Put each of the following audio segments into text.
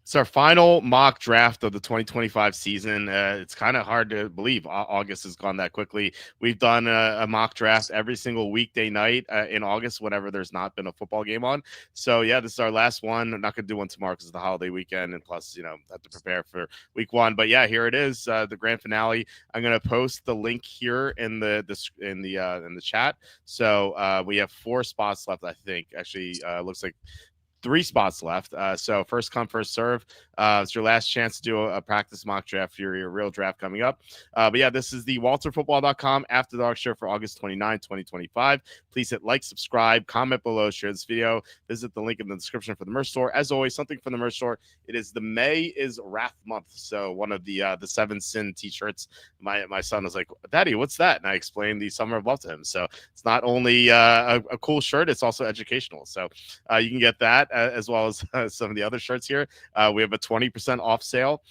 It's our final mock draft of the 2025 season. It's kind of hard to believe August has gone that quickly. We've done a mock draft every single weekday night in August whenever there's not been a football game on. So, yeah, this is our last one. I'm not going to do one tomorrow because it's the holiday weekend. And plus, have to prepare for week one. But, yeah, here it is, the grand finale. I'm going to post the link here in the chat. So we have 4 spots left, I think. Actually, looks like 3 spots left. So first come, first serve. It's your last chance to do a practice mock draft for your real draft coming up. But yeah, this is the WalterFootball.com After Dark show for August 29, 2025. Please hit like, subscribe, comment below, share this video. Visit the link in the description for the merch store. As always, something from the merch store. It is the May is Wrath month. So one of the 7 Sin t-shirts. My son was like, "Daddy, what's that?" And I explained the Summer of Love to him. So it's not only a cool shirt, it's also educational. So you can get that as well as some of the other shirts here. We have a 20% off sale.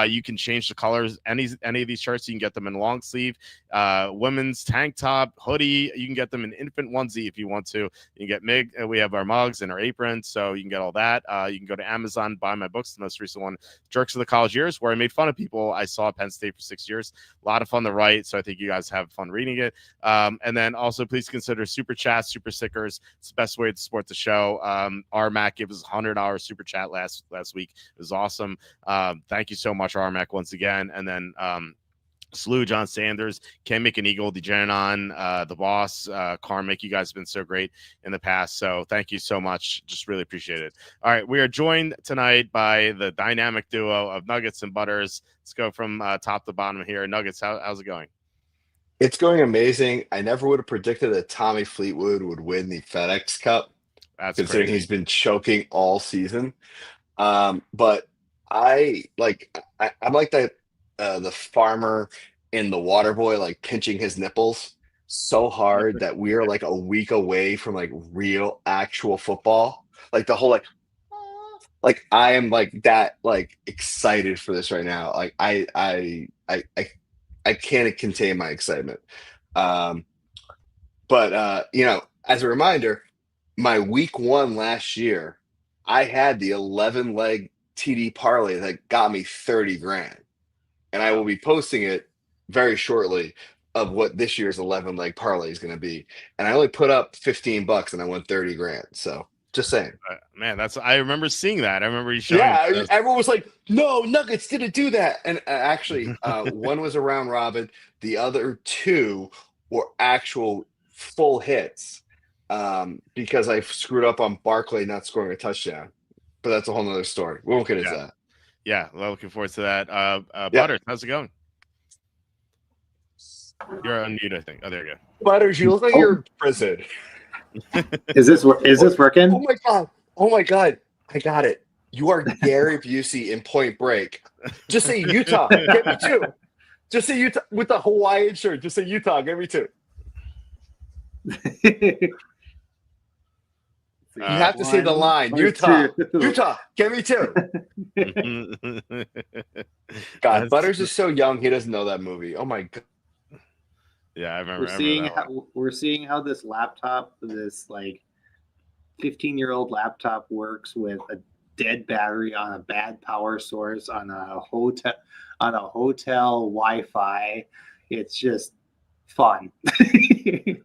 You can change the colors. Any of these shirts, you can get them in long sleeve, women's tank top, hoodie. You can get them in infant onesie if you want to. You can get MIG. We have our mugs and our aprons, so you can get all that. You can go to Amazon, buy my books. The most recent one, Jerks of the College Years, where I made fun of people I saw at Penn State for 6 years. A lot of fun to write, so I think you guys have fun reading it. And then also please consider super chats, super stickers. It's the best way to support the show. RMAC gave us $100 super chat last week. It was awesome. Thank you so much, RMAC, once again. And then Slew, John Sanders, Ken McAneagle, DeGeneron, the boss, Karmic. You guys have been so great in the past. So thank you so much. Just really appreciate it. All right. We are joined tonight by the dynamic duo of Nuggets and Butters. Let's go from top to bottom here. Nuggets, how's it going? It's going amazing. I never would have predicted that Tommy Fleetwood would win the FedEx Cup, That's considering crazy. he's been choking all season. But I'm like the farmer in the water boy, like pinching his nipples so hard that we are like a week away from like real actual football. Like the whole like I am like that like excited for this right now. Like I can't contain my excitement. Um, but as a reminder, my week 1 last year, I had the 11 leg TD parlay that got me 30 grand. And I will be posting it very shortly of what this year's 11 leg parlay is going to be. And I only put up $15 and I won 30 grand. So just saying. Man, I remember seeing that. I remember you showing. Yeah, everyone was like, "No, Nuggets didn't do that." And actually, one was a round robin. The other 2 were actual full hits because I screwed up on Barkley not scoring a touchdown. But that's a whole nother story. We won't get into that. Yeah, well, looking forward to that. Butters, how's it going? You're on mute, I think. Oh, there you go. Butters, you look like you're in prison. Is this working? Oh my god! Oh my god! I got it. You are Gary Busey in Point Break. Just say Utah. Get me 2. Just say Utah with the Hawaiian shirt. Just say Utah. Get me 2. You have to say the line. Utah. Utah. Get me 2. God, Butters is so young. He doesn't know that movie. Oh my god. Yeah, I remember. We're seeing how this laptop, this like 15-year-old laptop, works with a dead battery on a bad power source on a hotel Wi-Fi. It's just fun. I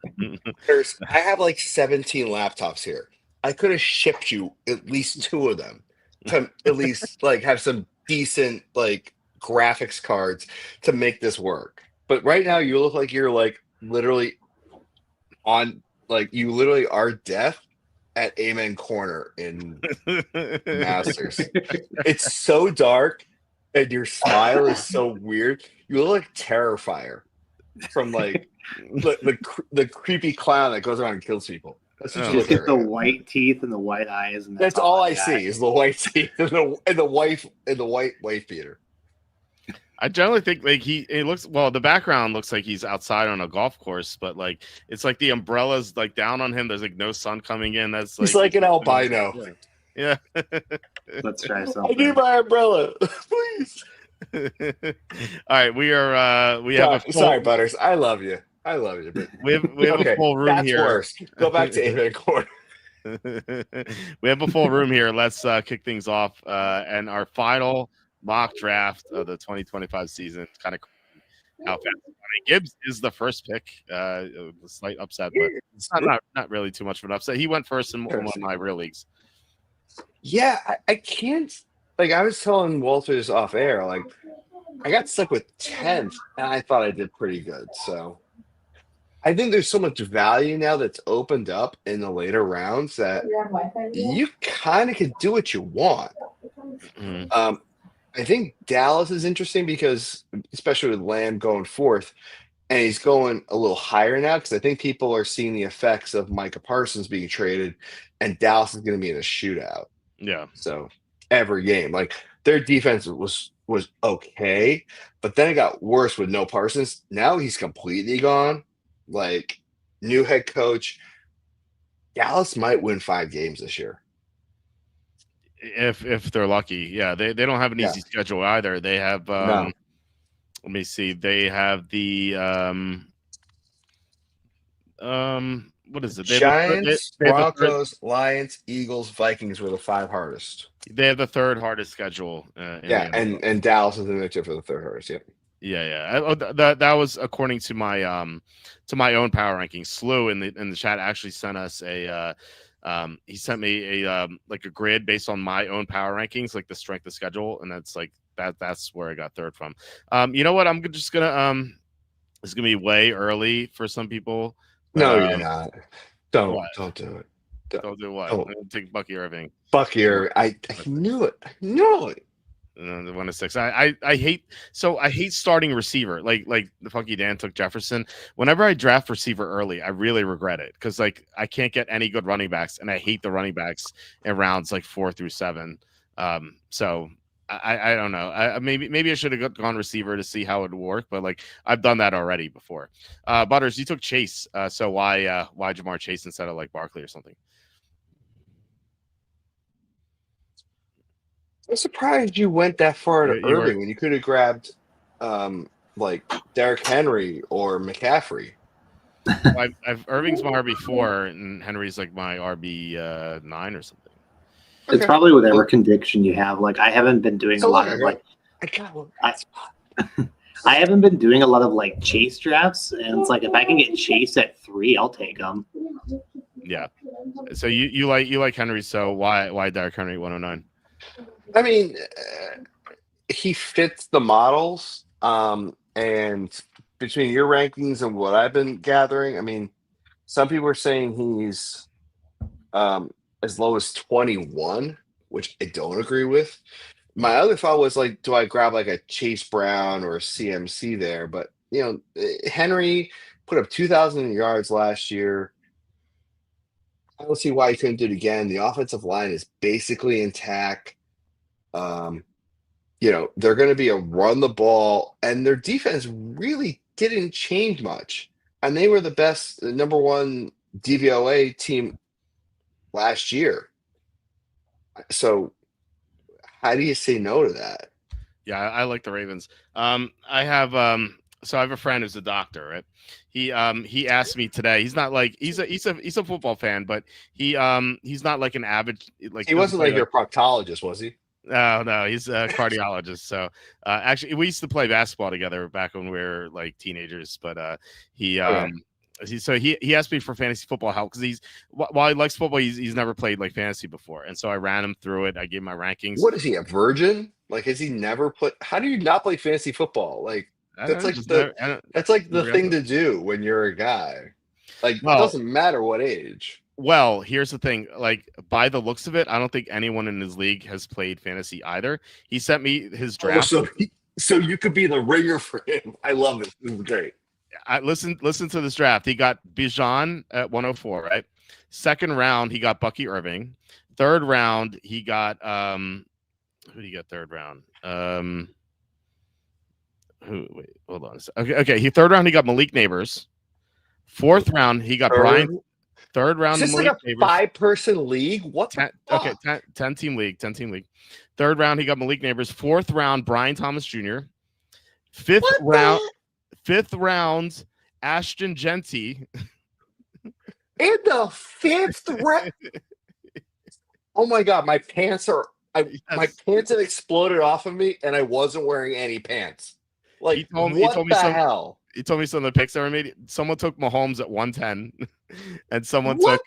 have like 17 laptops here. I could have shipped you at least 2 of them to at least like have some decent like graphics cards to make this work. But right now you look like you're like literally on like you literally are deaf at Amen Corner in Masters. It's so dark and your smile is so weird. You look like Terrifier from like the creepy clown that goes around and kills people. That's what you look at. The white teeth and the white eyes, and that's all I see is the white teeth and the white wife beater. I generally think like it looks the background looks like he's outside on a golf course, but like it's like the umbrella's like down on him. There's like no sun coming in. That's like he's like an albino. Yeah. Let's try something. I need my umbrella, please. All right, we have sorry, Butters. I love you. But we have a full room that's here. Worse. Go back to Amen Corner. We have a full room here. Let's kick things off. And our final mock draft of the 2025 season. Kind of how fast. Gibbs is the first pick. A slight upset, but it's not really too much of an upset. He went first in one of my real leagues. Yeah, I can't. Like I was telling Walters off air, like I got stuck with 10th, and I thought I did pretty good. So I think there's so much value now that's opened up in the later rounds that you kind of could do what you want. Mhm. I think Dallas is interesting because, especially with Lamb going fourth, and he's going a little higher now because I think people are seeing the effects of Micah Parsons being traded, and Dallas is going to be in a shootout. Yeah. So every game, like their defense was okay, but then it got worse with no Parsons. Now he's completely gone. Like new head coach, Dallas might win 5 games this year. If they're lucky. Yeah, they don't have an easy schedule either. They have No. let me see. They have the what is it? They have Giants, they have Broncos, Lions, Eagles, Vikings were the 5 hardest. they have the third hardest schedule. Yeah, and Dallas is in there too for the 3rd hardest. Yep. Yeah. That was according to my own power rankings. Slew in the chat actually sent us a he sent me a like a grid based on my own power rankings, like the strength of schedule, and that's like that's where I got third from. You know what? I'm just gonna it's gonna be way early for some people. But, No, you're not. Don't do it. Don't do what? Don't. Take Bucky Irving. Bucky Irving. I knew it. I knew it. The 1 to 6. I hate starting receiver like the Funky Dan took Jefferson. Whenever I draft receiver early, I really regret it because like I can't get any good running backs, and I hate the running backs in rounds like 4 through 7. So I don't know. Maybe I should have gone receiver to see how it would work, but like I've done that already before. Butters, you took Chase. So why Jamar Chase instead of like Barkley or something? I'm surprised you went that far to You were- Irving when you could have grabbed like Derrick Henry or McCaffrey. Irving's my RB4 and Henry's like my RB9 or something. It's Okay. probably whatever conviction you have. Like I haven't been doing a lot of like I haven't been doing a lot of like chase drafts, and it's like if I can get Chase at 3, I'll take him. Yeah. So you like Henry, so why Derrick Henry 109? I mean, he fits the models. And between your rankings and what I've been gathering, I mean, some people are saying he's as low as 21, which I don't agree with. My other thought was like, do I grab like a Chase Brown or a CMC there? But you know, Henry put up 2,000 yards last year. I don't see why he couldn't do it again. The offensive line is basically intact. You know, they're going to be a run the ball, and their defense really didn't change much. And they were the best, the number 1 DVOA team last year. So how do you say no to that? Yeah, I like the Ravens. I have so I have a friend who's a doctor, right? He asked me today. He's not like he's a football fan, but he's not like an avid like He wasn't like your proctologist, was he? No, he's a cardiologist. So actually, we used to play basketball together back when we were like teenagers. But he asked me for fantasy football help because while he likes football, he's never played like fantasy before, and so I ran him through it. I gave him my rankings. What is he, a virgin? Like, has he never put? How do you not play fantasy football? Like, that's like the thing to do when you're a guy. Like, it doesn't matter what age. Well, here's the thing. Like, by the looks of it, I don't think anyone in his league has played fantasy either. He sent me his draft. So you could be the ringer for him. I love it. This is great. I listen to this draft. He got Bijan at 104, right? 2nd round, he got Bucky Irving. 3rd round, he got who did he get 3rd round? Wait, hold on. Okay. 3rd round, he got Malik Neighbors. 4th round, he got Brian. 3rd round, is this like a 5-person league? What? 10 team league. 3rd round, he got Malik Neighbors. 4th round, Brian Thomas Jr. 5th round, Ashton Genty. In the 5th round. Oh my god, my pants are. My Yes. pants had exploded off of me, and I wasn't wearing any pants. He Like, told what me the some. hell? He told me some of the picks that were made. Someone took Mahomes at 110, and someone What? took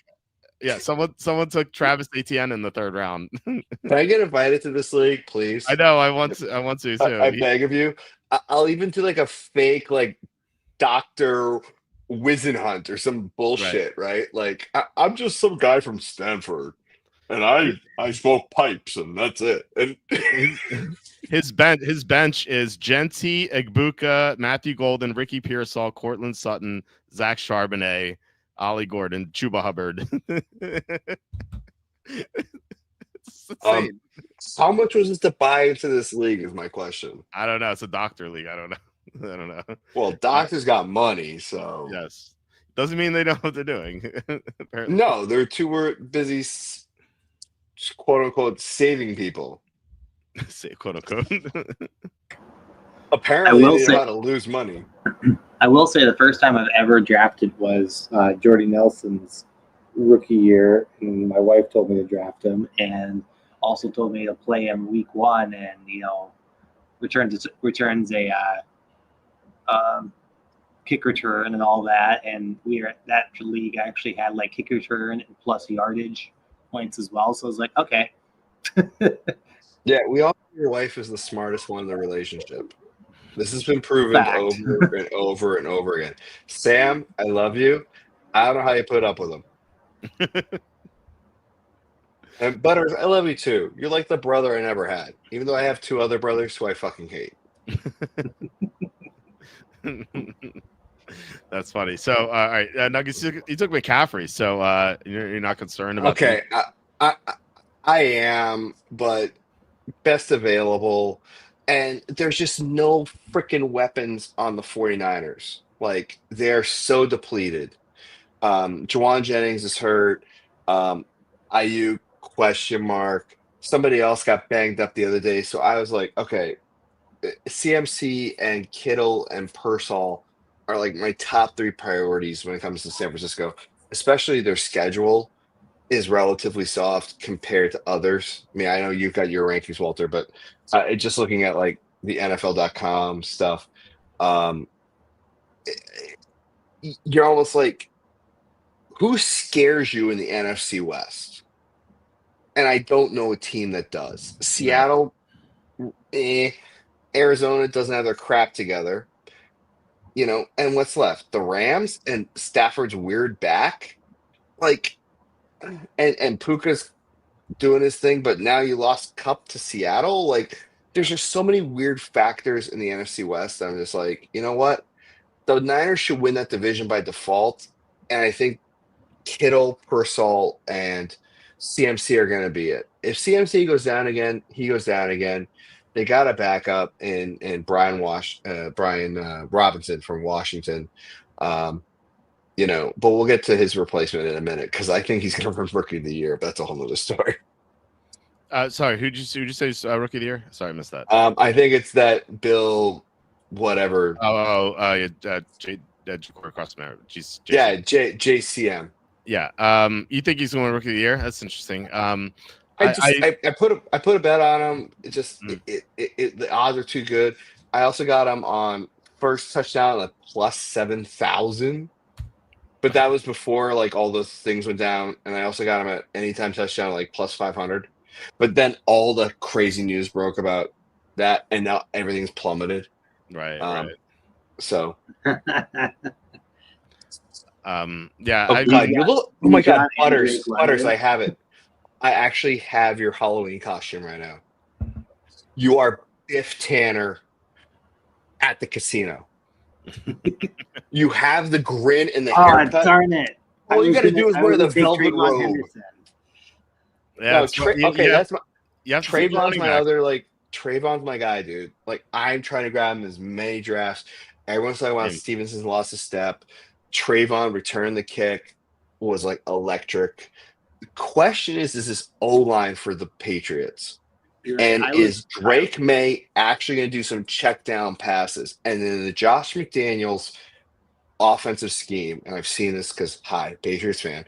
someone took Travis Etienne in the third round. Can I get invited to this league, please? I know. I want to too. I beg of you. I'll even do like a fake like Dr. Wizenhunt or some bullshit, right? Like I'm just some guy from Stanford, and I smoke pipes, and that's it. And His bench is Genty, Egbuka, Matthew Golden, Ricky Pearsall, Cortland Sutton, Zach Charbonnet, Ollie Gordon, Chuba Hubbard. It's insane. how much was it to buy into this league? Is my question. I don't know. It's a doctor league. I don't know. I don't know. Well, doctors got money, so Yes. Doesn't mean they know what they're doing. Apparently. no, they're too busy, quote unquote, saving people. Say quote unquote. Apparently, will they say- know how to lose money. I will say the first time I've ever drafted was Jordy Nelson's rookie year, and my wife told me to draft him, and also told me to play him week one, and returns a kick return and all that. And that league actually had like kick return and plus yardage points as well. So I was like, okay. Yeah, we all know your wife is the smartest one in the relationship. This has been proven Fact. over and over and over again. Sam, I love you. I don't know how you put up with him. And Butters, I love you too. You're like the brother I never had, even though I have two other brothers who I fucking hate. That's funny. So, all right, Nuggets, you took McCaffrey, so you're not concerned about. Okay, I am, but best available, and there's just no freaking weapons on the 49ers. Like, they're so depleted. Juwan Jennings is hurt. Ayuk, question mark. Somebody else got banged up the other day, so I was like, okay, CMC and Kittle and Pearsall are like my top three priorities when it comes to San Francisco, especially their schedule is relatively soft compared to others. I mean, I know you've got your rankings, Walter, but just looking at like the NFL.com stuff, you're almost like, who scares you in the NFC West? And I don't know a team that does. Seattle, Arizona doesn't have their crap together. And what's left? The Rams and Stafford's weird back. Like, and Puka's doing his thing, but now you lost Cup to Seattle. Like, there's just so many weird factors in the NFC West that I'm just like, you know what? The Niners should win that division by default. And I think Kittle, Pearsall, and CMC are going to be it. If CMC goes down again, he goes down again. They got a backup in Brian Robinson from Washington. But we'll get to his replacement in a minute because I think he's going to win Rookie of the Year. But that's a whole other story. Sorry, who'd you say Rookie of the Year? Sorry, I missed that. I think it's that Bill, whatever. Ja'Cory Cross-Merritt. JCM. Yeah. You think he's going to win Rookie of the Year? That's interesting. I put a bet on him. It just the odds are too good. I also got him on first touchdown at plus 7,000, but that was before like all those things went down. And I also got him at anytime touchdown like plus 500. But then all the crazy news broke about that, and now everything's plummeted. Right. Right. So. Yeah. Oh my God, Butters! I have it. I actually have your Halloween costume right now. You are Biff Tanner at the casino. You have the grin and the haircut. Darn it. All you got to do is wear the velvet robe. Yeah. No, that's my. Yeah. Trayvon's my guy, dude. Like, I'm trying to grab him as many drafts. Everyone's talking about Stevenson's lost a step. Trayvon returned the kick, was like electric. The question is this O-line for the Patriots? Right. And is Drake May actually going to do some check down passes? And then the Josh McDaniels offensive scheme, and I've seen this because, Patriots fan,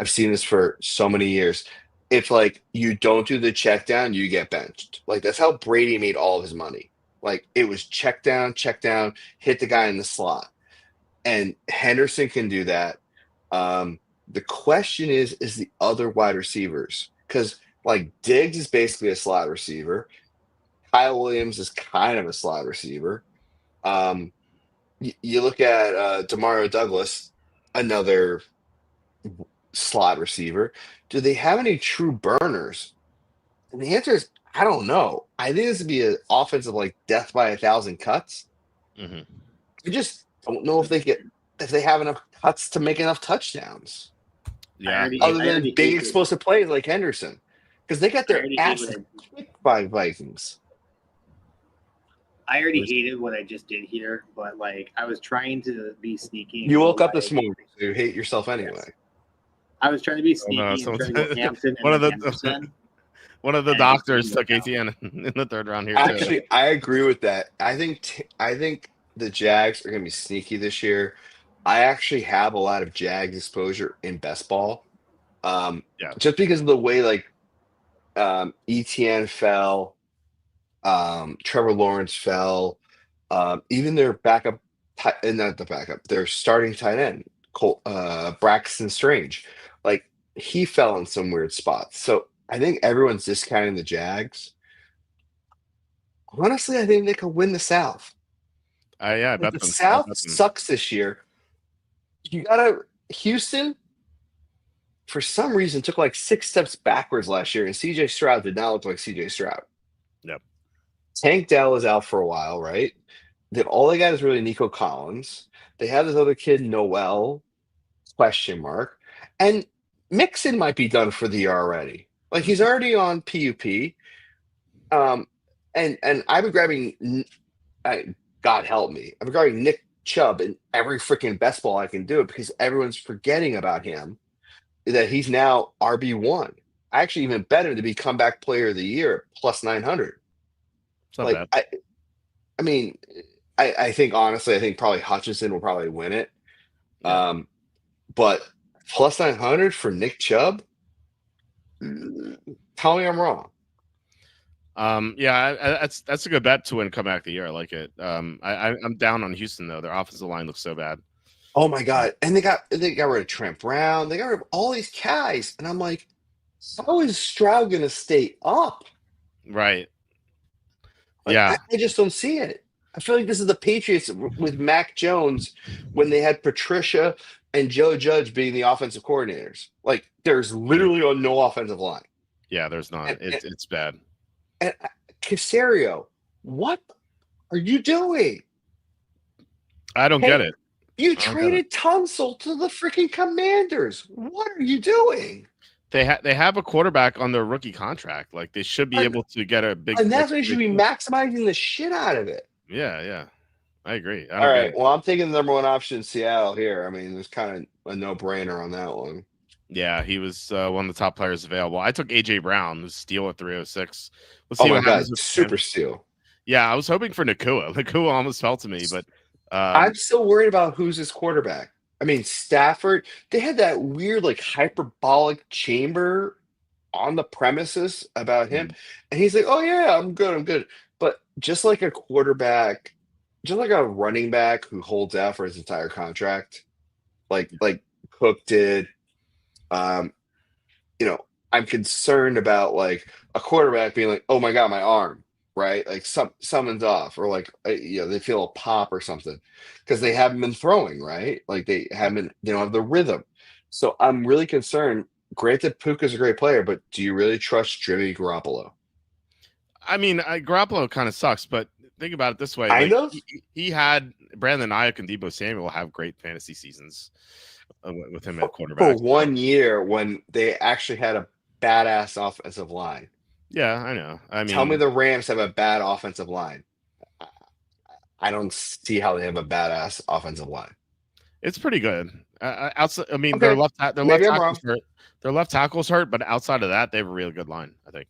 I've seen this for so many years. if like you don't do the check down, you get benched. Like that's how Brady made all of his money. Like it was check down, hit the guy in the slot. And Henderson can do that. The question is the other wide receivers. Because like Diggs is basically a slot receiver. Kyle Williams is kind of a slot receiver. You look at Demario Douglas, another slot receiver. Do they have any true burners? And the answer is I don't know. I think this would be an offensive like death by 1,000 cuts. Mm-hmm. I just don't know if they have enough cuts to make enough touchdowns. Yeah. Other than big explosive plays like Henderson, because they got their asses kicked by Vikings. I already hated what I just did here, but like I was trying to be sneaky. You woke up this morning, so you hate yourself anyway. Yes. I was trying to be sneaky and trying to go Hampton and Henderson. One of the doctors took ATN in the third round here. Actually, too. I agree with that. I think the Jags are going to be sneaky this year. I actually have a lot of Jags exposure in best ball. Just because of the way like ETN fell, Trevor Lawrence fell, even their backup, not the backup, their starting tight end, Braxton Strange, like he fell in some weird spots. So I think everyone's discounting the Jags. Honestly, I think they could win the South. Yeah, I bet the them. South sucks this year. You gotta Houston, for some reason, took like 6 steps backwards last year, and CJ Stroud did not look like CJ Stroud. Yep. Tank Dell is out for a while, right? All they got is really Nico Collins. They have this other kid, Noel, ? And Mixon might be done for the year already. Like he's already on PUP. And I've been grabbing, God help me, I've been grabbing Nick Chubb in every freaking best ball I can do it because everyone's forgetting about him, that he's now RB1. I actually even bet him to be comeback player of the year plus 900. Like bad. I mean, I think honestly, I think probably Hutchinson will probably win it. Yeah. But plus 900 for Nick Chubb? Tell me I'm wrong. Yeah, that's a good bet to win comeback of the year. I like it. I'm down on Houston though. Their offensive line looks so bad. Oh my god! And they got rid of Trent Brown. They got rid of all these guys, and I'm like, how is Stroud going to stay up? Right. Like, yeah, I just don't see it. I feel like this is the Patriots with Mac Jones when they had Patricia and Joe Judge being the offensive coordinators. Like, there's literally no offensive line. Yeah, there's not. It's bad. And Caserio, what are you doing? I don't get it. You traded Tunsil to the freaking Commanders. What are you doing? They have a quarterback on their rookie contract. Like they should be able to get a big. And that's why you should be maximizing the shit out of it. Yeah, I agree. All right. Well, I'm taking the number one option in Seattle here. I mean, there's kind of a no-brainer on that one. Yeah, he was one of the top players available. I took AJ Brown, who's steal at 306. Oh my god, super steal. Yeah, I was hoping for Nakua. Nakua almost fell to me, but I'm still worried about who's his quarterback. I mean, Stafford, they had that weird, like, hyperbolic chamber on the premises about him. And he's like, oh, yeah, I'm good. But just like a quarterback, just like a running back who holds out for his entire contract, like Cook did, I'm concerned about, like, a quarterback being like, oh, my God, my arm. Right, like someone's off, or like they feel a pop or something because they haven't been throwing right. Like they don't have the rhythm. So I'm really concerned. Granted, Puka's a great player, but do you really trust Jimmy Garoppolo? I mean, Garoppolo kind of sucks, but think about it this way: he had Brandon Ayuk and Deebo Samuel have great fantasy seasons with him at quarterback for 1 year when they actually had a badass offensive line. Yeah, I know. I mean, tell me the Rams have a bad offensive line. I don't see how they have a badass offensive line. It's pretty good. Outside, I mean, okay. their left tackle's hurt, but outside of that, they have a really good line. I think.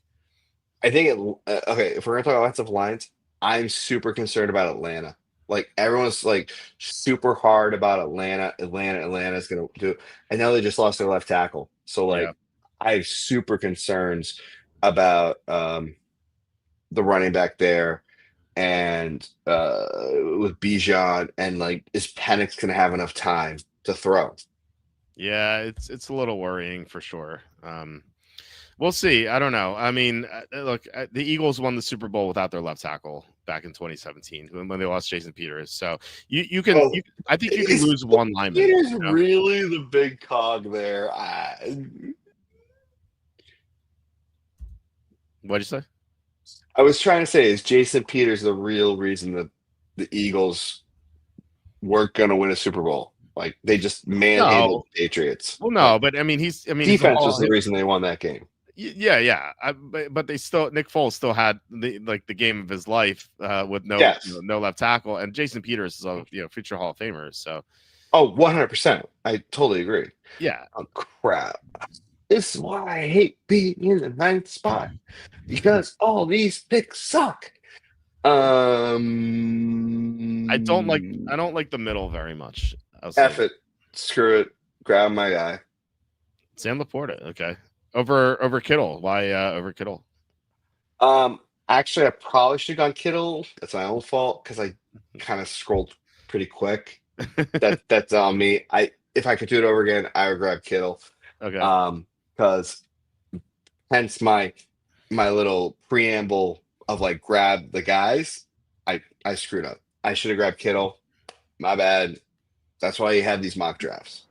If we're gonna talk offensive lines, I'm super concerned about Atlanta. Like everyone's like super hard about Atlanta. Atlanta's gonna do, and now they just lost their left tackle. So like. Yeah. I have super concerns about the running back there and with Bijan, and like, is Penix gonna have enough time to throw? Yeah, it's a little worrying for sure. We'll see. I don't know. I mean, look, the Eagles won the Super Bowl without their left tackle back in 2017 when they lost Jason Peters. So you can, I think you can Is lose one lineman. Peters You know? really the big cog there? What'd you say? I was trying to say, is Jason Peters the real reason that the Eagles weren't going to win a Super Bowl? Like, they just manhandled the Patriots. Well, no, but I mean, he's defense was the reason they won that game. Yeah. But they still, Nick Foles still had the game of his life with no left tackle, and Jason Peters is a future Hall of Famer. So, 100%, I totally agree. Yeah. Oh crap! This is why I hate being in the 9th spot, because all these picks suck. I don't like the middle very much. F it, screw it, grab my guy. Sam Laporta, okay. Over Kittle. Why over Kittle? Actually, I probably should have gone Kittle. That's my own fault because I kind of scrolled pretty quick. That's on me. If I could do it over again, I would grab Kittle. Okay. Because hence my little preamble of like grab the guys. I screwed up. I should have grabbed Kittle. My bad. That's why you have these mock drafts.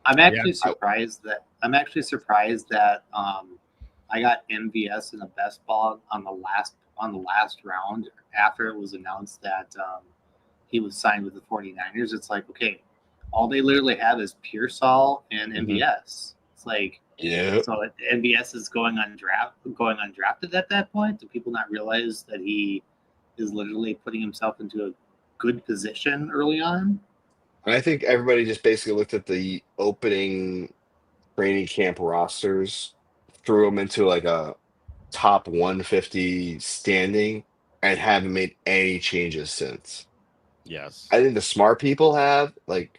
I'm actually surprised that I got MVS in a best ball on the last round after it was announced that he was signed with the 49ers. It's like, okay, all they literally have is Pearsall and MVS. It's like, so MVS is going undrafted at that point. Do people not realize that he is literally putting himself into a good position early on? And I think everybody just basically looked at the opening training camp rosters, threw them into like a top 150 standing, and haven't made any changes since. Yes. I think the smart people have, but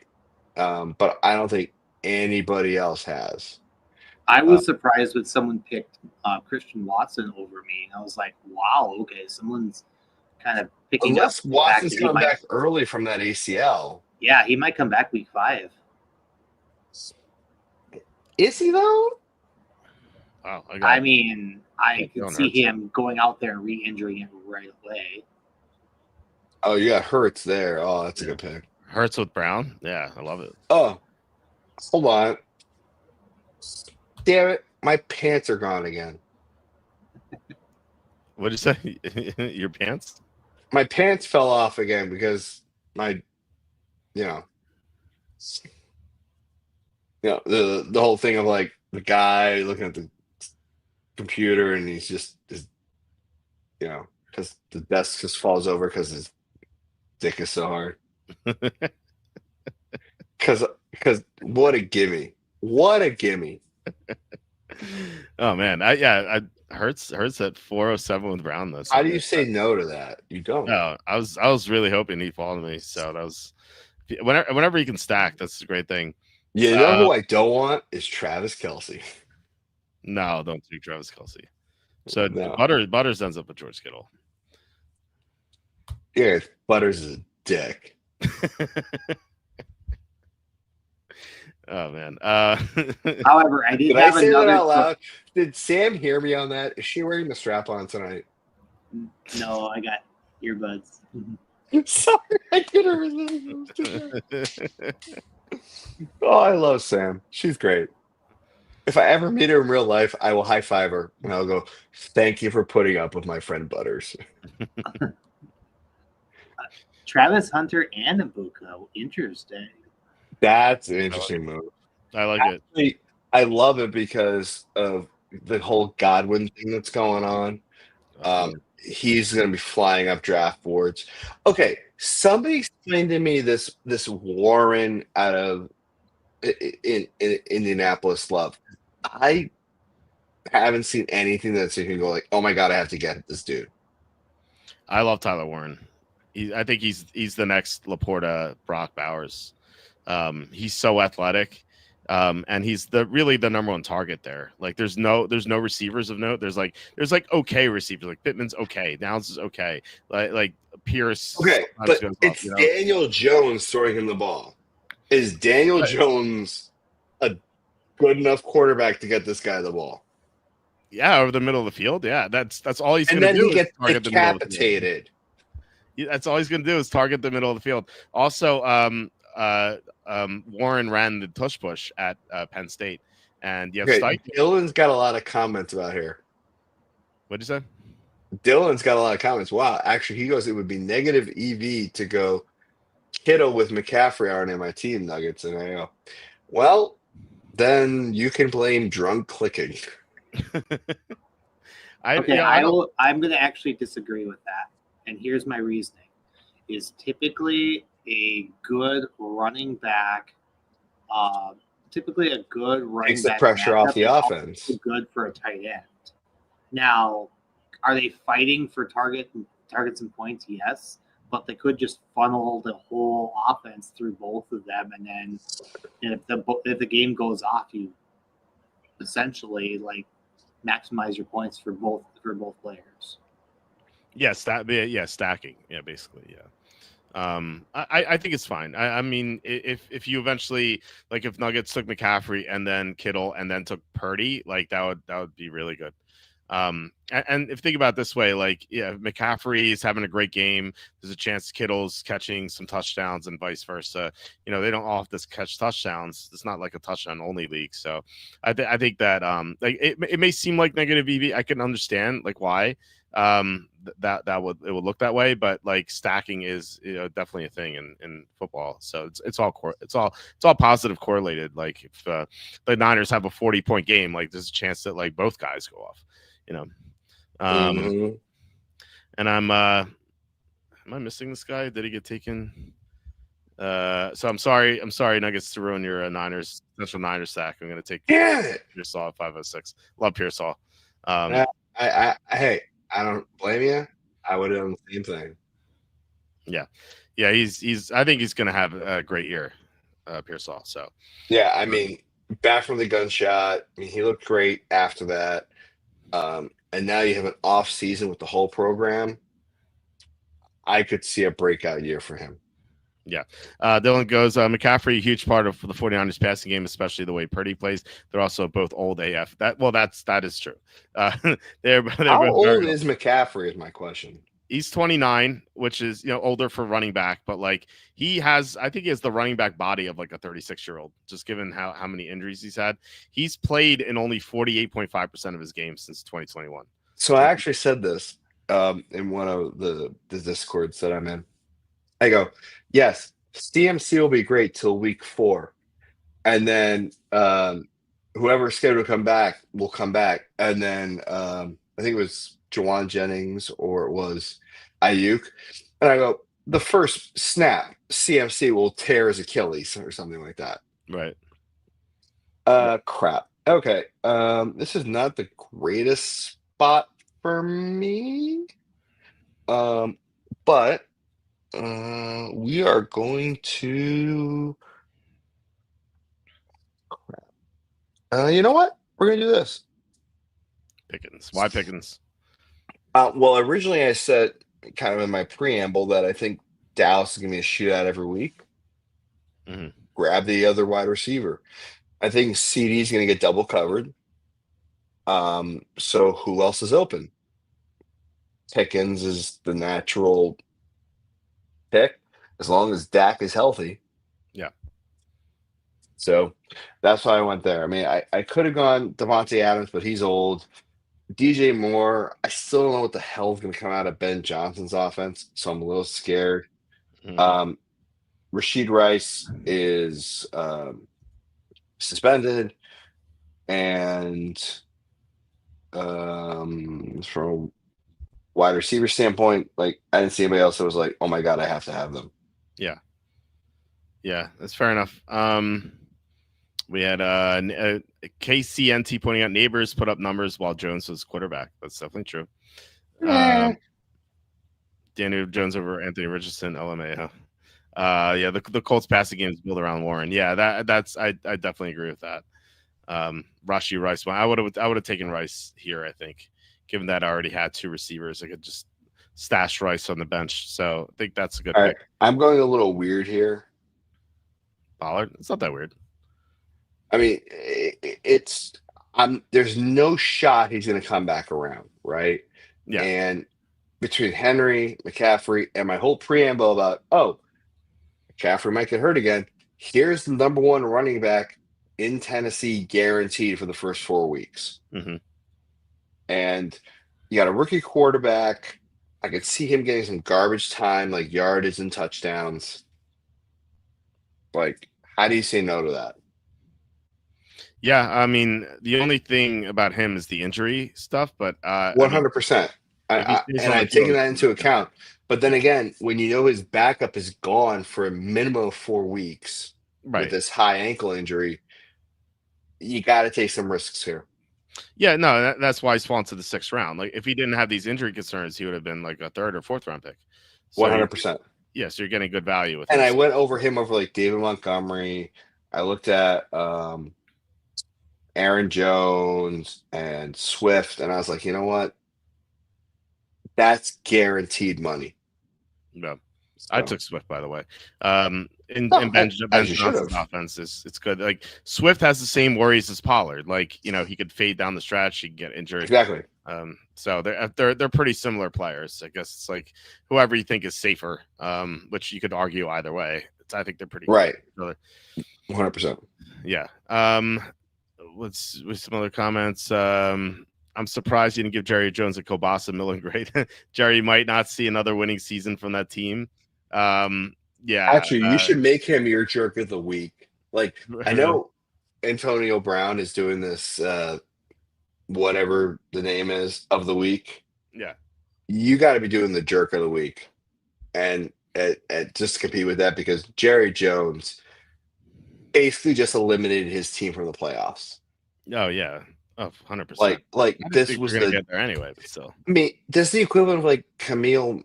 I don't think anybody else has. I was surprised when someone picked Christian Watson over me. I was like, wow, okay, someone's kind of picking Unless up. Watson's coming back early from that ACL. Yeah, he might come back week 5. Is he though? Wow, I mean, I can see him going out there and re-injuring it right away. Oh, you got Hurts there. Oh, that's a good pick. Hurts with Brown? Yeah, I love it. Oh, hold on. Damn it. My pants are gone again. What'd you say? Your pants? My pants fell off again because the whole thing of like the guy looking at the computer and he's just because the desk just falls over because his dick is so hard. Because what a gimme. Oh man, Hurts at 407 with Brown though. How do you say no to that? You don't. No, I was really hoping he'd fall to me. So that was whenever you can stack, that's a great thing. Yeah, you know who I don't want is Travis Kelce. No, don't do Travis Kelce. So Butters ends up with George Kittle. Yeah, Butters is a dick. Oh man. However, I did have I say another. That out loud? Did Sam hear me on that? Is she wearing the strap on tonight? No, I got earbuds. Sorry, I couldn't resist. Oh, I love Sam. She's great. If I ever meet her in real life, I will high five her and I'll go, "Thank you for putting up with my friend Butters." Travis Hunter and Ibuka. Interesting. That's an interesting move. I like it. I love it because of the whole Godwin thing that's going on. He's going to be flying up draft boards. Okay, somebody explained to me this Warren out of in Indianapolis love. I haven't seen anything that you can go like, oh my god, I have to get this dude. I love Tyler Warren. I think he's the next Laporta, Brock Bowers. He's so athletic, And he's really the number one target there. Like there's no receivers of note. There's okay receivers, like Pittman's okay, Downs is okay, like Pierce. Okay, but goes it's off, Daniel Jones throwing him the ball. Is Daniel Jones a good enough quarterback to get this guy the ball? Yeah, over the middle of the field. Yeah, that's all he's going to do. And then he gets target decapitated. That's all he's going to do is target the middle of the field. Also, Warren ran the tush push at Penn State, and you have Dylan's got a lot of comments about here. What'd you say? Dylan's got a lot of comments. Wow, actually, he goes, it would be negative EV to go Kittle with McCaffrey aren't in my team, Nuggets. And I go, well, then you can blame drunk clicking. I'm going to actually disagree with that. And here's my reasoning. Is typically a good running back, takes the pressure off the offense. Good for a tight end. Now, are they fighting for targets and points? Yes, but they could just funnel the whole offense through both of them, and then if the game goes off, you essentially like maximize your points for both players. Yes, stacking. Yeah, basically, yeah. I think it's fine. I mean, if you eventually if Nuggets took McCaffrey and then Kittle and then took Purdy, that would be really good. And if you think about it this way, McCaffrey is having a great game. There's a chance Kittle's catching some touchdowns and vice versa. They don't all have to catch touchdowns. It's not like a touchdown only league. So I think that it may seem like negative EV. I can understand why it would look that way, but stacking is definitely a thing in football. So it's all positive correlated. If the Niners have a 40-point game, there's a chance that both guys go off. And am I missing this guy? Did he get taken? So I'm sorry, Nuggets, to ruin your Central Niners stack. I'm going to take Pearsall at 506. Love Pearsall. Hey, I don't blame you. I would have done the same thing. Yeah. He's. I think he's going to have a great year, Pearsall. So yeah, I mean, back from the gunshot. I mean, he looked great after that. And now you have an off season with the whole program. I could see a breakout year for him. Yeah. Dylan goes, McCaffrey, a huge part of the 49ers passing game, especially the way Purdy plays. They're also both old AF. That is true. They're How old is McCaffrey is my question. He's 29, which is older for running back, but I think he has the running back body of a 36-year-old, just given how many injuries he's had. He's played in only 48.5% of his games since 2021. So I actually said this in one of the Discords that I'm in. I go, yes, CMC will be great till week 4, and then whoever's scheduled to come back will come back, and then I think it was Jawan Jennings or it was Ayuk. And I go, the first snap, CMC will tear his Achilles or something like that. Right. Crap. Okay. This is not the greatest spot for me. But we are going to crap. You know what? We're gonna do this. Pickens. Why Pickens? Well, originally I said kind of in my preamble that I think Dallas is going to be a shootout every week. Mm-hmm. Grab the other wide receiver. I think CD is going to get double covered. So who else is open? Pickens is the natural pick as long as Dak is healthy. Yeah. So that's why I went there. I mean, I could have gone Devontae Adams, but he's old. DJ Moore, I still don't know what the hell is going to come out of Ben Johnson's offense, so I'm a little scared. Mm-hmm. Rashid Rice is suspended, and from a wide receiver standpoint, I didn't see anybody else that was like, oh my God, I have to have them. Yeah. Yeah, that's fair enough. We had KCNT pointing out Neighbors put up numbers while Jones was quarterback. That's definitely true. Daniel Jones over Anthony Richardson, LMA. Yeah, the Colts passing game is built around Warren. Yeah, that's I definitely agree with that. Rashi Rice, I would have taken Rice here. I think, given that I already had two receivers, I could just stash Rice on the bench. So I think that's a good All pick. right, I'm going a little weird here. Pollard, it's not that weird. I mean, there's no shot he's going to come back around, right? Yeah. And between Henry, McCaffrey, and my whole preamble about, McCaffrey might get hurt again. Here's the number one running back in Tennessee guaranteed for the first 4 weeks. Mm-hmm. And you got a rookie quarterback. I could see him getting some garbage time, like yardage and touchdowns. Like, how do you say no to that? Yeah, I mean, the only thing about him is the injury stuff, but 100%. I've taken that into account. But then again, when you know his backup is gone for a minimum of 4 weeks with this high ankle injury, you got to take some risks here. Yeah, no, that's why he's fallen to the 6th round. Like, if he didn't have these injury concerns, he would have been like a 3rd or 4th round pick. 100%. Yeah, so you're getting good value with him. And him. I went over him over like David Montgomery. I looked at Aaron Jones and Swift, and I was like, you know what? That's guaranteed money. No, so. I took Swift, by the way. In Ben Johnson's offense, it's good. Like, Swift has the same worries as Pollard. Like, he could fade down the stretch, he could get injured. Exactly. So they're pretty similar players. I guess it's like whoever you think is safer, which you could argue either way. I think they're pretty right. Similar. 100%. Yeah. With some other comments. I'm surprised you didn't give Jerry Jones a Kobasa Millen grade. Jerry might not see another winning season from that team. Yeah. Actually, you should make him your jerk of the week. Like, I know Antonio Brown is doing this, whatever the name is, of the week. Yeah. You got to be doing the jerk of the week. And just compete with that, because Jerry Jones basically just eliminated his team from the playoffs. Oh, yeah. Oh, 100%. Like this was the get there anyway, but still. I mean, this is the equivalent of like Khalil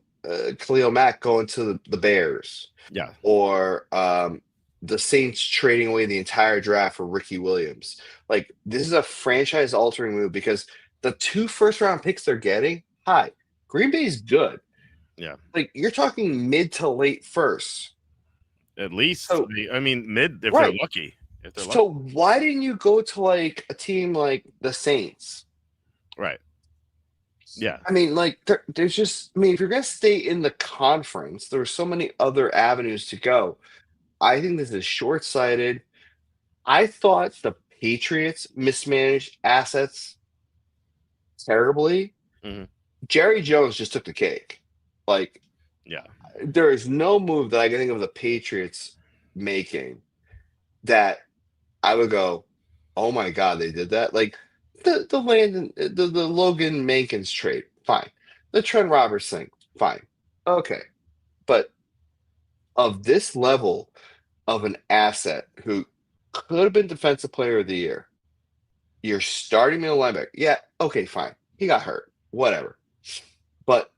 Mack going to the Bears. Yeah. Or the Saints trading away the entire draft for Ricky Williams. Like, this is a franchise altering move, because the 2 first-round picks they're getting, Green Bay's good. Yeah. Like, you're talking mid to late first. At least. So, I mean, mid if right. they're lucky. So why didn't you go to like a team like the Saints? Right. Yeah. I mean, like there's just, if you're going to stay in the conference, there are so many other avenues to go. I think this is short-sighted. I thought the Patriots mismanaged assets terribly. Mm-hmm. Jerry Jones just took the cake. Like, yeah, there is no move that I can think of the Patriots making that I would go, oh my God, they did that. Like the Logan Mankins trade, fine. The Trent Roberts thing, fine. Okay. But of this level of an asset who could have been Defensive Player of the Year, you're starting middle linebacker. Yeah, okay, fine. He got hurt. Whatever. But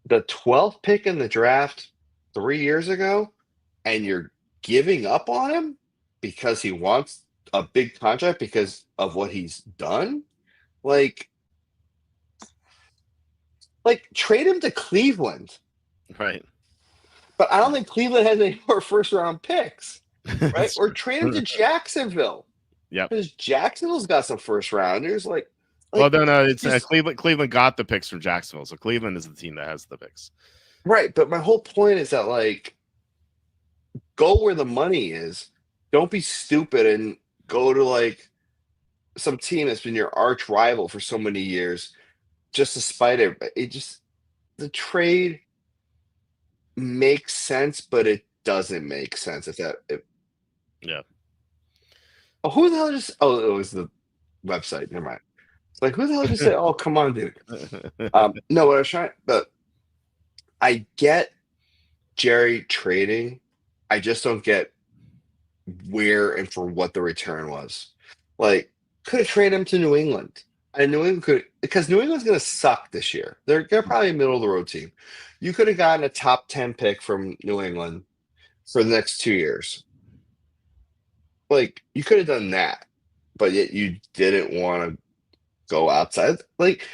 the 12th pick in the draft 3 years ago, and you're giving up on him because he wants a big contract because of what he's done, like trade him to Cleveland, right? But I don't think Cleveland has any more first-round picks, right? Or trade him to Jacksonville. Yeah, because Jacksonville's got some first-rounders. Like well, no, it's Cleveland. Cleveland got the picks from Jacksonville, so Cleveland is the team that has the picks, right? But my whole point is that, like, go where the money is. Don't be stupid and go to like some team that's been your arch rival for so many years just to spite it. The trade makes sense, but it doesn't make sense. Yeah. Oh, who the hell just? Oh, it was the website. Never mind. It's like, who the hell just said, "Oh, come on, dude"? No, what I was trying, but I get Jerry trading. I just don't get where and for what the return was. Like, could have traded him to New England. And New England could, because New England's going to suck this year. They're probably a middle of the road team. You could have gotten a top 10 pick from New England for the next 2 years. Like, you could have done that, but yet you didn't want to go outside. Like,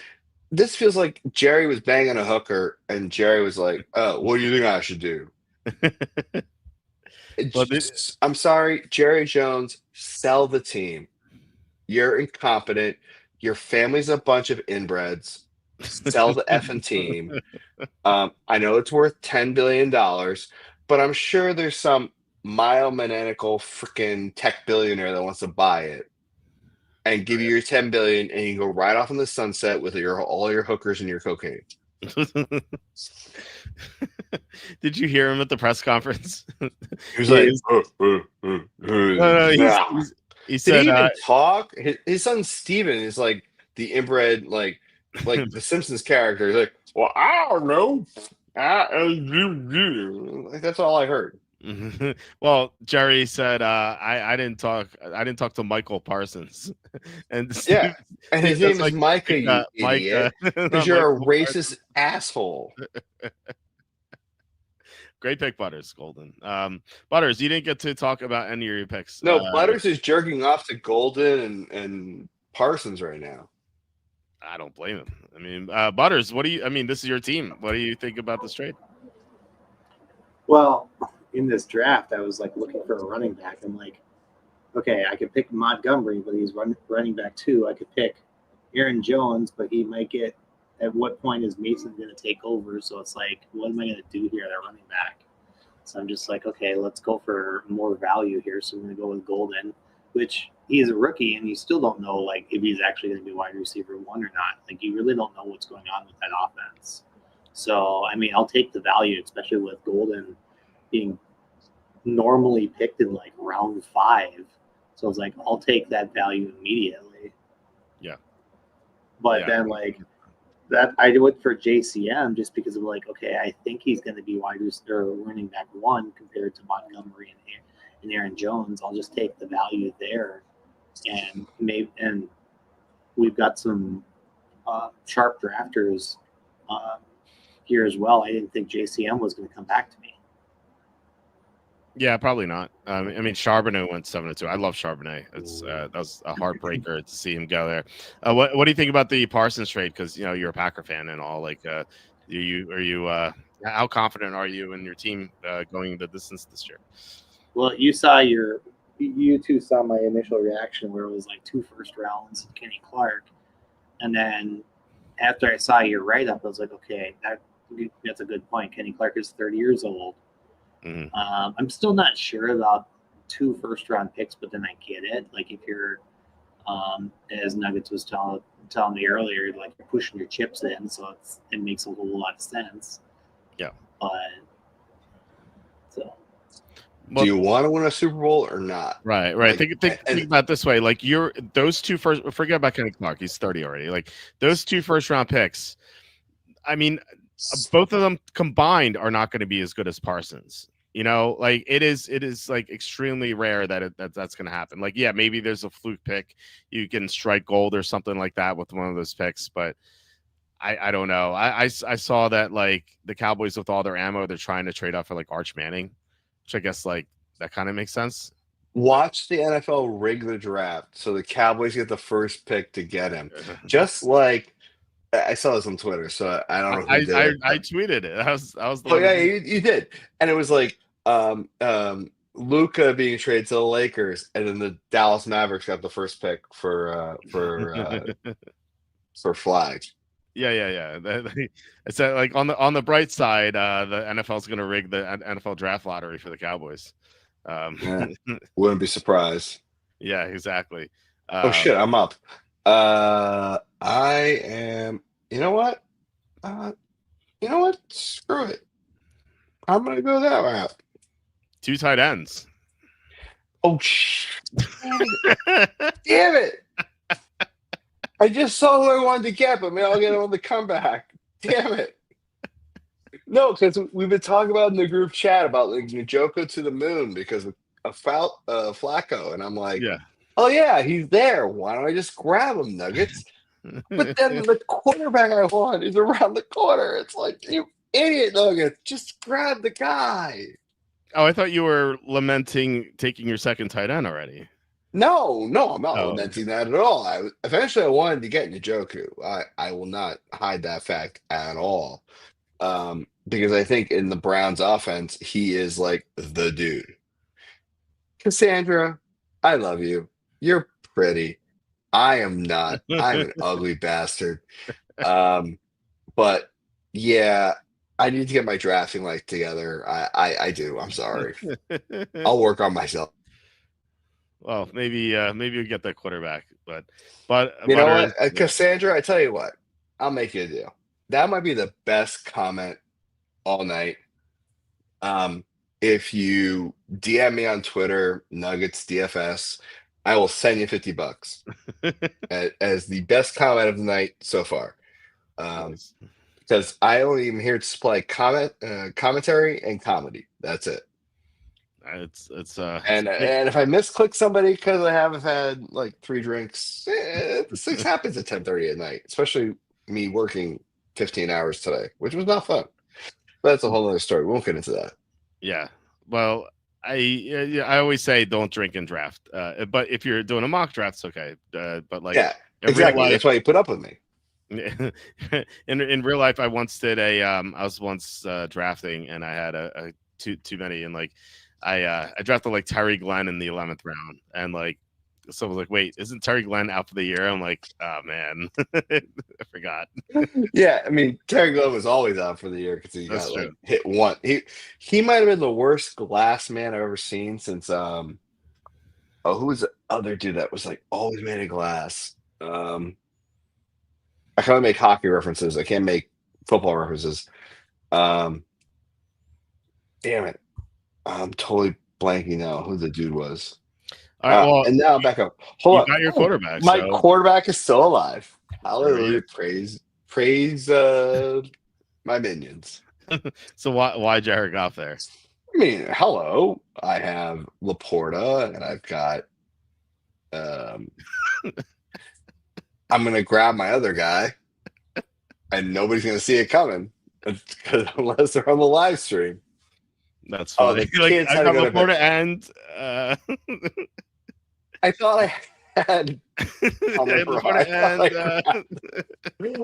this feels like Jerry was banging a hooker, and Jerry was like, "Oh, what do you think I should do?" Well, this, I'm sorry, Jerry Jones, sell the team. You're incompetent. Your family's a bunch of inbreds. Sell the effing team. I know it's worth $10 billion, but I'm sure there's some myomaniacal freaking tech billionaire that wants to buy it and give you your 10 billion, and you can go right off in the sunset with all your hookers and your cocaine. Did you hear him at the press conference? He was like, no, he did said, he even talk? His son Steven is like the inbred, like the Simpsons character. He's like, well, I don't know. Like, that's all I heard. Well, Jerry said, I didn't talk to Michael Parsons. And Yeah, and his name is like, Micah, you idiot, because you're a racist asshole. Great pick, Butters, Golden. Butters, you didn't get to talk about any of your picks. No, Butters is jerking off to Golden and Parsons right now. I don't blame him. I mean, Butters, this is your team. What do you think about this trade? Well, in this draft, I was like looking for a running back. I'm like, okay, I could pick Montgomery, but he's running back too. I could pick Aaron Jones, but he might get. At what point is Mason going to take over? So it's like, what am I going to do here at running back? So I'm just like, okay, let's go for more value here. So I'm going to go with Golden, which he's a rookie, and you still don't know like if he's actually going to be wide receiver 1 or not. Like you really don't know what's going on with that offense. So I mean, I'll take the value, especially with Golden being normally picked in like round 5. So I was like, I'll take that value immediately. Yeah. But then like that, I went for JCM just because of like, okay, I think he's going to be wide receiver running back 1 compared to Montgomery and Aaron Jones. I'll just take the value there, and we've got some sharp drafters here as well. I didn't think JCM was going to come back to me. Yeah, probably not. I mean, Charbonnet went 7-2. I love Charbonnet. It's that was a heartbreaker to see him go there. What do you think about the Parsons trade? Because you're a Packer fan and all. Like, are you how confident are you in your team going the distance this year? Well, you two saw my initial reaction where it was like 2 first rounds and Kenny Clark, and then after I saw your write up, I was like, okay, that's a good point. Kenny Clark is 30 years old. Mm-hmm. I'm still not sure about 2 first-round picks, but then I get it. Like if you're, as Nuggets was telling me earlier, like you're pushing your chips in, so it makes a whole lot of sense. Yeah. But so. Do you want to win a Super Bowl or not? Right. Like, think about it this way. Like those 2 first. Forget about Kenny Clark. He's 30 already. Like those 2 first-round picks. I mean, both of them combined are not going to be as good as Parsons. Like it is like extremely rare that that's going to happen. Like, yeah, maybe there's a fluke pick. You can strike gold or something like that with one of those picks, but I don't know. I saw that like the Cowboys with all their ammo, they're trying to trade up for like Arch Manning, which I guess like that kind of makes sense. Watch the NFL rig the draft so the Cowboys get the first pick to get him. Just like I saw this on Twitter, so I don't know who did it. I tweeted it. I was the oh yeah, you did, and it was like Luka being traded to the Lakers, and then the Dallas Mavericks got the first pick for Flag. Yeah. It's like on the bright side, the NFL is going to rig the NFL draft lottery for the Cowboys. Wouldn't be surprised. Yeah, exactly. Oh shit, I'm up. I am. You know what? Screw it. I'm gonna go that route. 2 tight ends. Oh damn it! I just saw who I wanted to get, but maybe I'll get on the comeback. Damn it! No, because we've been talking about in the group chat about like Njoku to the moon because of Flacco, and I'm like, yeah. Oh yeah, he's there. Why don't I just grab him, Nuggets? But then the quarterback I want is around the corner. It's like, you idiot Nuggets, just grab the guy. Oh, I thought you were lamenting taking your second tight end already. No, I'm not Oh. lamenting that at all. Eventually I wanted to get Njoku. I will not hide that fact at all. Because I think in the Browns offense, he is like the dude. Cassandra, I love you. You're pretty. I am not. I'm an ugly bastard. But yeah, I need to get my drafting life together. I do. I'm sorry. I'll work on myself. Well, maybe you get that quarterback, but You know Butter, what, Cassandra? I tell you what, I'll make you a deal. That might be the best comment all night. If you DM me on Twitter, Nuggets DFS, I will send you $50 as the best comment of the night so far. nice. Because I only am here to supply commentary and comedy. That's it. It's And if I misclick somebody because I haven't had like 3 drinks, this happens at 10:30 at night. Especially me working 15 hours today, which was not fun. But that's a whole other story. We won't get into that. yeah. Well, I always say don't drink and draft. But if you're doing a mock draft, it's okay. But like Yeah, in exactly. real life, That's why you put up with me. in real life, I once did I was once drafting and I had a too many, and like I drafted like Terry Glenn in the 11th round, and like someone was like, wait, isn't Terry Glenn out for the year? I'm like, oh man, I forgot. Yeah, I mean, Terry Glenn was always out for the year because he That's got like true. hit one. He might have been the worst glass man I've ever seen since who was the other dude that was like always made of glass? I can only make hockey references. I can't make football references. Damn it. I'm totally blanking now who the dude was. All right, well, And now I'm back up. you Hold got your on. quarterback. My So quarterback is still alive. There Hallelujah. he Praise my minions. so why Jared Goff there? I mean, hello. I have Laporta and I've got I'm gonna grab my other guy and nobody's gonna see it coming unless they're on the live stream. That's Oh, funny. the Like kids I had to got go to Laporta bed. and I thought I had Laporta and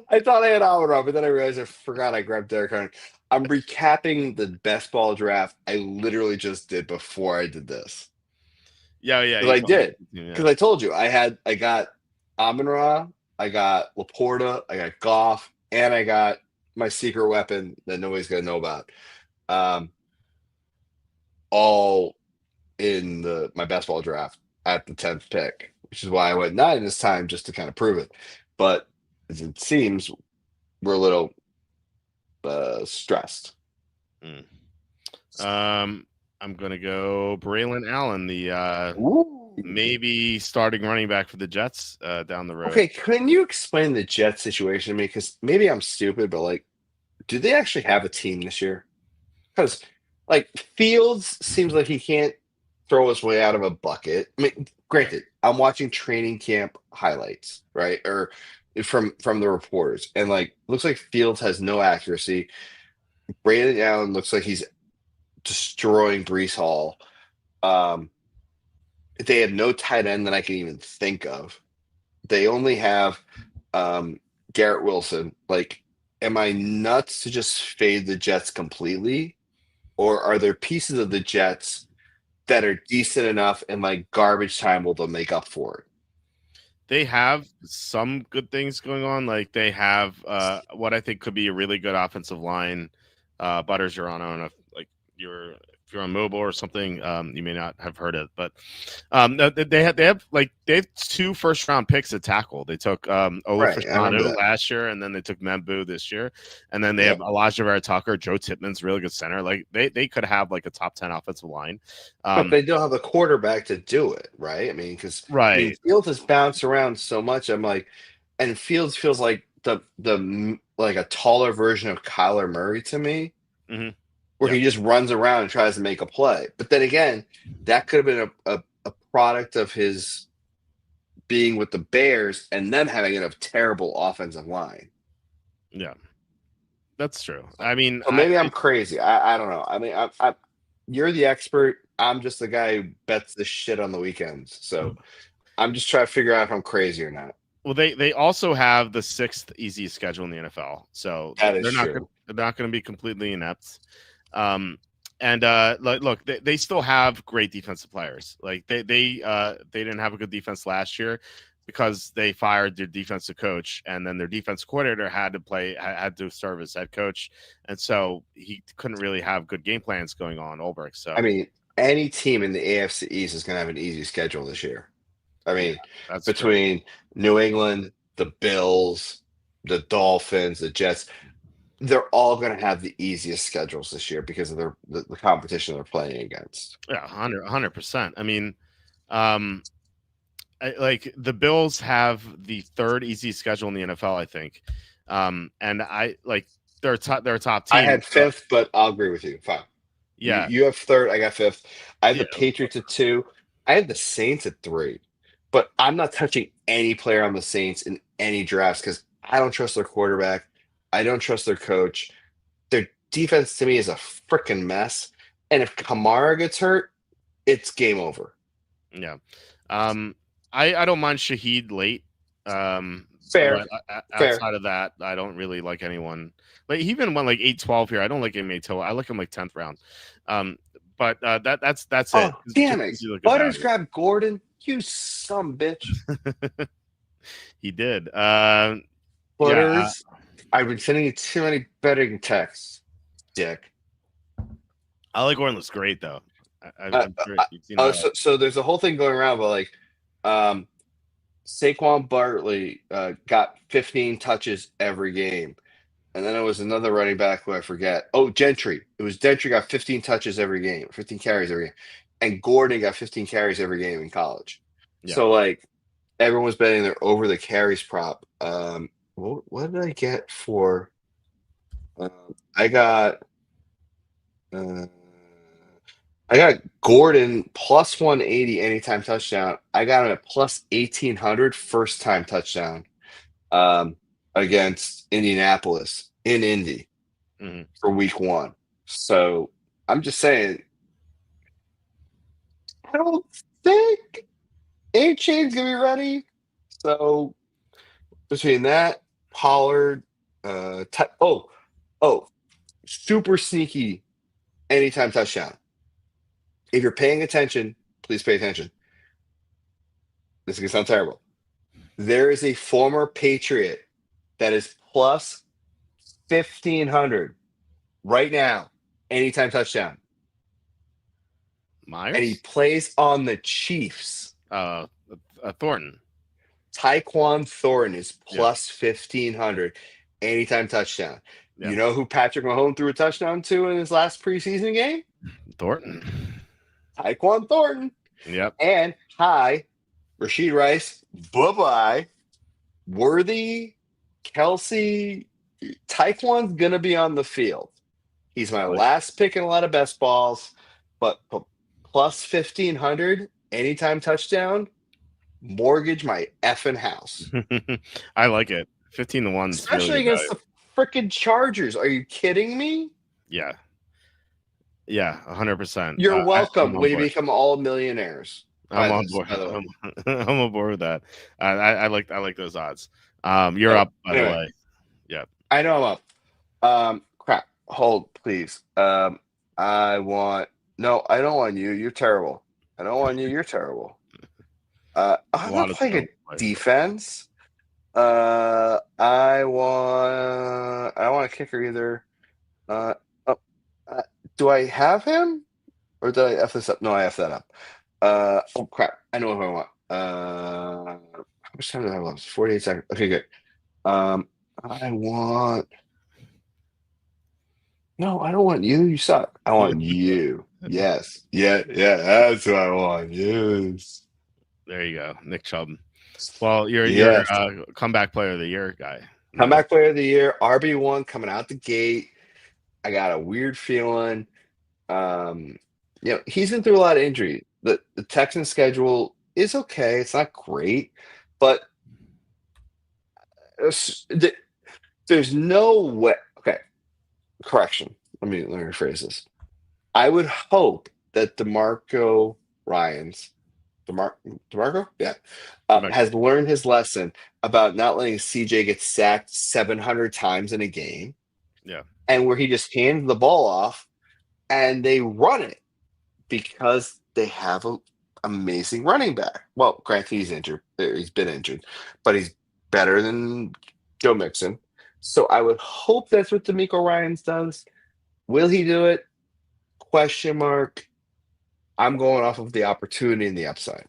I thought I had Amon-Ra, but then I realized I forgot I grabbed Derek Henry. I'm recapping the best ball draft I literally just did before I did this. yeah. Because I did. Yeah. Because I told you I got Amon-Ra, I got Laporta, I got Goff, and I got my secret weapon that nobody's gonna know about. All in my best ball draft at the 10th pick, which is why I went 9 this time just to kind of prove it. But as it seems, we're a little stressed. I'm gonna go Braylon Allen, the Ooh. maybe starting running back for the Jets down the road. Okay, can you explain the Jets situation to me? Because maybe I'm stupid, but like, do they actually have a team this year? Because like Fields seems like he can't throw his way out of a bucket. I mean, granted, I'm watching training camp highlights, right? Or from the reporters, and like looks like Fields has no accuracy. Braylon Allen looks like he's destroying Breece Hall. They have no tight end that I can even think of. They only have Garrett Wilson. Like, am I nuts to just fade the Jets completely? Or are there pieces of the Jets that are decent enough and like garbage time will make up for it? They have some good things going on. Like they have what I think could be a really good offensive line. Butters, you're on. I don't know if you're on mobile or something, you may not have heard it, but they have 2 first-round picks at tackle. They took Olafashanu last year, and then they took Membu this year, and then they have Elijah Vera Tucker, Joe Tippmann's really good center. Like they could have like a top 10 offensive line, but they don't have a quarterback to do it, right? I mean, because Fields has bounced around so much. I'm like, and Fields feels like the like a taller version of Kyler Murray to me. Mm-hmm. Where he just runs around and tries to make a play. But then again, that could have been a product of his being with the Bears and them having a terrible offensive line. Yeah, that's true. I mean, So maybe I'm crazy. I don't know. I mean, you're the expert. I'm just the guy who bets this shit on the weekends. So I'm just trying to figure out if I'm crazy or not. well, they also have the 6th easiest schedule in the NFL, so That is they're not true. they're not going to be completely inept. And look, they still have great defensive players. Like they didn't have a good defense last year because they fired their defensive coach, and then their defense coordinator had to serve as head coach, and so he couldn't really have good game plans going on. Ulbrich. So I mean, any team in the AFC East is going to have an easy schedule this year. I mean, that's between New England, the Bills, the Dolphins, the Jets, they're all going to have the easiest schedules this year because of the competition they're playing against. Yeah, 100%. I mean, like the Bills have the 3rd easiest schedule in the NFL, I think. And I like they're a top team. I had 5th, but I'll agree with you. Fine. Yeah, You have 3rd. I got 5th. I have the Yeah. Patriots at 2. I have the Saints at 3. But I'm not touching any player on the Saints in any drafts because I don't trust their quarterback. I don't trust their coach. Their defense to me is a freaking mess. And if Kamara gets hurt, it's game over. yeah. I don't mind Shaheed late. Fair. But Fair. outside of that, I don't really like anyone. Like he even went like 8-12 here. I don't like him 8-12. I like him like 10th round. But that's Oh, it. damn Just it. look at Butters value. grabbed Gordon. You some bitch. He did. Butters. I've been sending you too many betting texts, dick. I like Gordon looks great though. I'm sure you've seen that. So there's a whole thing going around, but like Saquon Barkley got 15 touches every game. And then it was another running back who I forget. Oh, Gentry. It was Gentry got 15 touches every game, 15 carries every game. And Gordon got 15 carries every game in college. Yeah. So like everyone was betting their over the carries prop. What did I get for I got Gordon plus 180 anytime touchdown. I got him at plus 1800 first time touchdown against Indianapolis in Indy for week 1. So I'm just saying, I don't think A-Chain's gonna be ready. So between that, Pollard, super sneaky anytime touchdown. If you're paying attention, please pay attention. This is going to sound terrible. There is a former Patriot that is plus 1,500 right now, anytime touchdown. Myers? And he plays on the Chiefs. Thornton. Tyquan Thornton is plus 1,500 anytime touchdown. Yeah. You know who Patrick Mahomes threw a touchdown to in his last preseason game? Thornton. Tyquan Thornton. Yep. And Rashid Rice. Bye-bye. Worthy, Kelsey. Tyquan's going to be on the field. He's my last pick in a lot of best balls, but plus 1,500 anytime touchdown. Mortgage my effing house. I like it. 15-1, especially really against the freaking Chargers. Are you kidding me? Yeah, 100%. You're welcome. We become all millionaires. I'm on board. I'm on board with that. I like those odds. You're up, by the way. Yeah, I know I'm up. Crap. Hold, please. I don't want you. You're terrible. I don't want you. You're terrible. I'm not playing a defense. I want a kicker either. Do I have him? Or did I F this up? No, I F that up. Oh crap. I know what I want. How much time do I have left? 48 seconds. Okay, good. I want. No, I don't want you. You suck. I want you. Yes. Yeah, that's what I want. Yes. There you go, Nick Chubb. Well, you're comeback player of the year guy. Comeback player of the year, RB1 coming out the gate. I got a weird feeling. He's been through a lot of injury. The Texans schedule is okay. It's not great, but there's no way. Okay, correction. Let me rephrase this. I would hope that DeMarco Ryans, DeMarco, yeah, has learned his lesson about not letting CJ get sacked 700 times in a game. Yeah, and where he just hands the ball off and they run it because they have an amazing running back. Well, granted, he's injured. He's been injured, but he's better than Joe Mixon. So I would hope that's what D'Amico Ryans does. Will he do it? Question mark. I'm going off of the opportunity and the upside.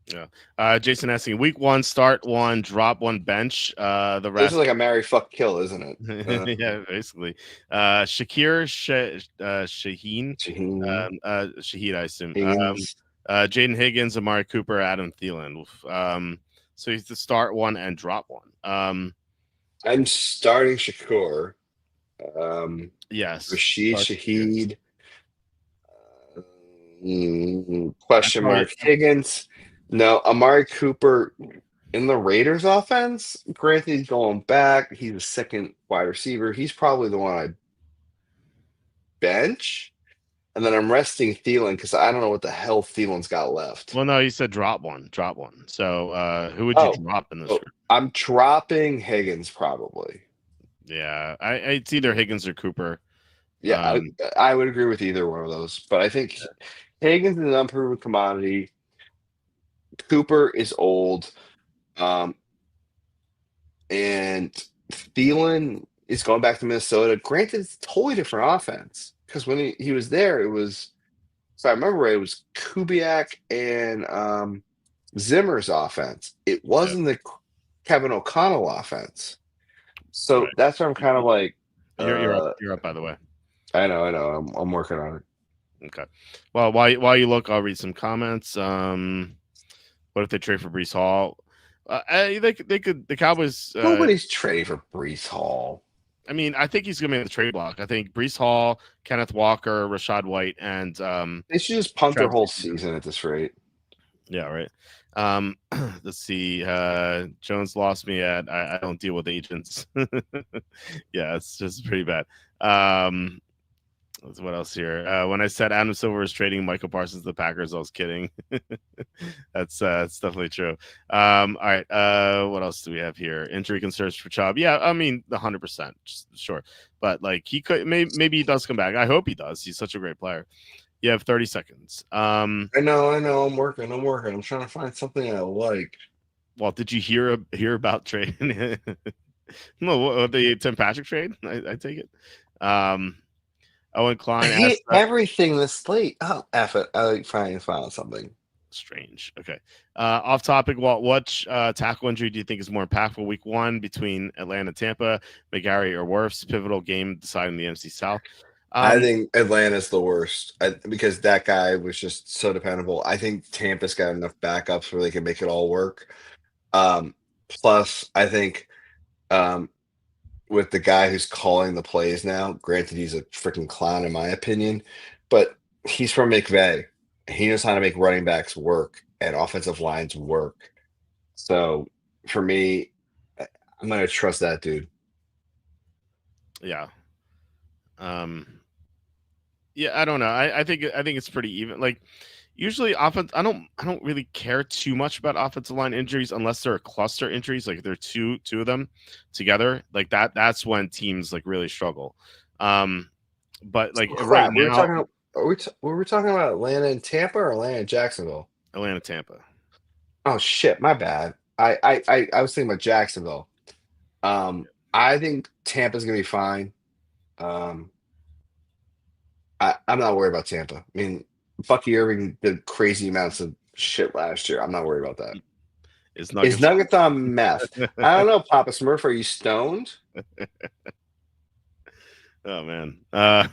Yeah. Jason asking, week 1, start 1, drop 1, bench. The This rest is like a marry, fuck, kill, isn't it? yeah, basically. Shakir Shaheen. Shaheen. Shaheed, I assume. Higgins. Jaden Higgins, Amari Cooper, Adam Thielen. So he's to start 1 and drop 1. I'm starting Shakur. Yes. Rashid Shaheed. Question mark. Higgins. No, Amari Cooper in the Raiders offense. Granted, he's going back. He's a second wide receiver. He's probably the one I bench. And then I'm resting Thielen because I don't know what the hell Thielen's got left. Well, no, you said drop 1. So who would you drop in this group? I'm dropping Higgins probably. Yeah, it's either Higgins or Cooper. Yeah, I would agree with either one of those. But I think Higgins is an unproven commodity. Cooper is old. And Thielen is going back to Minnesota. Granted, it's a totally different offense. Because when he was there, it was, so I remember right, it was Kubiak and Zimmer's offense. It wasn't the Kevin O'Connell offense. So that's where I'm kind of like, you're up, by the way. I know. I'm working on it. Okay. Well, while you look, I'll read some comments. What if they trade for Breece Hall? They could. The Cowboys. Nobody's trading for Breece Hall. I mean, I think he's going to be in the trade block. I think Breece Hall, Kenneth Walker, Rashad White, and they should just punt their whole season at this rate. Yeah, right. Let's see. Jones lost me at I don't deal with agents. Yeah, it's just pretty bad. What else here? When I said Adam Silver is trading Michael Parsons to the Packers, I was kidding. That's definitely true. All right. What else do we have here? Injury concerns for Chubb. Yeah, I mean, 100%, sure. But like he could, maybe he does come back. I hope he does. He's such a great player. You have 30 seconds. I know. I'm working. I'm trying to find something I like. Well, did you hear about trading? No, the Tim Patrick trade. I take it. Owen Klein. I hate everything this late. Oh, F it. I finally found something. Strange. Okay. Off topic. What tackle injury do you think is more impactful week 1 between Atlanta, Tampa, McGarry, or Wirfs? Pivotal game deciding the NFC South. I think Atlanta's the worst because that guy was just so dependable. I think Tampa's got enough backups where they can make it all work. Plus, I think with the guy who's calling the plays now, granted he's a freaking clown in my opinion, but he's from McVay. He knows how to make running backs work and offensive lines work. So for me, I'm going to trust that dude. Yeah. Yeah, I don't know. I think it's pretty even. Like usually offense, I don't really care too much about offensive line injuries unless they're cluster injuries, like they're two of them together. Like that's when teams like really struggle. But like right now, were we talking about Atlanta and Tampa or Atlanta and Jacksonville? Atlanta, Tampa. Oh shit, my bad. I was thinking about Jacksonville. I think Tampa's gonna be fine. I'm not worried about Tampa. I mean, Bucky Irving did crazy amounts of shit last year. I'm not worried about that. Is Nuggets on meth? I don't know, Papa Smurf. Are you stoned? Oh man, I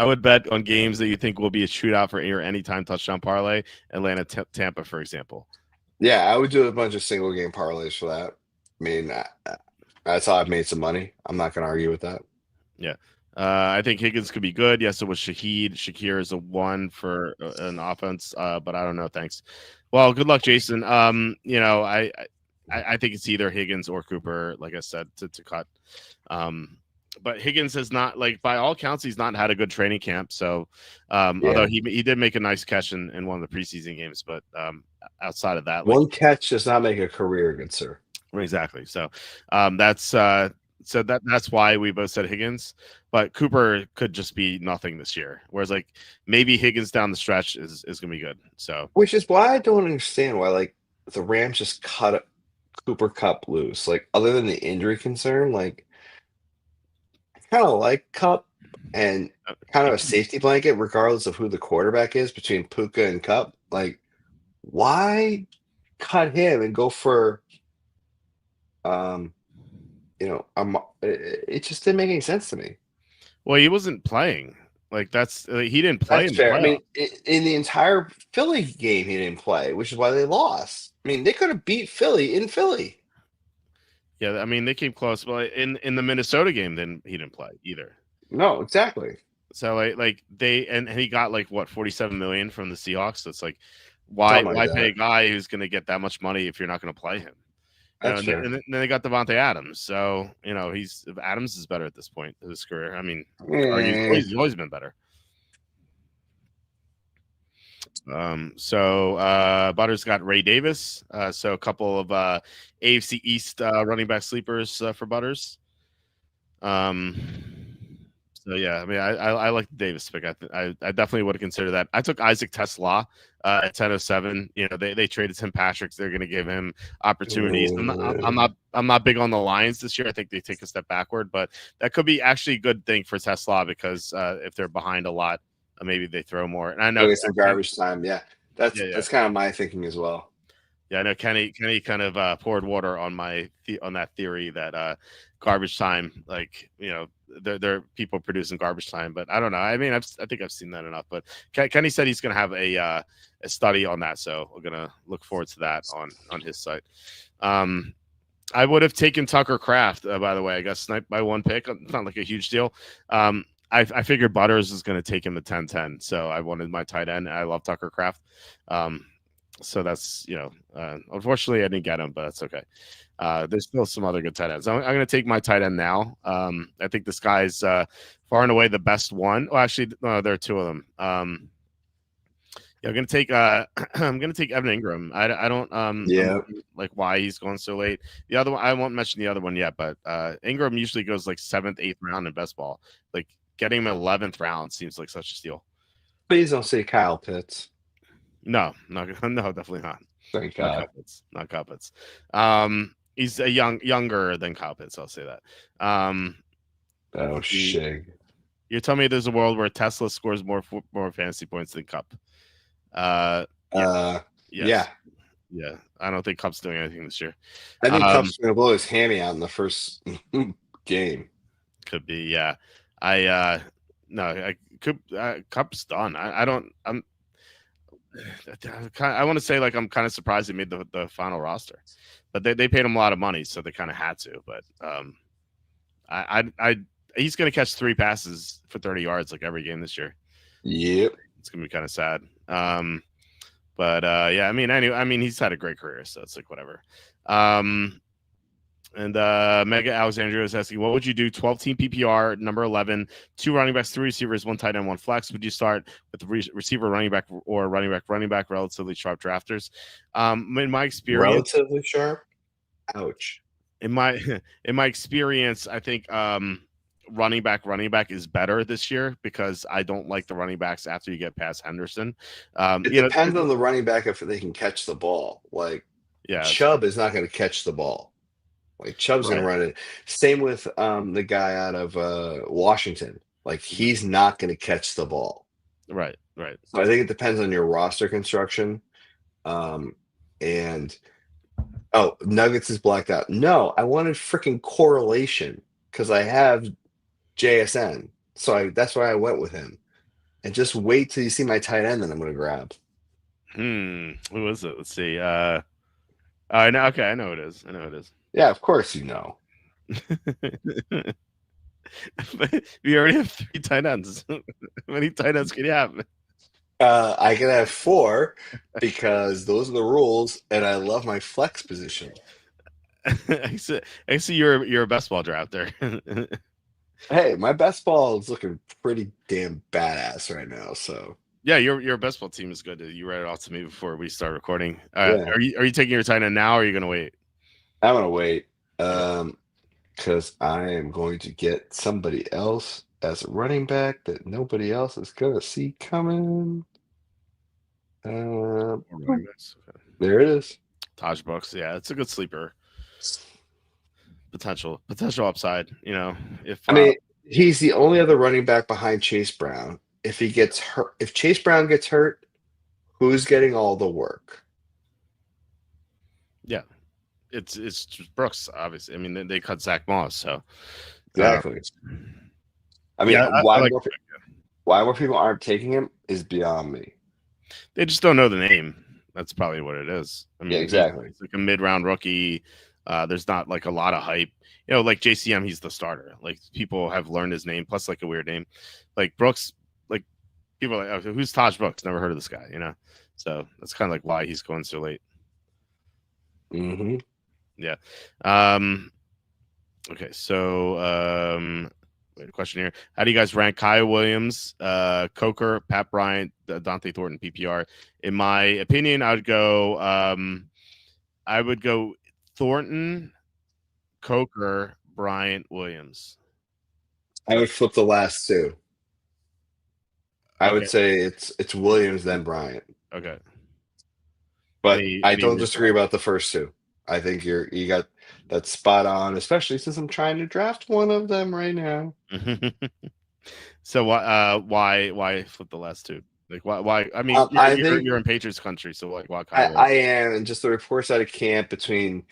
would bet on games that you think will be a shootout for your anytime touchdown parlay. Atlanta, Tampa, for example. Yeah, I would do a bunch of single game parlays for that. I mean, that's how I've made some money. I'm not going to argue with that. Yeah. I think Higgins could be good. Yes, it was Shakir is a 1 for an offense, but I don't know. Thanks. Well, good luck, Jason. I think it's either Higgins or Cooper, like I said, to cut. But Higgins has not, like, by all counts, he's not had a good training camp. So, although he did make a nice catch in one of the preseason games, but outside of that, one catch does not make a career, good sir. Exactly. So, that's why we both said Higgins, but Cooper could just be nothing this year. Whereas, like, maybe Higgins down the stretch is gonna be good. So, Which is why I don't understand why, like, the Rams just cut Cooper Kupp loose. Like, other than the injury concern, like, I kind of like Kupp and kind of a safety blanket, regardless of who the quarterback is between Puka and Kupp. Like, why cut him and go for, it just didn't make any sense to me. well, he wasn't playing. Like, he didn't play. That's fair. I mean, in the entire Philly game, he didn't play, which is why they lost. I mean, they could have beat Philly in Philly. Yeah, I mean, they came close, but in the Minnesota game, then he didn't play either. No, exactly. So like and he got like what, $47 million from the Seahawks. So it's like, why pay a guy who's going to get that much money if you're not going to play him? That's fair. And then they got Devontae Adams. So Adams is better at this point of his career. I mean, he's always been better. So Butters got Ray Davis. So a couple of AFC East running back sleepers for Butters. So yeah, I mean, I like the Davis pick. I definitely would have considered that. I took Isaac Tesla at 10:07. They traded Tim Patrick. They're going to give him opportunities. I'm not big on the Lions this year. I think they take a step backward, but that could be actually a good thing for Tesla because if they're behind a lot, maybe they throw more. And I know some garbage time. Yeah, that's kind of my thinking as well. Yeah, I know Kenny kind of poured water on on that theory that garbage time, like, there are people producing garbage time, but I don't know. I mean, I think I've seen that enough. But Kenny said he's going to have a study on that, so we're going to look forward to that on his site. I would have taken Tucker Kraft, by the way. I got sniped by one pick. It's not like a huge deal. I figured Butters is going to take him to 10-10, so I wanted my tight end. I love Tucker Kraft. So that's, unfortunately I didn't get him, but that's okay. There's still some other good tight ends. I'm going to take my tight end now. I think this guy's far and away the best one. Well, actually, no, there are two of them. I'm going to take I'm going to take Evan Ingram. I don't like why he's going so late. The other one, I won't mention the other one yet, but Ingram usually goes like 7th, 8th round in best ball. Like, getting him 11th round seems like such a steal. Please don't say Kyle Pitts. No, definitely not. Thank God. Not Kyle Pitts. He's a younger than Kyle Pitts. I'll say that. Shig. You're telling me there's a world where Tesla scores more fantasy points than Kupp? Yes. Yeah. I don't think Kupp's doing anything this year. I think Kupp's going to blow his hammy out in the first game. Could be, yeah. Kupp's done. I want to say, like, I'm kind of surprised he made the final roster, but they paid him a lot of money, so they kind of had to. But he's going to catch 3 passes for 30 yards like every game this year. Yep, it's going to be kind of sad. But yeah, I mean, he's had a great career, so it's like whatever. And Mega Alexandria is asking, what would you do? 12-team PPR, number 11, 2 running backs, 3 receivers, 1 tight end, 1 flex. Would you start with receiver, running back, or running back, relatively sharp drafters? In my experience, relatively sharp. Ouch. In my experience, I think running back is better this year because I don't like the running backs after you get past Henderson. It depends on the running back if they can catch the ball. Like, Chubb is not going to catch the ball. Like, Chubb's going to run it. Same with the guy out of Washington. Like, he's not going to catch the ball. Right. So I think it depends on your roster construction. And Nuggets is blacked out. No, I wanted freaking correlation because I have JSN. So that's why I went with him. And just wait till you see my tight end that I'm going to grab. Who is it? Let's see. I know. Okay, I know it is. Yeah, of course you know. We already have 3 tight ends. How many tight ends can you have? I can have 4 because those are the rules, and I love my flex position. I see you're a best ball drafter. Hey, my best ball is looking pretty damn badass right now. So Yeah, your best ball team is good. You read it off to me before we start recording. yeah, Are you taking your tight end now, or are you gonna wait? I'm gonna wait. Okay. Because I am going to get somebody else as a running back that nobody else is gonna see coming. Or running backs. Okay. There it is. Taj Brooks, yeah, it's a good sleeper. Potential upside. If I mean, he's the only other running back behind Chase Brown. If he gets hurt, if Chase Brown gets hurt, who's getting all the work? yeah, it's just Brooks, obviously. I mean, they cut Zach Moss, so Exactly. I mean, yeah, I why like. more people aren't taking him is beyond me. They just don't know the name. That's probably what it is. I mean, Yeah, exactly. He's like a mid-round rookie. There's not like a lot of hype. Like JCM, he's the starter. Like people have learned his name, plus like a weird name. Like Brooks, like people are like, oh, who's Taj Brooks? Never heard of this guy, So that's kind of like why he's going so late. Mm-hmm. Yeah. Okay, so wait, a question here. How do you guys rank Kyle Williams, Coker, Pat Bryant, Dante Thornton, PPR? In my opinion, I would go Thornton, Coker, Bryant, Williams. I would flip the last 2. I would Okay. say it's Williams then Bryant. Okay. But I don't disagree about the first 2. I think you got that spot on, especially since I'm trying to draft one of them right now. So why flip the last 2? Like why? I mean, you're in Patriots country, so like why? I am, and just the reports out of camp between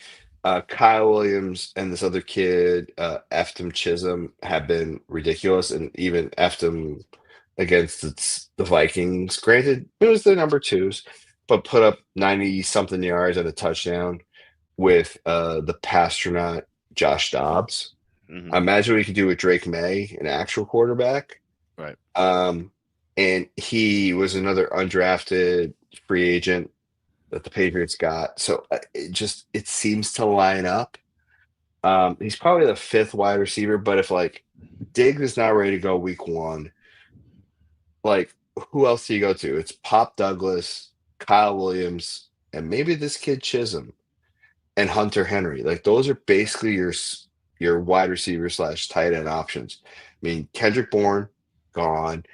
Kyle Williams and this other kid, Eftim Chisholm, have been ridiculous, and even Eftim against the Vikings. Granted, it was their number 2s, but put up 90 something yards and a touchdown with the Pastronaut Josh Dobbs. Mm-hmm. I imagine what he could do with Drake May, an actual quarterback. Right. And he was another undrafted free agent that the Patriots got. So it seems to line up. He's probably the 5th wide receiver, but if like Diggs is not ready to go week 1, like who else do you go to? It's Pop Douglas, Kyle Williams, and maybe this kid Chisholm and Hunter Henry. Like those are basically your wide receiver / tight end options. I mean, Kendrick Bourne, gone.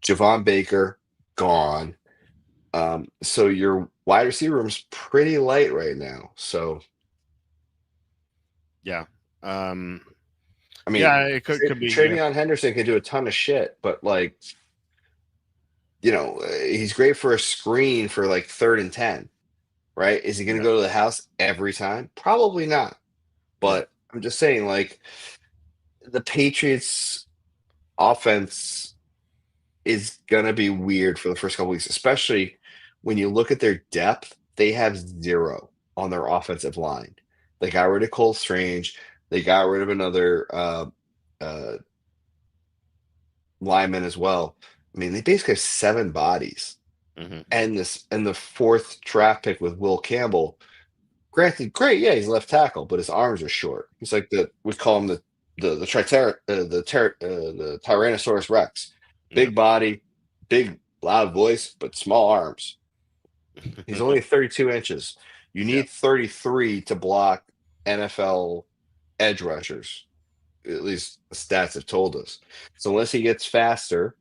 Javon Baker, gone. So your wide receiver room is pretty light right now. So yeah. I mean, yeah, it could be trading on Henderson can do a ton of shit, but like, he's great for a screen for like 3rd and 10, right? Is he going to go to the house every time? Probably not. But I'm just saying, like, the Patriots offense is going to be weird for the first couple weeks, especially when you look at their depth. They have 0 on their offensive line. They got rid of Cole Strange. They got rid of another lineman as well. I mean, they basically have 7 bodies. Mm-hmm. And the 4th draft pick with Will Campbell. Granted, great, yeah, he's left tackle, but his arms are short. He's like we call him the Tyrannosaurus Rex. Big body, big loud voice, but small arms. He's only 32 inches. You need 33 to block NFL edge rushers. At least the stats have told us. So unless he gets faster,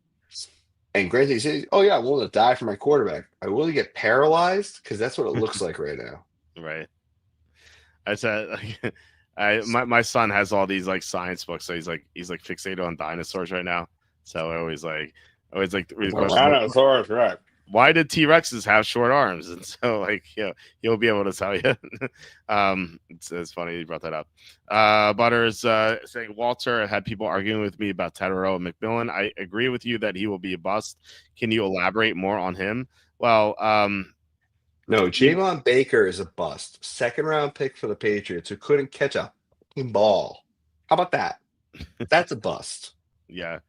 and granted, he says, "Oh yeah, I'm willing to die for my quarterback. I will to get paralyzed because that's what it looks like right now." Right. I said, my son has all these like science books, so he's like fixated on dinosaurs right now. So I always like Tyrannosaurus Rex. Why did T-Rexes have short arms? And so like he'll be able to tell you. It's funny you brought that up. Butters saying Walter had people arguing with me about Tetero and McMillan. I agree with you that he will be a bust. Can you elaborate more on him? Well, no, Javon Baker is a bust. 2nd round pick for the Patriots who couldn't catch a ball. How about that? That's a bust. Yeah.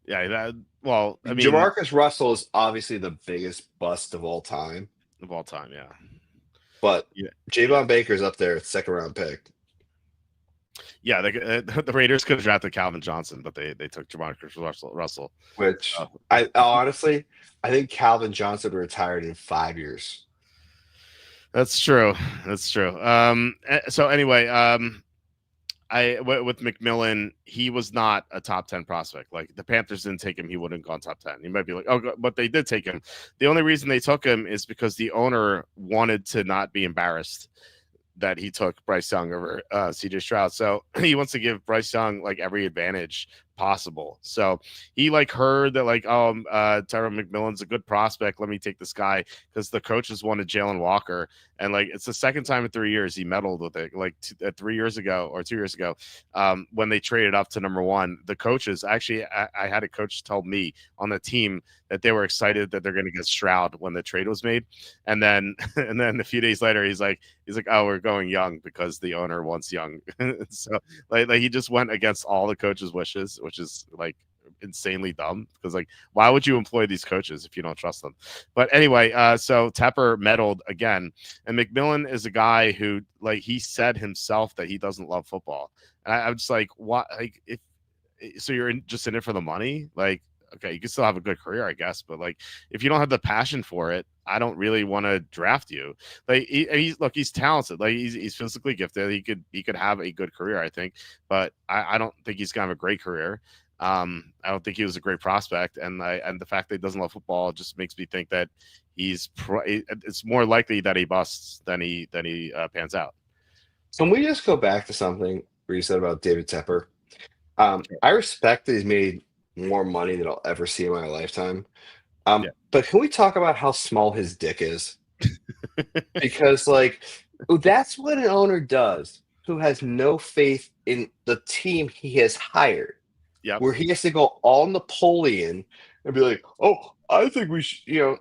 Yeah, well, I mean, Jamarcus Russell is obviously the biggest bust of all time, of all time, yeah. but Yeah. Javon Baker's up there, second round pick. Yeah, the Raiders could have drafted Calvin Johnson, but they took Jamarcus Russell. Which I honestly, I think Calvin Johnson retired in 5 years. That's true. That's true. So anyway, with McMillan, he was not a top 10 prospect. Like the Panthers didn't take him, he wouldn't have gone top 10. You might be like, oh, but they did take him. The only reason they took him is because the owner wanted to not be embarrassed that he took Bryce Young over CJ Stroud. So he wants to give Bryce Young like every advantage possible. So he like heard that like, Tyrone McMillan's a good prospect. Let me take this guy because the coaches wanted Jalen Walker. And like it's the second time in 3 years he meddled with it. Like 3 years ago or 2 years ago, when they traded up to number one, the coaches actually, I had a coach tell me on the team that they were excited that they're going to get Stroud when the trade was made. And then a few days later, he's like, oh, we're going Young because the owner wants Young. So like he just went against all the coaches' wishes, which is like insanely dumb because like why would you employ these coaches if you don't trust them? But anyway, so Tepper meddled again, and McMillan is a guy who like he said himself that he doesn't love football, and I'm just like, what? Like if so, you're just in it for the money, like. Okay, you can still have a good career, I guess, but like if you don't have the passion for it, I don't really want to draft you. Like he's talented, like he's physically gifted. He could have a good career, I think, but I don't think he's gonna have a great career. I don't think he was a great prospect, and the fact that he doesn't love football just makes me think that it's more likely that he busts than he pans out. Can we just go back to something where you said about David Tepper? I respect that he's made more money than I'll ever see in my lifetime. Yeah. But can we talk about how small his dick is? Because like that's what an owner does who has no faith in the team he has hired. Yeah. Where he has to go all Napoleon and be like, oh, I think we should,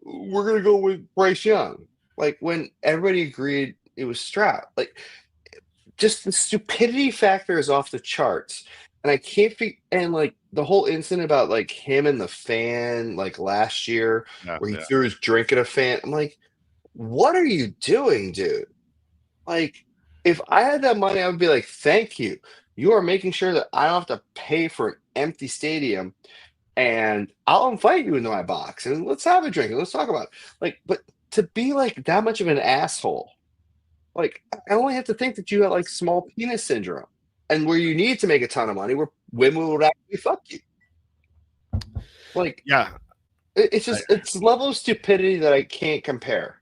we're gonna go with Bryce Young. Like when everybody agreed it was Stroud. Like just the stupidity factor is off the charts. And I can't be and like the whole incident about like him and the fan like last year where he threw his drink at a fan. I'm like, what are you doing, dude? Like, if I had that money, I would be like, thank you. You are making sure that I don't have to pay for an empty stadium and I'll invite you into my box and let's have a drink and let's talk about it. Like, but to be like that much of an asshole, like I only have to think that you have like small penis syndrome. And where you need to make a ton of money, where women would actually fuck you. Like, yeah, it's just it's level of stupidity that I can't compare.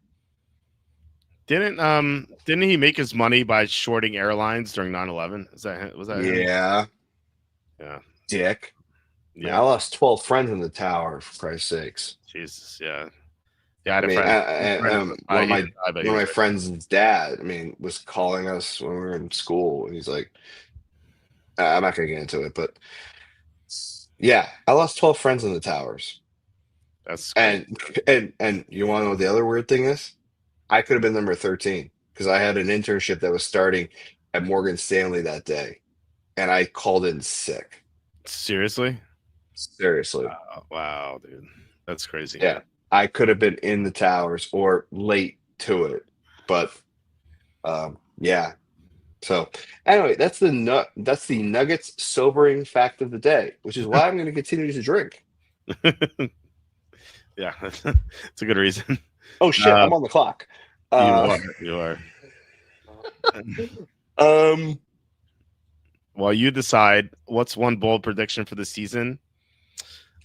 Didn't he make his money by shorting airlines during 9/11? Was that him? Yeah. Dick. Yeah, I lost 12 friends in the tower, for Christ's sakes. Jesus, yeah. Yeah, one of my friends' dad, was calling us when we were in school, and he's like, I'm not going to get into it, but yeah, I lost 12 friends in the towers. That's and you want to know what the other weird thing is? I could have been number 13 because I had an internship that was starting at Morgan Stanley that day, and I called in sick. Seriously? Wow, dude, that's crazy. Yeah, I could have been in the towers or late to it, but yeah. So anyway, that's the Nuggets sobering fact of the day, which is why I'm going to continue to drink. Yeah, it's a good reason. Oh shit, I'm on the clock. You are. Well, you decide what's one bold prediction for the season.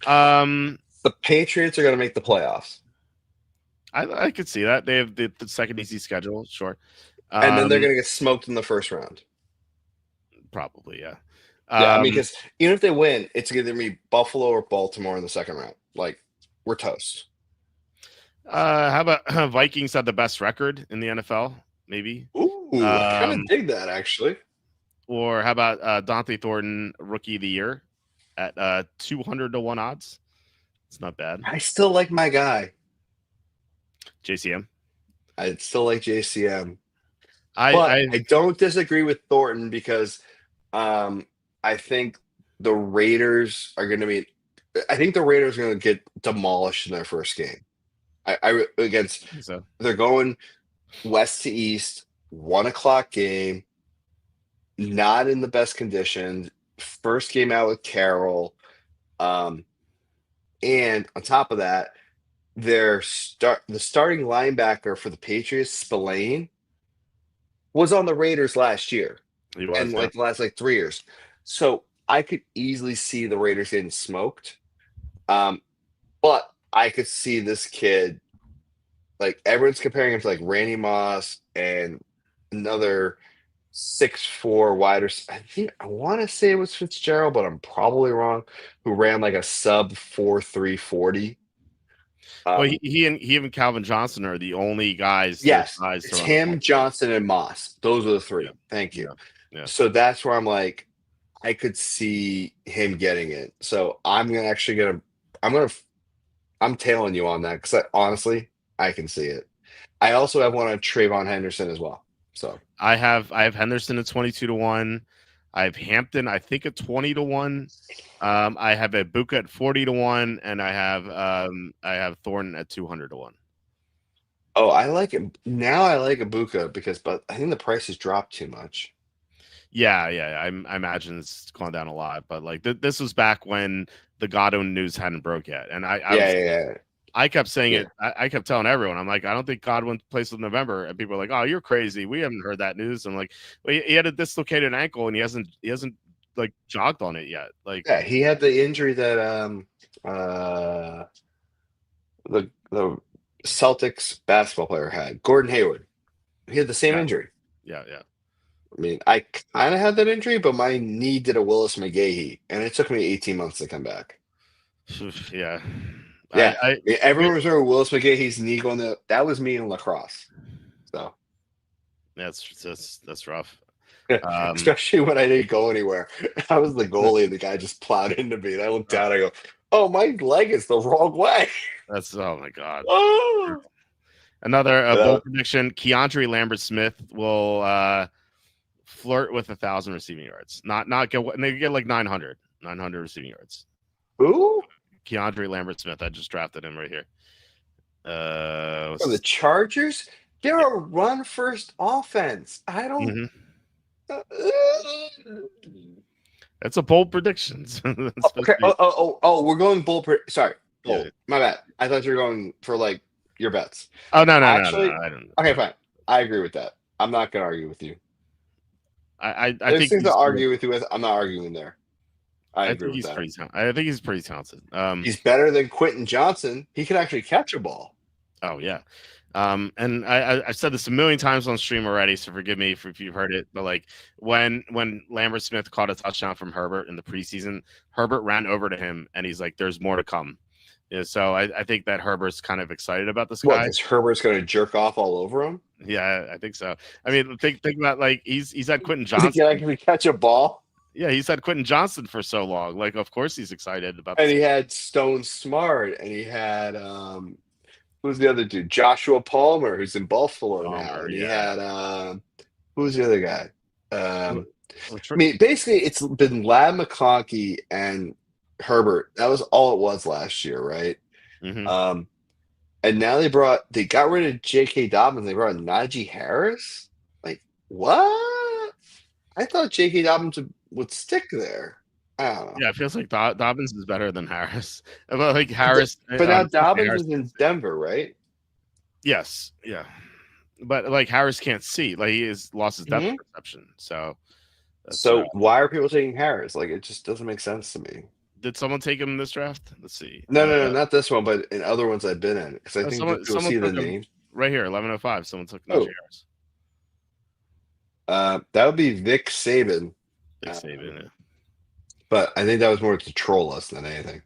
The Patriots are going to make the playoffs. I could see that. They have the second easy schedule, sure. And then they're going to get smoked in the first round. Probably, yeah. Yeah, because even if they win, it's going to be Buffalo or Baltimore in the second round. Like, we're toast. How about Vikings had the best record in the NFL? Maybe. Ooh, I kind of dig that, actually. Or how about Dante Thornton, Rookie of the Year, at 200-1 odds? It's not bad. I still like my guy. JCM. I still like JCM. I don't disagree with Thornton because I think the Raiders are going to be. I think the Raiders are going to get demolished in their first game. Against. So They're going west to east, 1 o'clock game. Not in the best conditions. First game out with Carroll, and on top of that, the starting linebacker for the Patriots, Spillane, was on the Raiders last year he was. and like the last 3 years. So I could easily see the Raiders getting smoked. But I could see this kid, like everyone's comparing him to like Randy Moss and another 6'4" wide receiver. I want to say it was Fitzgerald, but I'm probably wrong. Who ran like a sub 4.3 40. Well, he and Calvin Johnson are the only guys. Yes, guys it's him, Johnson, and Moss. Those are the three. Yeah. Thank you. Yeah. So that's where I'm like, I could see him getting it. So I'm tailing you on that because honestly, I can see it. I also have one on Trayvon Henderson as well. So I have Henderson at 22-1. I have Hampton, I think, at 20-1. I have Ibuka at 40-1, and I have Thornton at 200-1. Oh, I like it now. I like Ibuka but I think the price has dropped too much. Yeah. I imagine it's gone down a lot, but like this was back when the Godwin news hadn't broke yet, and I kept saying it. I kept telling everyone, I'm like, I don't think Godwin plays till November, and people are like, "Oh, you're crazy. We haven't heard that news." I'm like, well, he had a dislocated ankle, and he hasn't like jogged on it yet. Like, yeah, he had the injury that the Celtics basketball player had, Gordon Hayward. He had the same injury. Yeah. I mean, I kind of had that injury, but my knee did a Willis McGahee, and it took me 18 months to come back. Yeah. Yeah, everyone was remember Willis McGahee's knee going there. That was me in lacrosse. So that's rough. Especially when I didn't go anywhere. I was the goalie, and the guy just plowed into me. And I looked down. I go, "Oh, my leg is the wrong way." Oh my god. Oh! Another bold prediction: Keandre Lambert-Smith will flirt with 1,000 receiving yards. Not get. They get like 900 receiving yards. Who? Keandre Lambert-Smith. I just drafted him right here. The Chargers? They're a run-first offense. I don't. That's a bold prediction. Okay. We're going bold. Sorry. Yeah. My bad. I thought you were going for like your bets. Oh no, Actually, no. I don't. Okay, fine. I agree with that. I'm not going to argue with you. I There's think things to argue with you with. I'm not arguing there. I agree with that. I think he's pretty talented. He's better than Quentin Johnson. He can actually catch a ball. Oh yeah. And I've said this a million times on stream already, so forgive me if you've heard it. But like when Lambert-Smith caught a touchdown from Herbert in the preseason, Herbert ran over to him and he's like, "There's more to come." Yeah, so I think that Herbert's kind of excited about this guy. Because Herbert's going to jerk off all over him? Yeah, I think so. I mean, think about like he's had Quentin Johnson. He can actually catch a ball. Yeah, he's had Quentin Johnson for so long. Like, of course he's excited about this. And he had Stone Smart, and he had who's the other dude? Joshua Palmer, who's in Buffalo now. And he had who's the other guy? I mean, basically, it's been Ladd McConkey and Herbert. That was all it was last year, right? Mm-hmm. And now they got rid of J.K. Dobbins. They brought Najee Harris. Like, what? I thought J.K. Dobbins would stick there. I don't know. Yeah, it feels like Dobbins is better than Harris. But like Harris, but now Dobbins is in Denver, right? Yes, yeah. But like Harris can't see. Like he has lost his depth perception. So why are people taking Harris? Like it just doesn't make sense to me. Did someone take him in this draft? Let's see. No, not this one, but in other ones I've been in. Because I think you'll see the name. Right here, 1105. Someone took Najee Harris. That would be Vic Saban. Vic Saban, yeah. But I think that was more to troll us than anything.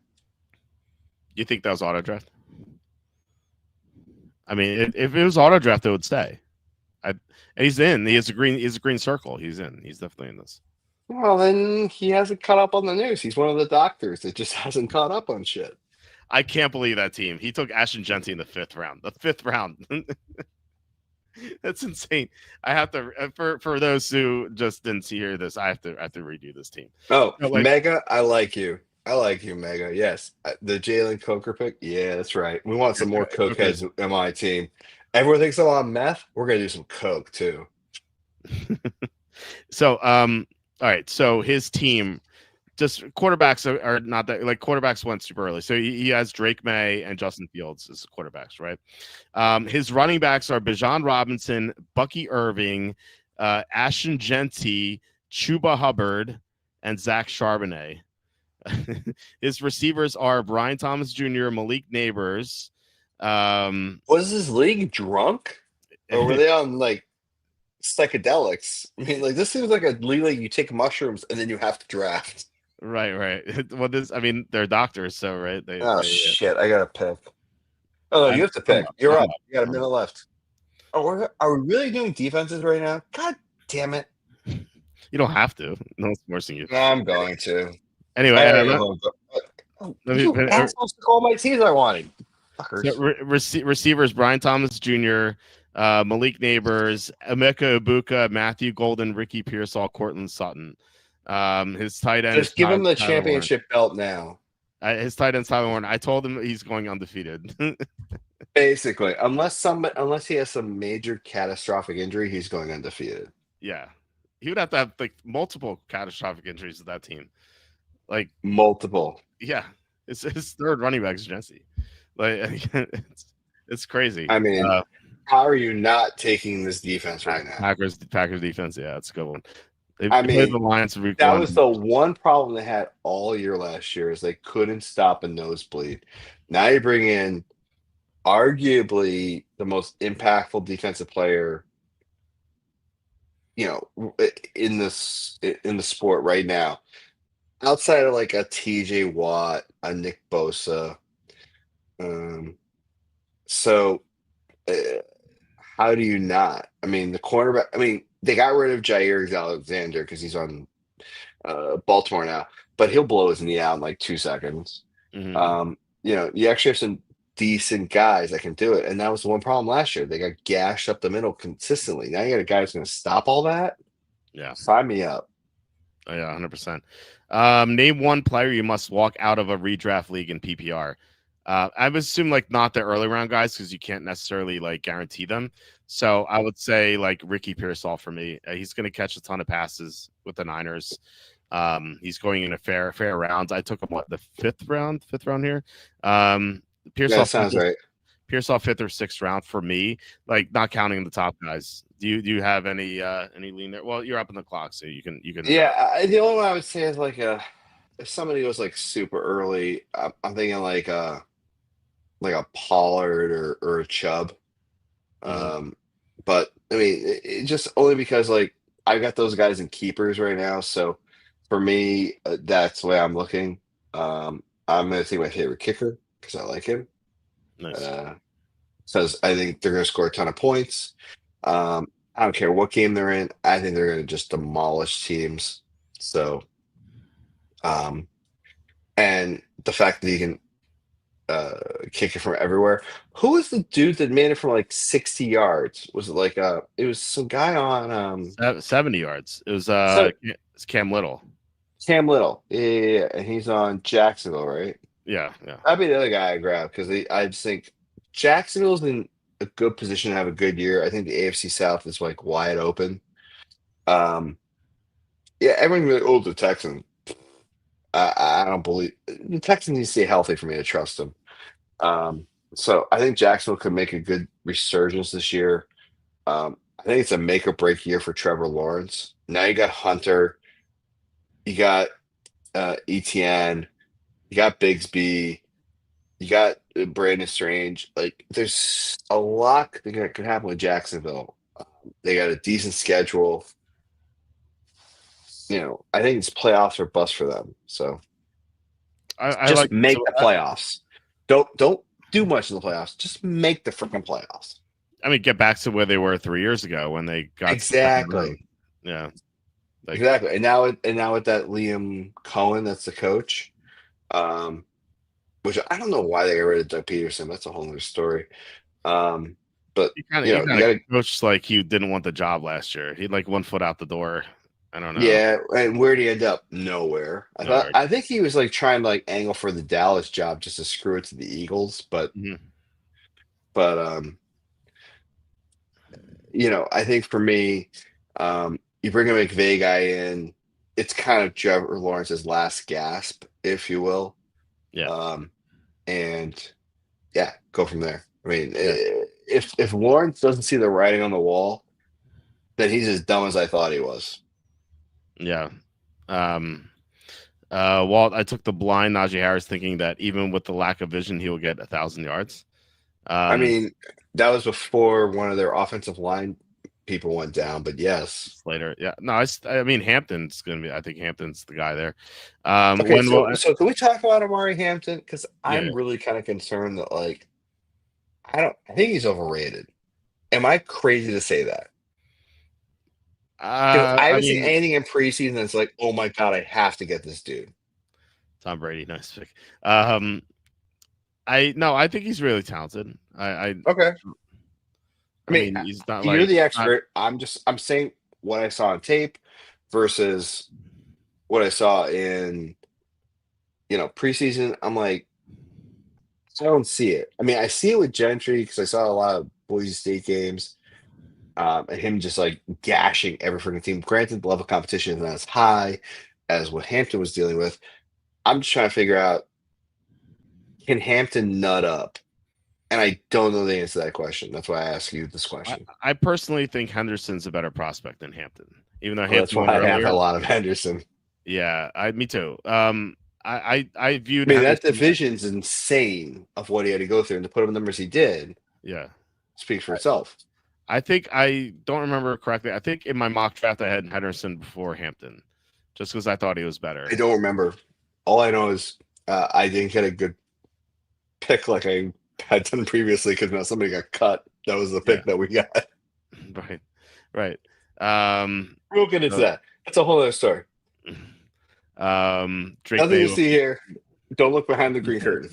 You think that was auto draft? I mean, if it was auto draft, it would stay. He's in. He has a green circle. He's in. He's definitely in this. Well, then he hasn't caught up on the news. He's one of the doctors that just hasn't caught up on shit. I can't believe that team. He took Ashton Jeanty in the 5th round. The 5th round. That's insane. I have to for those who just didn't hear this. I have to redo this team. Oh, No, like, Mega, I like you. I like you, Mega. Yes. The Jalen Coker pick. Yeah, that's right. We want some more coke okay. heads in my team. Everyone thinks I'm on meth. We're gonna do some coke too. So all right. So his team, just quarterbacks are not that, like, quarterbacks went super early. So he has Drake May and Justin Fields as quarterbacks, right? His running backs are Bijan Robinson, Bucky Irving, Ashton Genty, Chuba Hubbard, and Zach Charbonnet. His receivers are Brian Thomas Jr., Malik Neighbors. Was this league drunk? Or were they on like psychedelics? I mean, like this seems like a league like you take mushrooms and then you have to draft. right. Well, I mean, they're doctors, so right. Oh shit! I gotta pick. Oh no, you have to pick. You're up. You got a minute left. Oh, are we really doing defenses right now? God damn it! You don't have to. No one's forcing you. No, I'm going to. Anyway, You assholes took all my teams I wanted. Fuckers. So receivers: Brian Thomas Jr., Malik Neighbors, Emeka Ibuka, Matthew Golden, Ricky Pearsall, Cortland Sutton. His tight end. Just give him the championship belt now. His tight end Tyler Warren. I told him he's going undefeated. Basically, unless he has some major catastrophic injury, he's going undefeated. Yeah, he would have to have like multiple catastrophic injuries to that team. Like multiple. Yeah, it's his third running back is Jesse. Like it's crazy. I mean, how are you not taking this defense right now? Packers defense. Yeah, it's a good one. They played the Lions. That was the one problem they had all year last year is they couldn't stop a nosebleed. Now you bring in arguably the most impactful defensive player, in the sport right now, outside of like a TJ Watt, a Nick Bosa. So how do you not? I mean, the cornerback. I mean, they got rid of Jair Alexander because he's on Baltimore now, but he'll blow his knee out in like 2 seconds. Mm-hmm. You actually have some decent guys that can do it, and that was the one problem last year. They got gashed up the middle consistently. Now you got a guy who's going to stop all that. Yeah, sign me up. Oh, yeah, 100%. Name one player you must walk out of a redraft league in PPR. I would assume like not the early round guys because you can't necessarily like guarantee them. So I would say like Ricky Pearsall for me. He's going to catch a ton of passes with the Niners. He's going in a fair rounds. I took him the fifth round here. Pearsall sounds right. Pearsall 5th or 6th round for me, like not counting the top guys. Do you have any lean there? Well, you're up in the clock, so you can. Yeah, the only one I would say is like if somebody goes like super early, I'm thinking like a Pollard or a Chubb. Mm-hmm. But I mean, it just only because like I got those guys in keepers right now. So for me, that's the way I'm looking. I'm gonna take my favorite kicker because I like him. Nice. Because I think they're gonna score a ton of points. I don't care what game they're in. I think they're gonna just demolish teams. So, and the fact that he can kick it from everywhere. Who was the dude that made it from like 60 yards? Was it like it was some guy on 70 yards. It was it's Cam Little. Cam Little. Yeah, and he's on Jacksonville, right? Yeah. That'd be the other guy I grab because I just think Jacksonville's in a good position to have a good year. I think the AFC South is like wide open. Yeah, everyone really the Texans. I don't believe the Texans need to stay healthy for me to trust them. So I think Jacksonville could make a good resurgence this year. I think it's a make or break year for Trevor Lawrence. Now you got Hunter, you got ETN, you got Bigsby, you got Brandon Strange. Like there's a lot that could happen with Jacksonville. They got a decent schedule. I think it's playoffs or bust for them. So I just like make the playoffs. Don't do much in the playoffs. Just make the freaking playoffs. I mean, get back to where they were 3 years ago when they got exactly. Yeah, exactly. And now with that Liam Cohen, that's the coach. Which I don't know why they got rid of Doug Peterson. That's a whole other story. but He kind you of got to. coached like he didn't want the job last year. He like 1 foot out the door. I don't know. Yeah, and where'd he end up? Nowhere. Nowhere. I think he was like trying to like angle for the Dallas job just to screw it to the Eagles, but Mhm. I think for me, you bring a McVay guy in, it's kind of Trevor Lawrence's last gasp, if you will. Yeah. And yeah, go from there. I mean, Yeah. if Lawrence doesn't see the writing on the wall, then he's as dumb as I thought he was. Yeah. Walt, I took the blind Najee Harris thinking that even with the lack of vision, he will get 1,000 yards. I mean, that was before one of their offensive line people went down, but yes. Later. Yeah. No, I mean, Hampton's going to be, I think Hampton's the guy there. Okay, so can we talk about Amari Hampton? Because I'm Yeah. really kind of concerned that like I think he's overrated. Am I crazy to say that? 'Cause I haven't seen anything in preseason that's like, oh my god, I have to get this dude. Tom Brady, nice pick. I think he's really talented. Okay. I mean, he's not you're like the expert. I'm saying what I saw on tape versus what I saw in preseason. I'm like, I don't see it. I mean, I see it with Gentry because I saw a lot of Boise State games, and him just like gashing every freaking team. Granted, the level of competition is not as high as what Hampton was dealing with. I'm just trying to figure out, can Hampton nut up? And I don't know the answer to that question. That's why I ask you this question. I personally think Henderson's a better prospect than Hampton, even though Well, Hampton that's why I have earlier. a lot of Henderson. Yeah, me too. I viewed. I mean, that Henderson, division's insane of what he had to go through, and to put up the numbers he did, yeah, speaks for itself. I think I don't remember correctly. I think in my mock draft I had Henderson before Hampton, just because I thought he was better. I don't remember. All I know is I didn't get a good pick like I had done previously because now somebody got cut. That was the pick that we got. Right. We'll get into that. That's a whole other story. Drake Nothing Bay to see here. Don't look behind the green curtain.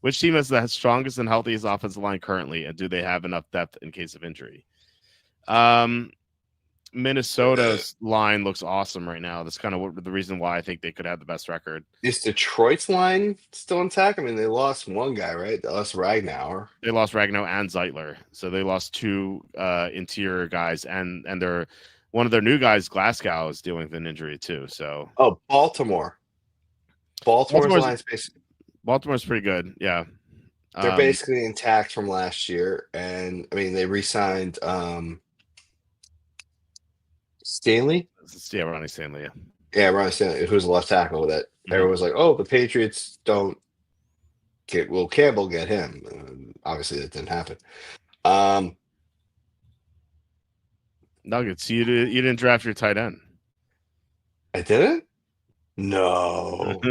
Which team has the strongest and healthiest offensive line currently, and do they have enough depth in case of injury? Minnesota's line looks awesome right now. That's kind of the reason why I think they could have the best record. Is Detroit's line still intact? I mean, they lost one guy, right? They lost Ragnow. They lost Ragnow and Zeitler, so they lost two interior guys, and they're one of their new guys, Glasgow, is dealing with an injury too. So Baltimore. Baltimore's line's basically. Baltimore's pretty good, yeah. They're basically intact from last year, and I mean they re-signed Stanley. Yeah, Ronnie Stanley. Yeah, Ronnie Stanley, who's the left tackle. That everyone was like, "Oh, the Patriots don't get Will Campbell get him." Obviously, that didn't happen. Nuggets, you didn't draft your tight end. I didn't. No.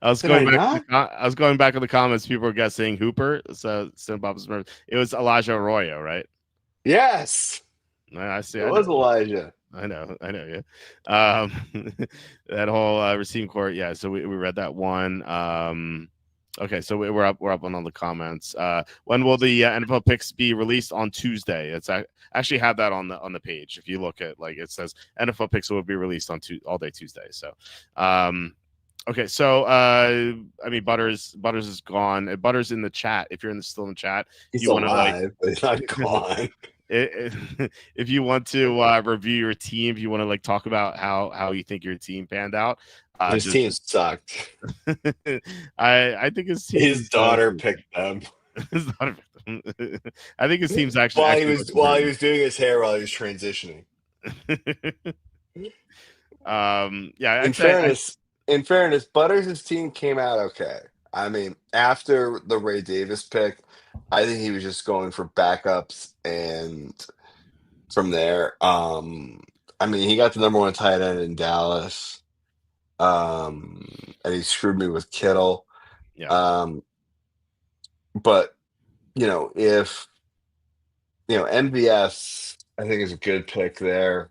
I was going back in the comments. People were guessing Hooper. So Bob Smith. It was Elijah Arroyo, right? Yes. I see. It was Elijah. I know. Yeah. That whole receiving court. Yeah. So we read that one. Okay. So we're up on all the comments. When will the NFL picks be released? On Tuesday. I actually have that on the page. If you look at it says NFL picks will be released on all day Tuesday. So, okay. So, I mean, Butters is gone. Butters in the chat. If you're still in the chat, he's alive, but he's not gone. If you want to review your team, if you want to talk about how you think your team panned out, his team sucked. I think his daughter picked them. His daughter picked them. I think his team's actually while he was doing his hair while he was transitioning. Yeah. In fairness, Butters' team came out okay. I mean, after the Ray Davis pick, I think he was just going for backups, and from there, I mean, he got the number one tight end in Dallas, and he screwed me with Kittle. Yeah. But if MVS, I think is a good pick there.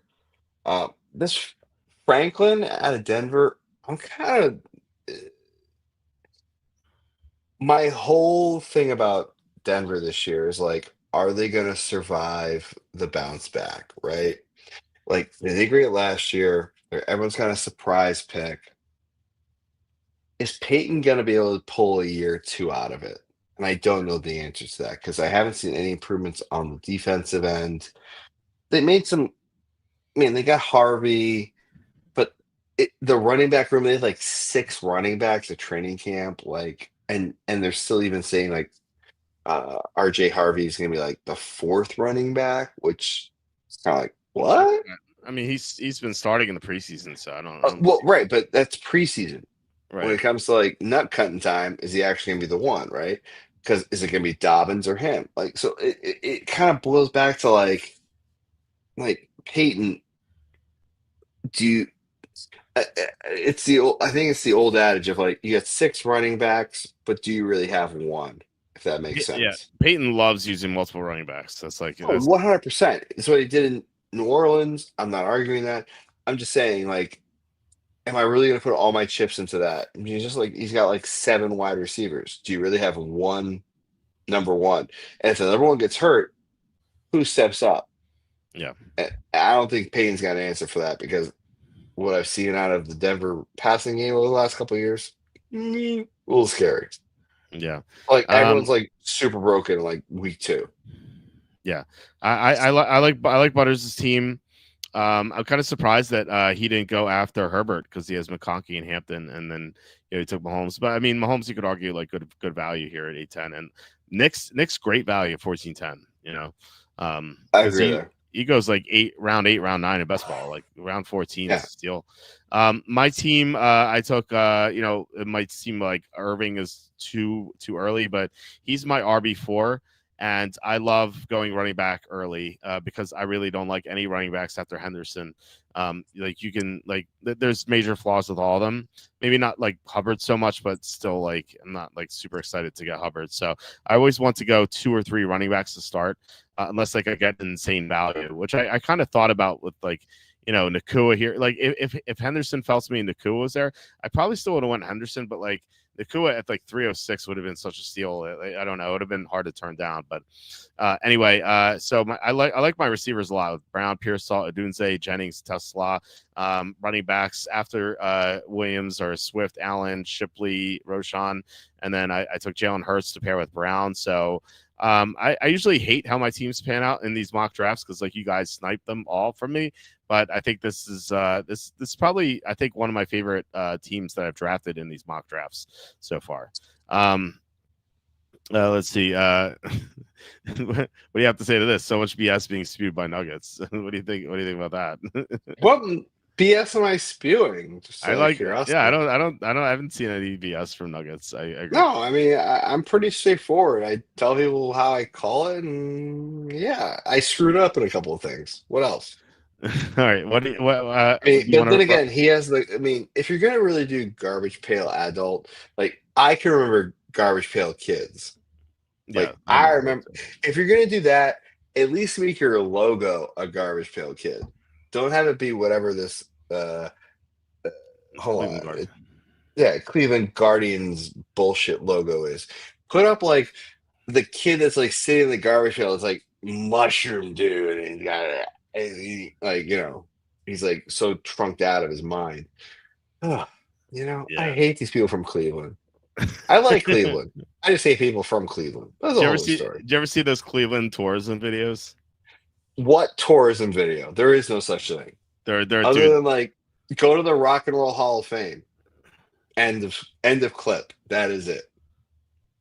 This Franklin out of Denver, I'm kind of. My whole thing about Denver this year is like, are they going to survive the bounce back, right? Like, they did great last year. Everyone's kind of surprise pick. Is Peyton going to be able to pull a year or two out of it? And I don't know the answer to that because I haven't seen any improvements on the defensive end. They made some, I mean, they got Harvey, but the running back room, they had like 6 running backs at training camp. Like, and they're still even saying like RJ Harvey is going to be like the 4th running back, which is kind of like, what? I mean, he's been starting in the preseason, so I don't. Well, right, but that's preseason. Right. When it comes to like nut cutting time, is he actually gonna be the one, right? Because is it gonna be Dobbins or him? Like, so it kind of boils back to like Peyton. Do you? It's the old. I think it's the old adage of like you got 6 running backs, but do you really have one? If that makes sense. Yeah, Peyton loves using multiple running backs. That's like 100%. It's what he did in New Orleans. I'm not arguing that. I'm just saying like. Am I really going to put all my chips into that? I mean, he's got like 7 wide receivers. Do you really have one number one? And if the number one gets hurt, who steps up? Yeah. And I don't think Payton's got an answer for that because what I've seen out of the Denver passing game over the last couple of years, a little scary. Yeah. Like everyone's like super broken in like week 2. Yeah. I like Butters' team. I'm kind of surprised that he didn't go after Herbert because he has McConkey and Hampton, and then he took Mahomes. But I mean, Mahomes, you could argue like good value here at 8-10, and Nick's great value at 14-10. You know, I agree there. He goes like round 8, round 9 in best ball, like round 14 is a steal. My team, I took, it might seem like Irving is too early, but he's my RB4. And I love going running back early because I really don't like any running backs after Henderson. Like you can there's major flaws with all of them. Maybe not like Hubbard so much, but still like I'm not like super excited to get Hubbard. So I always want to go 2 or 3 running backs to start, unless like I get insane value, which I kind of thought about with like Nacua here. Like if Henderson fell to me and Nacua was there, I probably still would have went Henderson, but like. Nacua at like 306 would have been such a steal. I don't know. It would have been hard to turn down. But anyway, so I like my receivers a lot. With Brown, Pearsall, Odunze, Jennings, Tesla, running backs after Williams or Swift, Allen, Shipley, Roshan. And then I took Jalen Hurts to pair with Brown. So I usually hate how my teams pan out in these mock drafts because like you guys snipe them all from me. But I think this is this probably I think one of my favorite teams that I've drafted in these mock drafts so far. Let's see. What do you have to say to this? So much BS being spewed by Nuggets. What do you think? What do you think about that? What BS am I spewing? Just I like curiosity. Yeah, I haven't seen any BS from Nuggets. I agree. No, I mean I'm pretty straightforward. I tell people how I call it, and yeah, I screwed up in a couple of things. What else? All right. What? I mean, but then again, he has the. I mean, if you're gonna really do garbage pail adult, like I can remember garbage pail kids. Like Yeah, I remember, if you're gonna do that, at least make your logo a garbage pail kid. Don't have it be whatever this. Hold on. Cleveland Guardians bullshit logo is. Put up like the kid that's like sitting in the garbage pail. It's like mushroom dude, and he's got it. He's like so trunked out of his mind. I hate these people from Cleveland. I like Cleveland. I just hate people from Cleveland. That's a whole story. Did you ever see those Cleveland tourism videos? What tourism video? There is no such thing. They're other than like go to the Rock and Roll Hall of Fame. End of clip. That is it.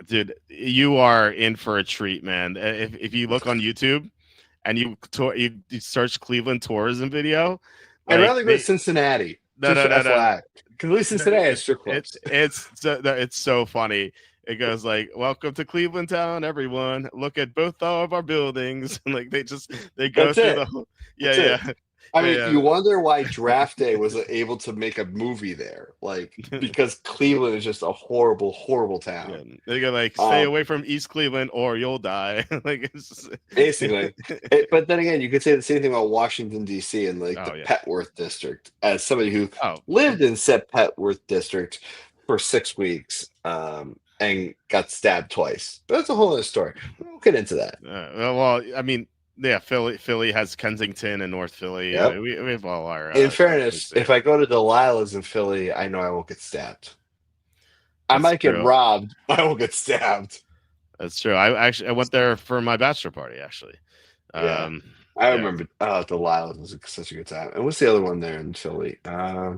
Dude, you are in for a treat, man. If you look on YouTube and you search Cleveland tourism video, I'd rather go to Cincinnati. No. Because at least Cincinnati has strip clubs. It's so funny. It goes like, "Welcome to Cleveland Town, everyone. Look at both of our buildings." And like they go That's through it. the whole. I mean, you wonder why Draft Day was able to make a movie there, like because Cleveland is just a horrible, horrible town. Yeah. They go like, "Stay away from East Cleveland, or you'll die." Like it's just... basically. But then again, you could say the same thing about Washington D.C. and like the Petworth district. As somebody who lived in said Petworth district for 6 weeks, and got stabbed twice. But that's a whole other story. We'll get into that. Well, I mean, yeah, Philly has Kensington and North Philly. Yep. We have all our. In fairness, if I go to Delilah's in Philly, I know I won't get stabbed. I might get robbed, but I won't get stabbed. That's true. I went there for my bachelor party, actually. Yeah. I remember Delilah's was such a good time. And what's the other one there in Philly? I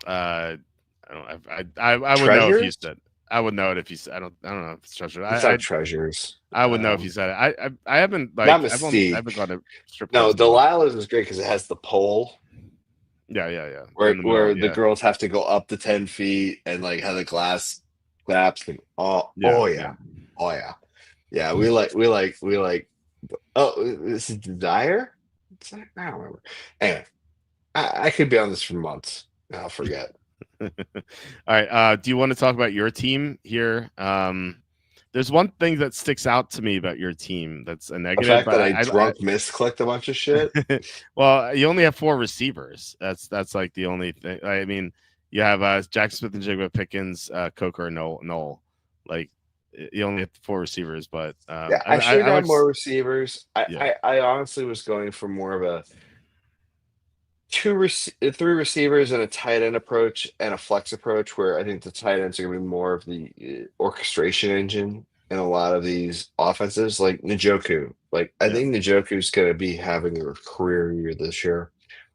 would know if you said. I would know it if you said. I don't know if it's Treasures. It's not Treasures. I would know if you said it. I haven't like. Not Mystique. I haven't gone to strip. No, Delilah's is great because it has the pole. Yeah. Where the girls have to go up to 10 feet and like have the glass claps. And, oh yeah. Yeah, we like. Oh, this is Desire? I don't remember. Anyway, I could be on this for months. I'll forget. All right. Do you want to talk about your team here? There's one thing that sticks out to me about your team that's a negative. The fact that I misclicked a bunch of shit. Well, you only have 4 receivers. That's like the only thing. I mean, you have Jack Smith and Jigba Pickens, Coker, and Noel. Like, you only have 4 receivers, but I should have more receivers. I honestly was going for more of a 3 receivers and a tight end approach and a flex approach, where I think the tight ends are going to be more of the orchestration engine in a lot of these offenses, like Njoku. Like I think Njoku's going to be having a career year this year.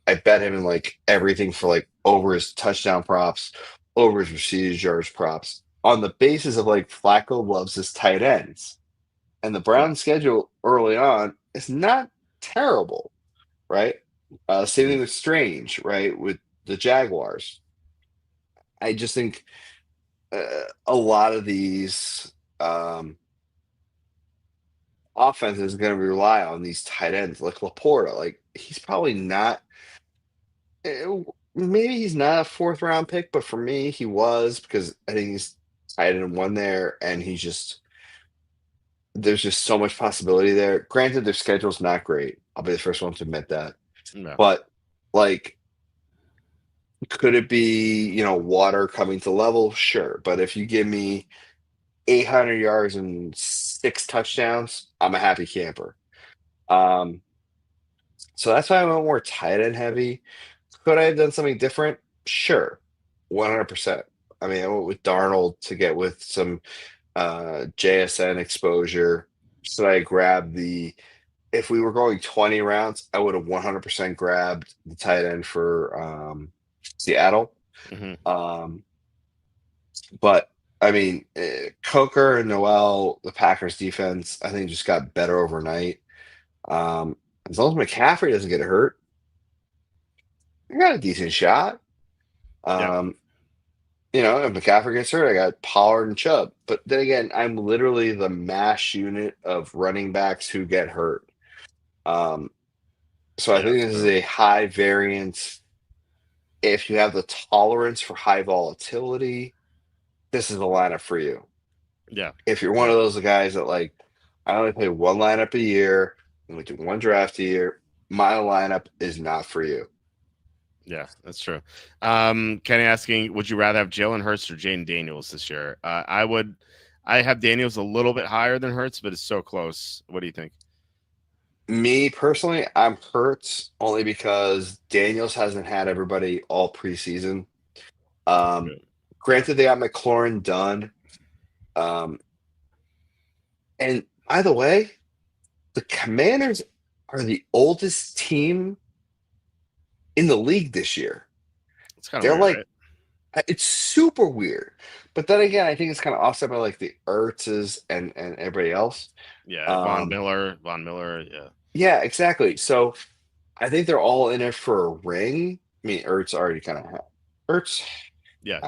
I bet him in like everything for like over his touchdown props, over his receiving yards props, on the basis of like Flacco loves his tight ends. And the Browns schedule early on is not terrible, right? Same thing with Strange, right? With the Jaguars. I just think a lot of these offenses are going to rely on these tight ends like Laporta. Like he's probably not. Maybe he's not a 4th round pick, but for me, he was, because I think he's tight end 1 there, and he's just. There's just so much possibility there. Granted, their schedule's not great. I'll be the first one to admit that. No. But like, could it be, Water coming to level? Sure. But if you give me 800 yards and 6 touchdowns, I'm a happy camper. So that's why I went more tight end heavy. Could I have done something different? Sure. 100%. I mean, I went with Darnold to get with some JSN exposure. Should I grab if we were going 20 rounds, I would have 100% grabbed the tight end for Seattle. Mm-hmm. But I mean, Coker and Noel, the Packers defense, I think just got better overnight. As long as McCaffrey doesn't get hurt, I got a decent shot. If McCaffrey gets hurt, I got Pollard and Chubb. But then again, I'm literally the mash unit of running backs who get hurt. So I think this is a high variance. If you have the tolerance for high volatility, this is the lineup for you. Yeah. If you're one of those guys that like, I only play 1 lineup a year, and we do 1 draft a year, my lineup is not for you. Yeah, that's true. Kenny asking, would you rather have Jalen Hurts or Jaden Daniels this year? I have Daniels a little bit higher than Hurts, but it's so close. What do you think? Me personally, I'm Hurts only because Daniels hasn't had everybody all preseason. Granted, they got McLaurin done. And by the way, the Commanders are the oldest team in the league this year. They're weird, like, right? It's super weird. But then again, I think it's kind of offset by like the Ertzes and everybody else. Yeah, Von Miller, yeah. Yeah, exactly. So I think they're all in it for a ring. I mean, Ertz already kind of had Ertz. Yeah,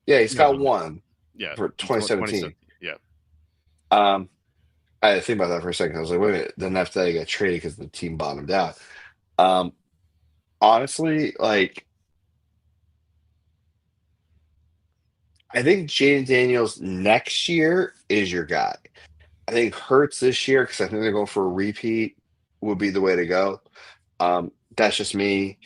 he's got 1. Yeah, for 2017. Yeah. I had to think about that for a second. I was like, wait a minute. Then after that, he got traded because the team bottomed out. Honestly, like, I think Jaden Daniels next year is your guy. I think Hurts this year, because I think they're going for a repeat, would be the way to go. That's just me.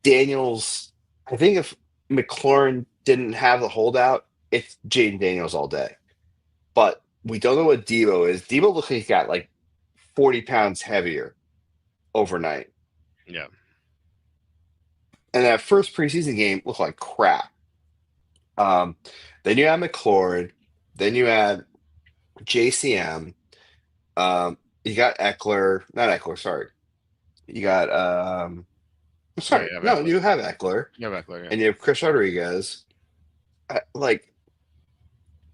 Daniels, I think if McLaurin didn't have the holdout, it's Jaden Daniels all day. But we don't know what Debo is. Debo looks like he got like 40 pounds heavier overnight. Yeah. And that first preseason game looked like crap. Then you had McLaurin. Then you had JCM. You got Eckler. Not Eckler, sorry. You got sorry, Yeah, no, Eckler. you have Eckler. Yeah, Eckler, yeah. And you have Chris Rodriguez. Like,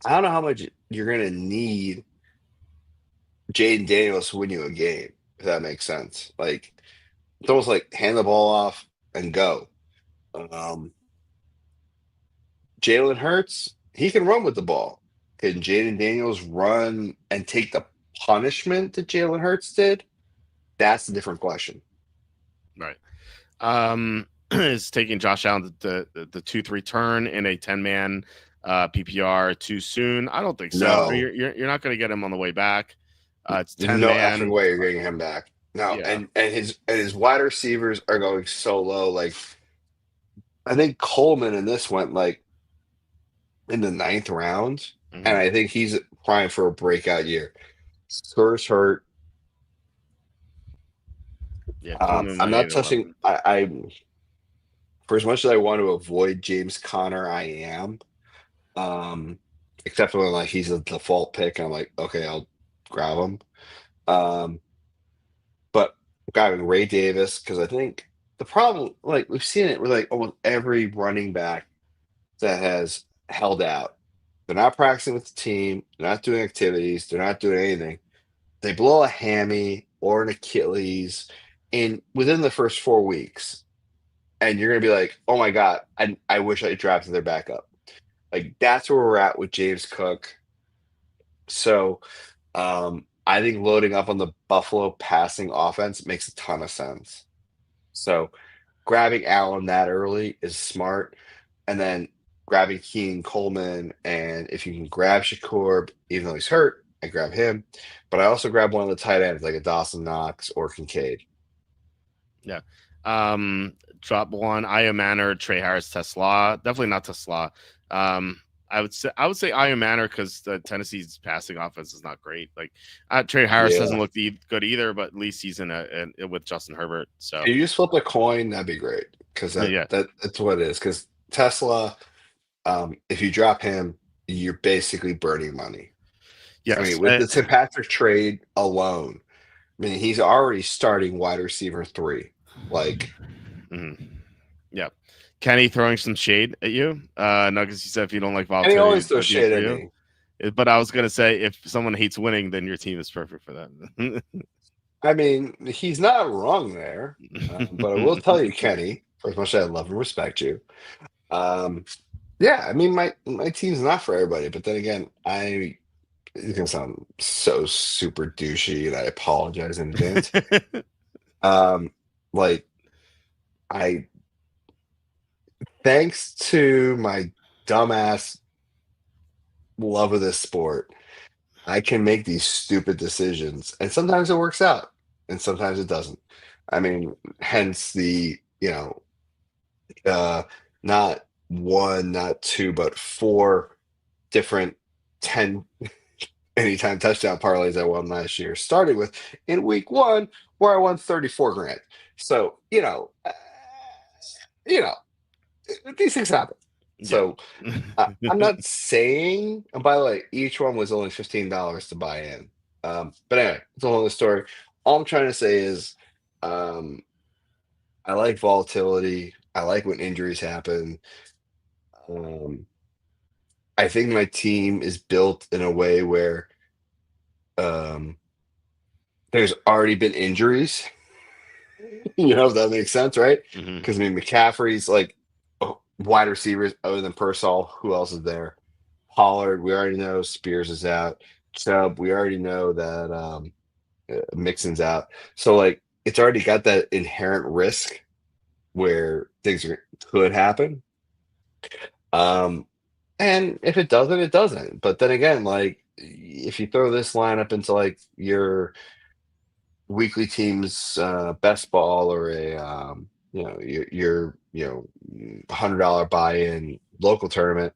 I don't know how much you're gonna need Jaden Daniels to win you a game, if that makes sense. Like, it's almost like hand the ball off and go. Jalen Hurts, he can run with the ball. Can Jaden Daniels run and take the punishment that Jalen Hurts did? That's a different question. Right. Is taking Josh Allen the 2-3 turn in a 10-man PPR too soon? I don't think so. No. You're not going to get him on the way back. It's There's 10 no man. effing way you're getting him back. No, Yeah. and his wide receivers are going so low. Like, I think Coleman in this went like in the 9th round, Mhm. and I think he's primed for a breakout year. Spurs hurt. Yeah, I'm not touching. I for as much as I want to avoid James Conner, I am. Except when like he's a default pick, and I'm like, okay, I'll grab him. But grabbing Ray Davis, because I think the problem, like we've seen it with like almost every running back that has held out. They're not practicing with the team. They're not doing activities. They're not doing anything. They blow a hammy or an Achilles within the first 4 weeks, and you're gonna be like, "Oh my god, I wish I drafted their backup." Like that's where we're at with James Cook. So, I think loading up on the Buffalo passing offense makes a ton of sense. So, grabbing Allen that early is smart, and then grabbing Keenan Coleman, and if you can grab Shakur, even though he's hurt, I grab him. But I also grab one of the tight ends like a Dawson Knox or Kincaid. Yeah. Drop one. Io Manor, Trey Harris, Tesla. Definitely not Tesla. I would say Io Manor because the Tennessee's passing offense is not great. Like Trey Harris Yeah. doesn't look good either, but at least he's in with Justin Herbert. So If you just flip a coin, that'd be great because that's what it is. Because Tesla, if you drop him, you're basically burning money. yes. I mean, with the Tim Patrick trade alone, I mean, he's already starting wide receiver 3. Like, yeah. Kenny throwing some shade at you. No, because you said if you don't like and volatility, he always throws shade at me. But I was gonna say if someone hates winning, then your team is perfect for that. I mean, he's not wrong there. But I will tell you, Kenny, for as much as I love and respect you, yeah, I mean, my team's not for everybody. But then again, it's gonna sound so super douchey, and I apologize in advance. Like, thanks to my dumbass love of this sport, I can make these stupid decisions, and sometimes it works out, and sometimes it doesn't. I mean, hence the not 1, not 2, but 4 different 10 anytime touchdown parlays I won last year, starting with in week 1 where I won 34 grand. So these things happen. So I'm not saying, and by the way, each one was only $15 to buy in. But anyway, it's a whole other story. All I'm trying to say is I like volatility. I like when injuries happen. I think my team is built in a way where there's already been injuries. If that makes sense, right? Because I mean, McCaffrey's like wide receivers other than Pearsall. Who else is there? Pollard, we already know. Spears is out. Chubb, we already know that Mixon's out. So like, it's already got that inherent risk where things could happen. And if it doesn't, it doesn't. But then again, like if you throw this lineup into like your weekly team's best ball or a your $100 buy-in local tournament.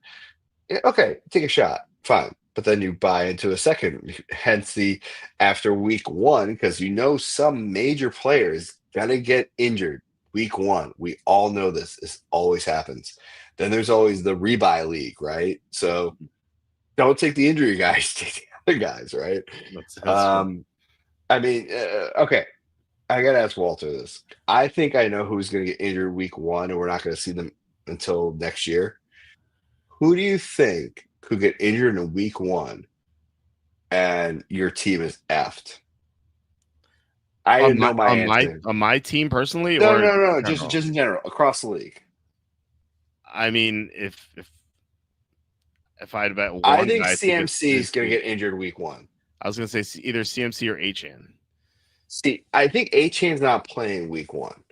Okay, take a shot, fine. But then you buy into a second, hence the after week one, because some major players gonna get injured week one. We all know this. This always happens. Then there's always the rebuy league, right? So don't take the injury guys, take the other guys, right? That's true. I mean, okay. I gotta ask Walter this. I think I know who's gonna get injured week one, and we're not gonna see them until next year. Who do you think could get injured in week one and your team is effed? I On know my answer. on my team personally, No, or no, no, in just general? just in general across the league. I mean, if I had to bet I one think guy to get CMC is going to get injured week one. I was gonna say either CMC or Achan. See, I think A-Chain's not playing week one.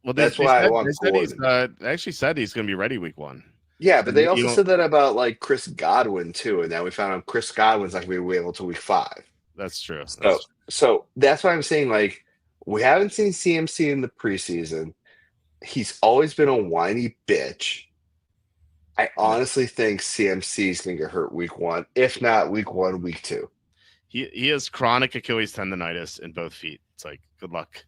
Well, That's why I they want said he's Gordon. they actually said he's gonna be ready week one. Yeah, but they You also don't, said that about like Chris Godwin too, and now we found out Chris Godwin's not going to be available until week 5. that's true. So that's why I'm saying like we haven't seen CMC in the preseason. He's always been a whiny bitch. I honestly think CMC is going to get hurt week one, if not week 1, week 2. He has chronic Achilles tendonitis in both feet. It's like good luck.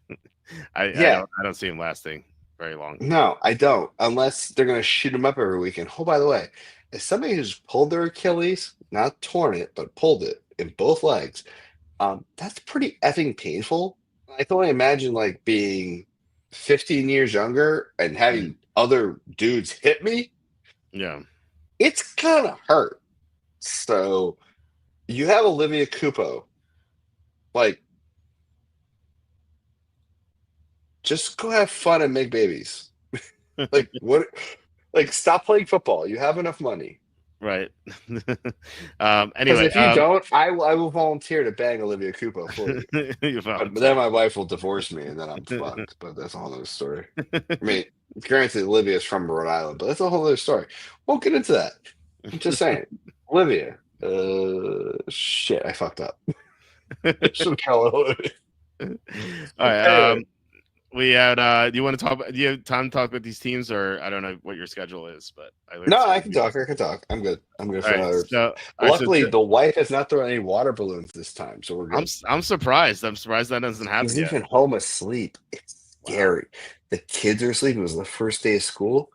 I don't see him lasting very long. No, I don't. Unless they're going to shoot him up every weekend. Oh, by the way, as somebody who's pulled their Achilles, not torn it, but pulled it in both legs, that's pretty effing painful. I can only imagine like being 15 years younger and having other dudes hit me. Yeah. It's kind of hurt. So you have Olivia Cupo. Like, just go have fun and make babies. Like, what? Like, stop playing football. You have enough money. Right. Because Anyway, if you don't, I will volunteer to bang Olivia Cupo for you. But then my wife will divorce me, and then I'm fucked. But that's a whole other story. I mean, granted, Olivia's from Rhode Island, but that's a whole other story. Won't get into that. I'm just saying, Olivia. Shit, I fucked up. Should call Olivia. All right. We had. Do you want to talk? Do you have time to talk about these teams, or I don't know what your schedule is, but I can talk. I'm good. I'm good for another. Luckily, the wife has not thrown any water balloons this time, so we're good. I'm surprised. I'm surprised that doesn't happen. He's even home asleep. It's scary. Wow. The kids are asleep. It was the first day of school.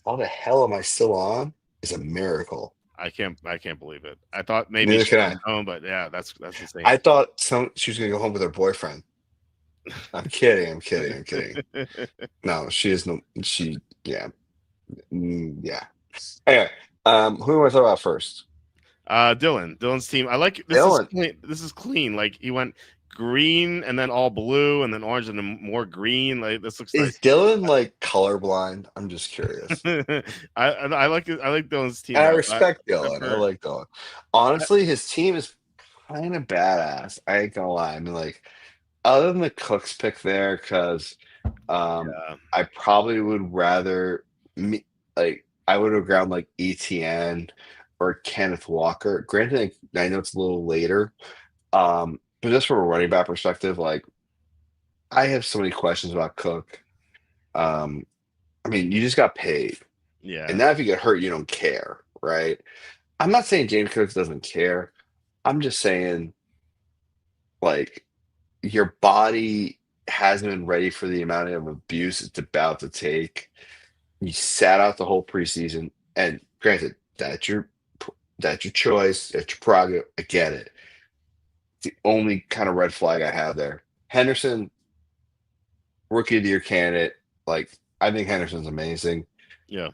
How the hell am I still on? It's a miracle. I can't believe it. I thought maybe she was home, but yeah, that's insane. I thought she was gonna go home with her boyfriend. I'm kidding. No, she is no. Yeah. Anyway, who do we want to talk about first? Dylan's team. I like this. Dylan. This is clean. Like he went green and then all blue and then orange and then more green. Like this looks. Is nice. Dylan like colorblind? I'm just curious. I like Dylan's team. And I respect Dylan. I like Dylan. Honestly, his team is kind of badass. I ain't gonna lie. I mean, like. Other than the Cooks pick there, because I probably would rather I would have ground like ETN or Kenneth Walker. Granted, I know it's a little later, but just from a running back perspective, like I have so many questions about Cook. I mean, you just got paid, and now if you get hurt, you don't care, right? I'm not saying James Cooks doesn't care. I'm just saying, like. Your body hasn't been ready for the amount of abuse it's about to take. You sat out the whole preseason, and granted, that's your choice, that's your prerogative. I get it. It's the only kind of red flag I have there. Henderson, rookie of the year candidate. Like I think Henderson's amazing. Yeah.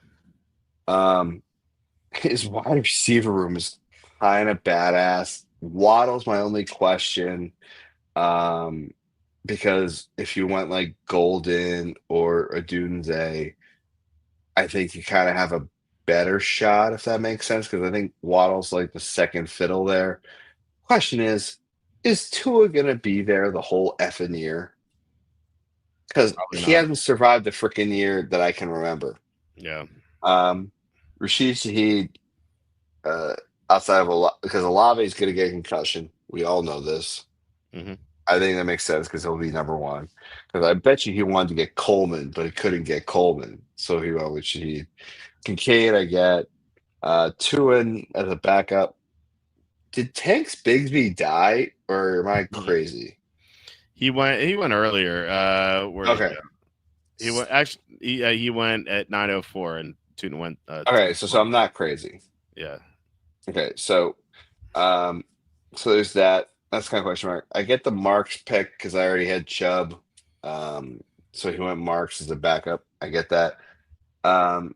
His wide receiver room is kind of badass. Waddle's my only question. Because if you went like Golden or Odunze, I think you kind of have a better shot, if that makes sense, because I think Waddle's like the second fiddle there. Question is Tua going to be there the whole effing year? Because he hasn't survived the freaking year that I can remember. Yeah. Rashid Shaheed, outside of because Olave is going to get a concussion. We all know this. Mm-hmm. I think that makes sense because he'll be number one. Because I bet you he wanted to get Coleman, but he couldn't get Coleman, so he went with Shaheed. Kincaid, I get. Tuin as a backup. Did Tanks Bigsby die, or am I crazy? He went earlier. Where did he Okay. go? He went actually. He went at 9:04, and Tuna went. Okay, so I'm not crazy. Yeah. Okay, so there's that. That's kind of question mark. I get the Marks pick because I already had Chubb. So he went Marks as a backup. I get that. I'm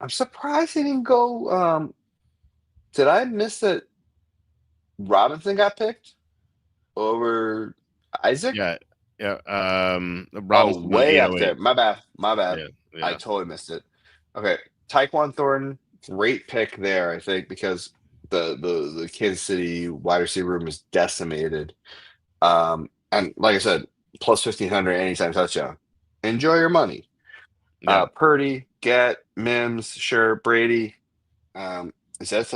surprised he didn't go. Did I miss that Robinson got picked over Isaac? Yeah. Yeah. Oh, Robinson went way up 808. there. My bad. Yeah. I Yeah. totally missed it. Okay, Tyquan Thornton, great pick there. I think because the Kansas City wide receiver room is decimated. And like I said, plus 1,500 anytime touchdown. Enjoy your money. Yeah. Purdy, Get, Mims, sure, Brady. Is that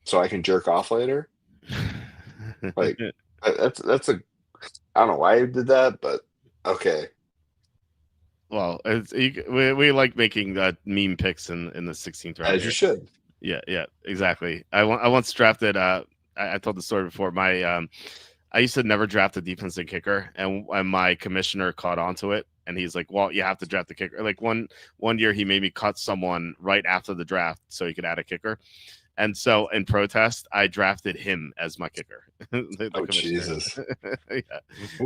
so I can jerk off later? Like that's a I don't know why I did that, but okay. Well, we like making meme picks in the 16th round. As you should. Yeah, exactly. I once drafted. I told the story before. I used to never draft a defensive kicker, and my commissioner caught onto it, and he's like, "Well, you have to draft the kicker." Like one year, he made me cut someone right after the draft so he could add a kicker, and so in protest, I drafted him as my kicker. the Oh commissioner. Jesus! Yeah.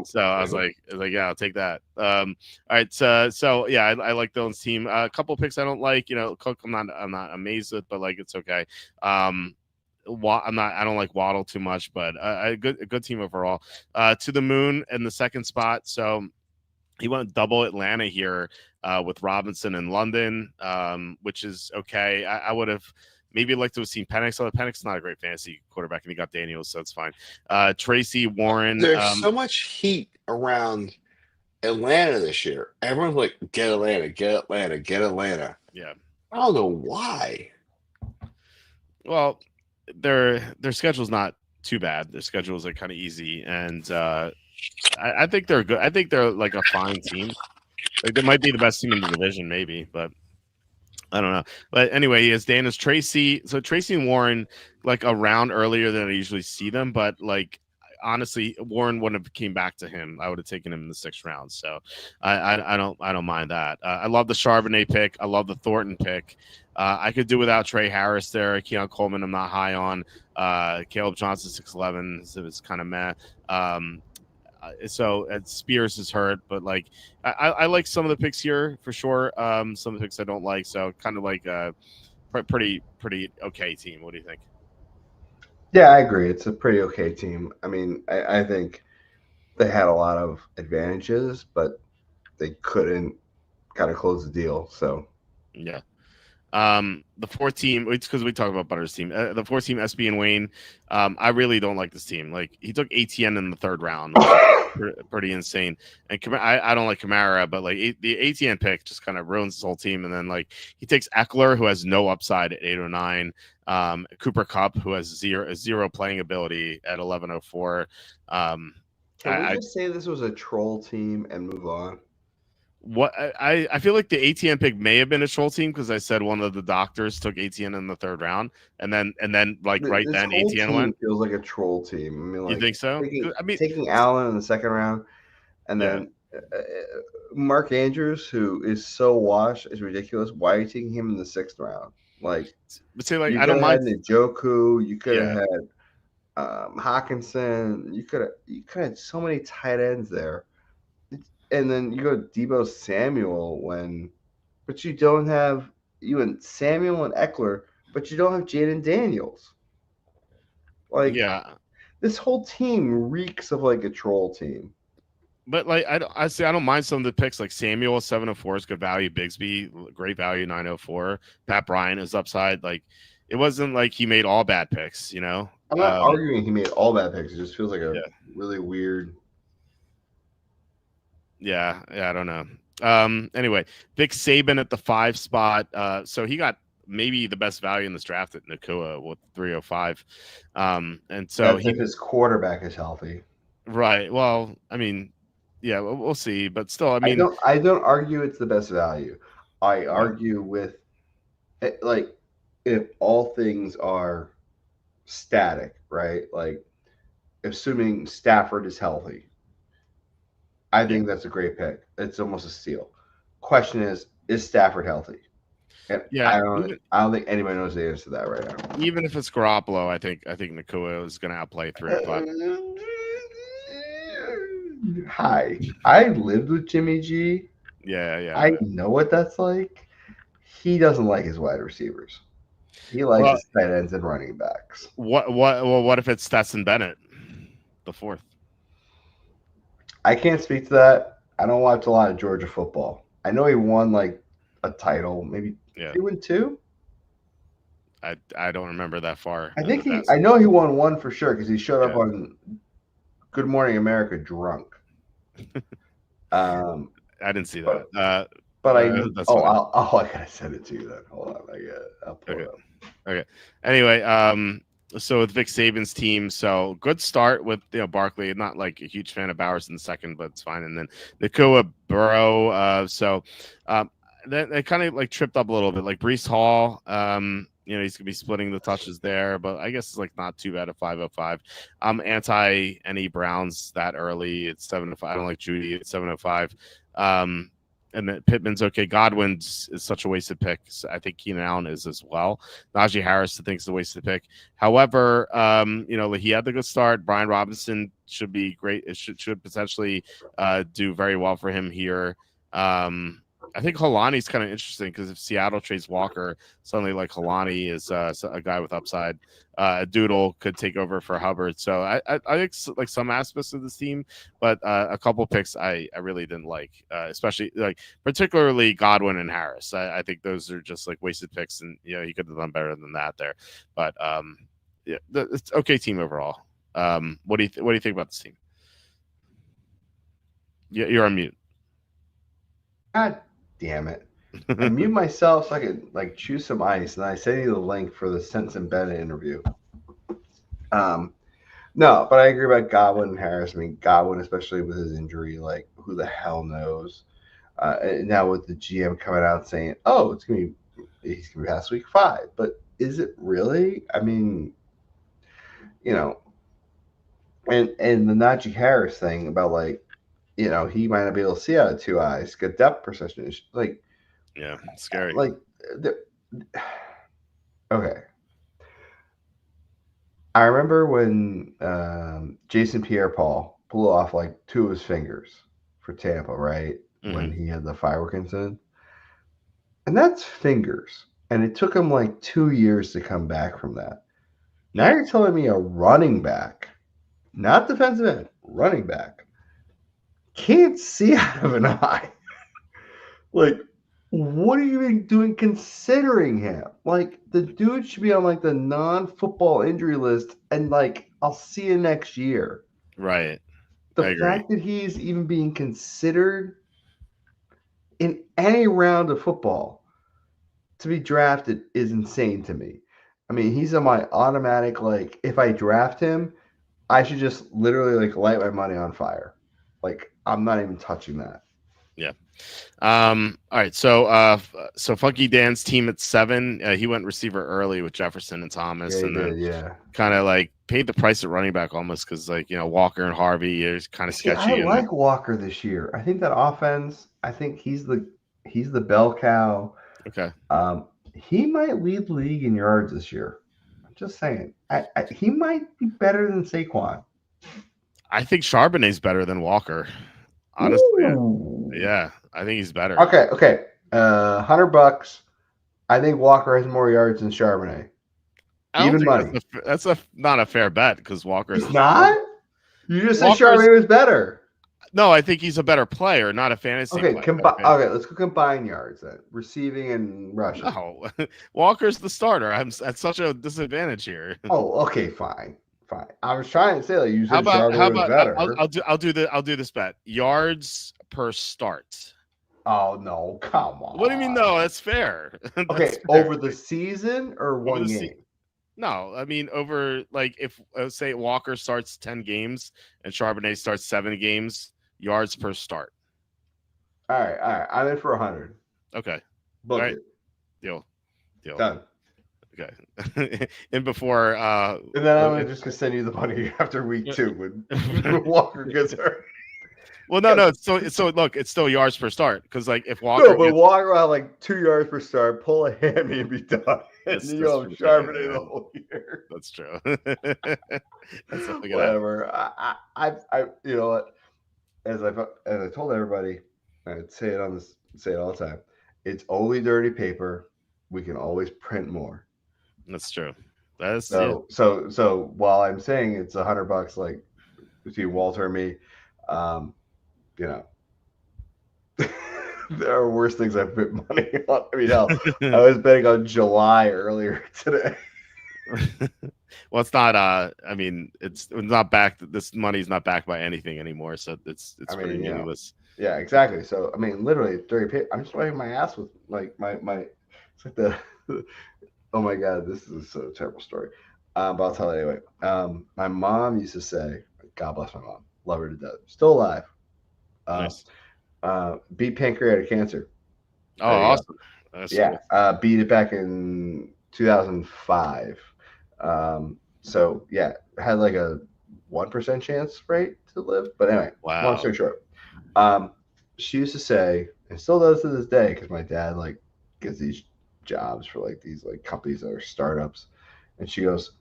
So I was like, yeah, I'll take that. All right. So yeah, I like Dylan's team. A couple picks I don't like. Cook, I'm not amazed with, but like it's okay. I don't like Waddle too much, but a good team overall. To the moon in the second spot. So he went double Atlanta here with Robinson and London, which is okay. I would have maybe liked to have seen Penix. Although Penix is not a great fantasy quarterback, and he got Daniels, so it's fine. Tracy Warren. There's so much heat around Atlanta this year. Everyone's like, "Get Atlanta, get Atlanta, get Atlanta." Yeah. I don't know why. Well, their schedule's not too bad. Their schedules are kind of easy, and I think they're good. I think they're like a fine team. Like they might be the best team in the division, maybe, but I don't know. But anyway, he has Dana's Tracy. So Tracy and Warren like around earlier than I usually see them, but like honestly, Warren wouldn't have came back to him. I would have taken him in the 6th round. So I don't mind that. I love the Charbonnet pick. I love the Thornton pick. I could do without Trey Harris there. Keon Coleman, I'm not high on. Caleb Johnson, 6'11", so it's kind of meh. So Spears is hurt, but like I like some of the picks here for sure. Some of the picks I don't like, so kind of like a pretty okay team. What do you think? Yeah, I agree. It's a pretty okay team. I mean, I think they had a lot of advantages, but they couldn't kind of close the deal. So yeah. The 4th team, it's because we talk about Butter's team. The 4th team, SB and Wayne. I really don't like this team. Like he took ATN in the 3rd round, pretty insane. And I don't like Kamara, but like the ATN pick just kind of ruins his whole team. And then like he takes Eckler, who has no upside at 809. Cooper Kupp, who has zero playing ability at 1104. can we just say this was a troll team and move on? What I feel like the ATN pick may have been a troll team because I said one of the doctors took ATN in the 3rd round, and then like This then whole ATN team went. feels like a troll team. I mean, like, You think so? taking Allen in the 2nd round, and then Mark Andrews, who is so washed, is ridiculous. Why are you taking him in the 6th round? Like, but say like you I don't mind Njoku. You could have had Hawkinson. You could have had so many tight ends there. And then you go Deebo Samuel but you don't have Samuel and Eckler, but you don't have Jaden Daniels. Like, this whole team reeks of like a troll team. But like I don't mind some of the picks. Like Samuel 704 is good value. Bigsby great value 904. Pat Bryant is upside. Like it wasn't like he made all bad picks. I'm not arguing he made all bad picks. It just feels like a really weird. Yeah, I don't know. Anyway, Vic Saban at the 5 spot. So he got maybe the best value in this draft at Nakua with 305. And so if his quarterback is healthy. Right. Well, I mean, yeah, we'll see. But still, I mean, I don't argue it's the best value. I yeah, argue with like if all things are static, right? Like assuming Stafford is healthy, I yeah, think that's a great pick. It's almost a steal. Question is Stafford healthy? And yeah. I don't think anybody knows the answer to that right now. Even if it's Garoppolo, I think Nakua is going to outplay 305. Hi, I lived with Jimmy G. Yeah, yeah. I know what that's like. He doesn't like his wide receivers. He likes Well, his tight ends and running backs. What if it's Stetson Bennett, the fourth? I can't speak to that. I don't watch a lot of Georgia football. I know he won like a title, maybe Yeah, 2-2. I don't remember that far. I in think the he. past. I know he won one for sure because he showed up Yeah. on Good Morning America drunk. I didn't see that. But That's fine. I gotta send it to you then. Hold on, I'll pull Okay. it up. Okay. Anyway, so with Vic Saban's team, so good start with Barkley. Not like a huge fan of Bowers in the second, but it's fine. And then Nakua, Burrow. They kind of like tripped up a little bit. Like Brees Hall, he's gonna be splitting the touches there, but I guess it's like not too bad at 505. I'm anti any Browns that early. It's 7-5. I don't like Judy. It's 705. And then Pittman's okay. Godwin's is such a wasted pick. So I think Keenan Allen is as well. Najee Harris, I think, is a wasted pick. However, he had the good start. Brian Robinson should be great. It should potentially do very well for him here. I think Holani's kind of interesting because if Seattle trades Walker, suddenly like Holani is a guy with upside. Doodle could take over for Hubbard. So I think like some aspects of this team, but a couple picks I really didn't like, especially like particularly Godwin and Harris. I think those are just like wasted picks, and he could have done better than that there. But it's okay team overall. What do you think about this team? Yeah, you're on mute. God damn it! I mute myself so I could like chew some ice, and I send you the link for the Stetson Bennett interview. No, but I agree about Godwin and Harris. I mean, Godwin, especially with his injury, like who the hell knows? And now with the GM coming out saying, "Oh, he's gonna be past week 5," but is it really? I mean, and the Najee Harris thing about like, he might not be able to see out of 2 eyes. Good depth perception, like, yeah, scary. Like, okay. I remember when Jason Pierre-Paul blew off like 2 of his fingers for Tampa, right? Mm-hmm. When he had the firework incident. And that's fingers. And it took him like 2 years to come back from that. Now you're telling me a running back, not defensive end, running back, can't see out of an eye. Like, what are you even doing considering him? Like, the dude should be on like the non-football injury list, and like, I'll see you next year. Right. The fact that he's even being considered in any round of football to be drafted is insane to me. I mean, he's on my automatic, like, if I draft him, I should just literally like light my money on fire. Like, I'm not even touching that. Yeah. All right. So Funky Dan's team at 7. He went receiver early with Jefferson and Thomas, then kind of like paid the price at running back almost because like Walker and Harvey is kind of sketchy. I like Walker this year. I think that offense. I think he's the bell cow. Okay. He might lead the league in yards this year. I'm just saying. He might be better than Saquon. I think Charbonnet's better than Walker. Honestly, yeah, I think he's better. Okay. $100. I think Walker has more yards than Charbonnet. Even money. That's not a fair bet because Walker's not. You just said Charbonnet was better. No, I think he's a better player, not a fantasy player. Okay, let's go combine yards then. Receiving and rushing. No, Walker's the starter. I'm at such a disadvantage here. Oh, okay, fine. I was trying to say like you said Charbonnet was better. I'll do this bet. Yards per start. Oh no, come on. What do you mean no? That's fair. Okay, over the season or one game? No, I mean over like if say Walker starts 10 games and Charbonnet starts 7 games, yards per start. All right. I'm in for 100. Okay. Book All right. it. Deal. Done. Okay. And before And then I'm just gonna send you the money after week 2 when Walker gets hurt. well, no, it's so look, it's still yards per start because like if Walker No, but Walker will have like 2 yards per start, pull a hammy, and be done. And then you'll have Charbonnet the whole year. That's true. That's whatever. I you know what? As I told everybody, I'd say it all the time. It's only dirty paper. We can always print more. That's true. That's so while I'm saying it's $100, like between Walter and me, you know, there are worse things I've put money on. I mean, hell, I was betting on July earlier today. Well, it's not. I mean, it's not backed. This money's not backed by anything anymore, so it's pretty meaningless. Yeah, exactly. So I mean, literally, dirty paper. I'm just wiping my ass with like my. It's like the. Oh my god, this is a terrible story. But I'll tell it anyway. My mom used to say, "God bless my mom, love her to death, still alive." Nice. Beat pancreatic cancer. Oh, awesome! Beat it back in 2005. So yeah, had like a 1% chance rate to live. But anyway, long story short, she used to say, and still does to this day, because my dad like gets these jobs for like these like companies that are startups, and she goes,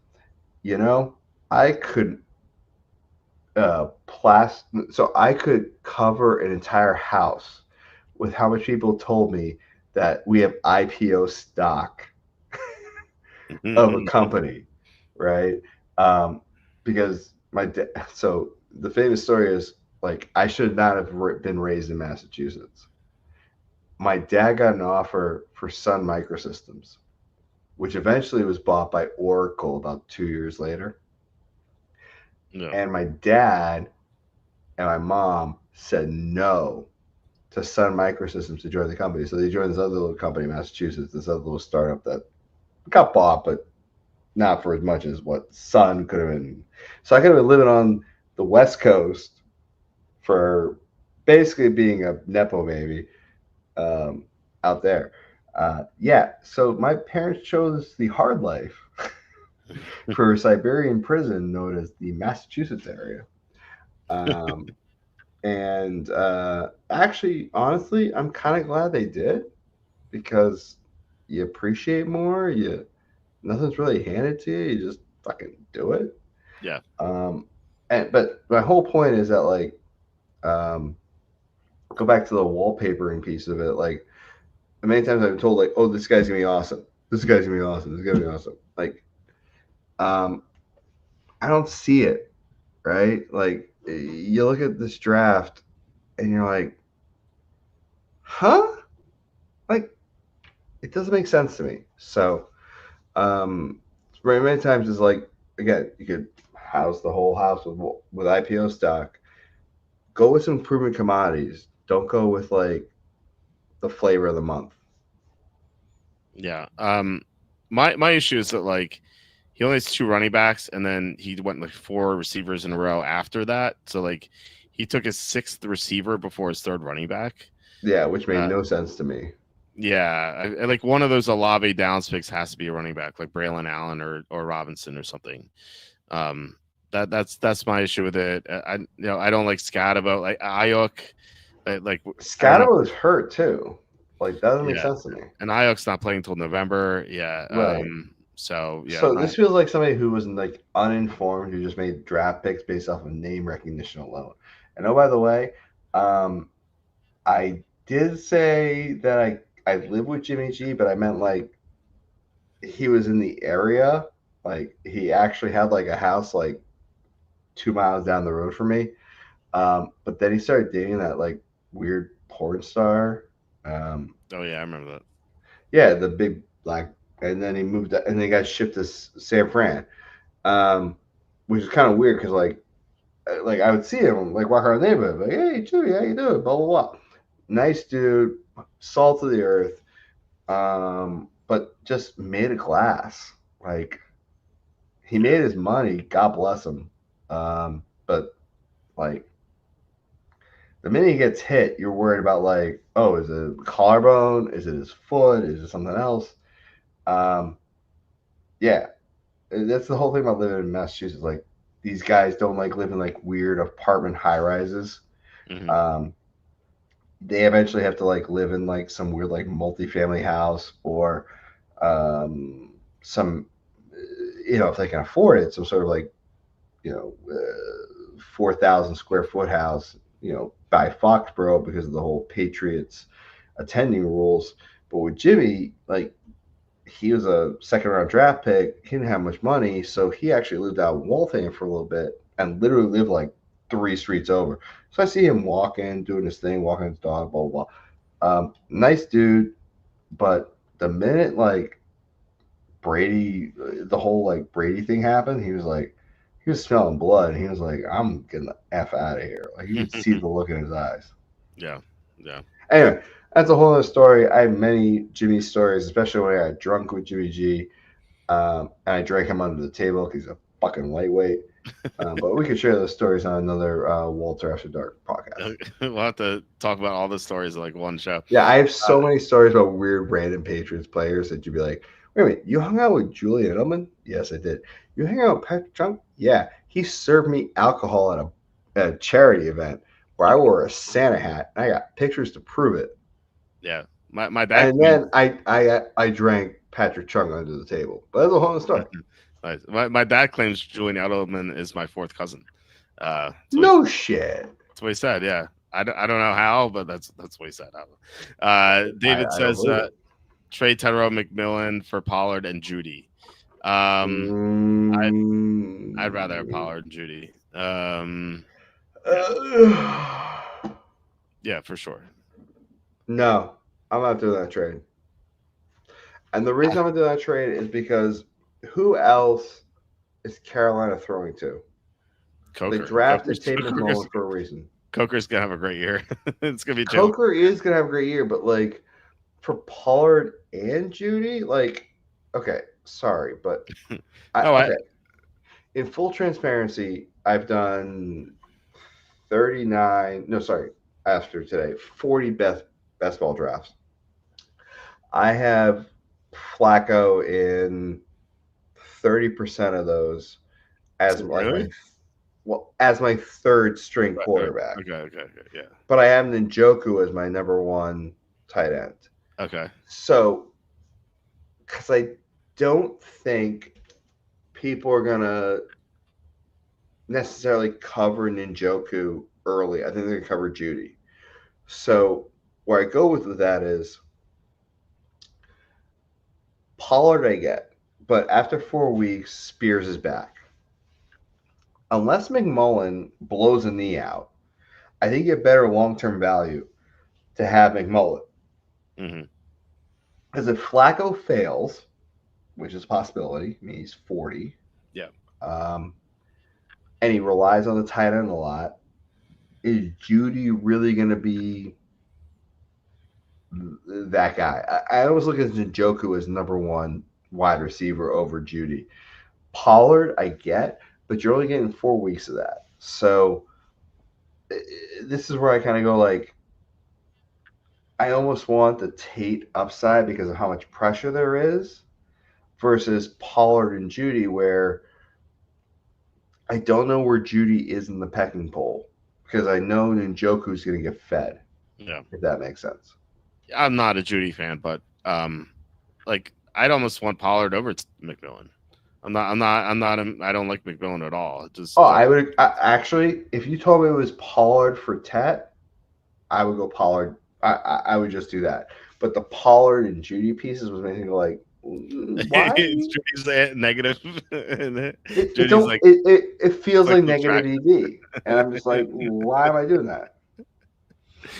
I could so I could cover an entire house with how much people told me that we have IPO stock of a company, right? Because so the famous story is like I should not have been raised in Massachusetts. My dad got an offer for Sun Microsystems, which eventually was bought by Oracle about 2 years later. Yeah. And my dad and my mom said no to Sun Microsystems to join the company. So they joined this other little company in Massachusetts, this other little startup that got bought, but not for as much as what Sun could have been. So I could have been living on the West Coast for basically being a Nepo baby out there. So my parents chose the hard life for Siberian prison known as the Massachusetts area. And actually, honestly, I'm kind of glad they did, because you appreciate more. Nothing's really handed to you. You just fucking do it. Yeah. But my whole point is that like, go back to the wallpapering piece of it. Like, many times I've been told like, oh, this guy's gonna be awesome. This guy's gonna be awesome. This is gonna be awesome. Like, I don't see it, right? Like, you look at this draft and you're like, huh? Like, it doesn't make sense to me. So, many times it's like, again, you could house the whole house with IPO stock. Go with some proven commodities. Don't go with like the flavor of the month. Yeah. My issue is that like he only has 2 running backs, and then he went like 4 receivers in a row after that. So like he took his 6th receiver before his 3rd running back. Yeah, which made no sense to me. Yeah, I like one of those Olave Downs picks has to be a running back, like Braylon Allen or Robinson or something. That's my issue with it. I don't like Scatabo, like Ayuk, like Scatabo was hurt too. Like that doesn't make sense to me. And Ayuk's not playing until November. Yeah. Right. So this feels like somebody who was like uninformed, who just made draft picks based off of name recognition alone. And oh, by the way, I did say that I live with Jimmy G, but I meant like he was in the area. Like he actually had like a house like 2 miles down the road from me. But then he started dating that like weird porn star. Oh yeah, I remember that. Yeah, the big black, and then he moved, and then he got shipped to San Fran, which is kind of weird because like I would see him like walk around the neighborhood, like, hey Jimmy, how you doing? Blah blah blah. Nice dude, salt of the earth, but just made of glass. Like he made his money. God bless him. But like the minute he gets hit, you're worried about like, oh, is it a collarbone? Is it his foot? Is it something else? Yeah, that's the whole thing about living in Massachusetts. Like these guys don't like live in like weird apartment high rises. Mhm. They eventually have to like live in like some weird like multifamily house or some if they can afford it, some sort of like 4,000 square foot house by Foxborough because of the whole Patriots attending rules. But with Jimmy, like he was a second round draft pick, he didn't have much money, so he actually lived out in Waltham for a little bit and literally lived like 3 streets over. So I see him walking, doing his thing, walking his dog, blah blah blah. Nice dude, but the minute like Brady, the whole like Brady thing happened, he was smelling blood. And he was like, "I'm getting the f out of here." Like you could see the look in his eyes. Yeah. Anyway, that's a whole other story. I have many Jimmy stories, especially when I got drunk with Jimmy G, and I drank him under the table because he's a fucking lightweight. But we could share those stories on another Walter After Dark podcast. We'll have to talk about all the stories in like one show. Yeah, I have so many stories about weird random Patriots players that you'd be like, wait a minute, you hung out with Julian Edelman? Yes, I did. You hang out with Patrick Chung? Yeah. He served me alcohol at a charity event where I wore a Santa hat and I got pictures to prove it. Yeah. My dad. And then I drank Patrick Chung under the table. But that's a whole other story. Nice. My dad claims Julian Edelman is my fourth cousin. No shit. That's what he said. Yeah. I don't know how, but that's what he said. David says trade Tyrell McMillan for Pollard and Judy. I'd rather have Pollard and Judy. Yeah, for sure. No, I'm not doing that trade. And the reason I'm going to do that trade is because who else is Carolina throwing to? Coker. They drafted Tate McMillan for a reason. Coker's going to have a great year. It's going to be Coker is going to have a great year, but like for Pollard and Judy, like, okay, sorry, but in full transparency, I've done 40 best ball drafts. I have Flacco in 30% of those as as my third string quarterback. Okay, yeah. But I have Njoku as my number one tight end. Okay. So, because I don't think people are gonna necessarily cover Njoku early. I think they're gonna cover Judy. So where I go with that is Pollard I get, but after 4 weeks, Spears is back. Unless McMullen blows a knee out, I think you get better long-term value to have McMullen. Because if Flacco fails, which is a possibility, I mean, he's 40. Yeah. And he relies on the tight end a lot. Is Judy really going to be that guy? I always look at Njoku as number one wide receiver over Judy. Pollard, I get, but you're only getting 4 weeks of that. So this is where I kind of go like, I almost want the Tate upside because of how much pressure there is versus Pollard and Judy, where I don't know where Judy is in the pecking poll because I know Njoku's going to get fed. Yeah. If that makes sense. I'm not a Judy fan, but like I'd almost want Pollard over McMillan. I don't like McMillan at all. I would actually, if you told me it was Pollard for Tet, I would go Pollard. I would just do that. But the Pollard and Judy pieces was making me go like, why? Judy's negative. It feels like negative EV, and I'm just like, why am I doing that?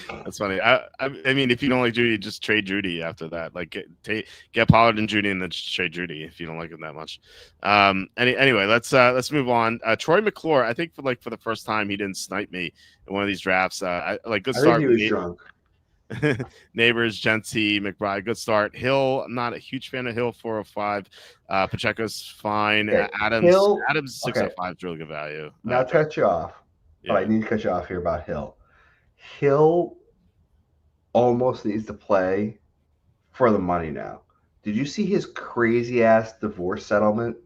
That's funny. I mean, if you don't like Judy, just trade Judy after that. Like get Pollard and Judy, and then just trade Judy if you don't like him that much. Anyway, let's move on. Troy McClure, I think for the first time he didn't snipe me in one of these drafts. Good start. I think he was drunk. Neighbors, Genty, McBride, good start. Hill, I'm not a huge fan of Hill, 405. Pacheco's fine. Okay, Adams, Hill. 605 is really good value. Not to cut you off, but I Yeah. need to cut you off here about Hill. Hill almost needs to play for the money now. Did you see his crazy ass divorce settlement?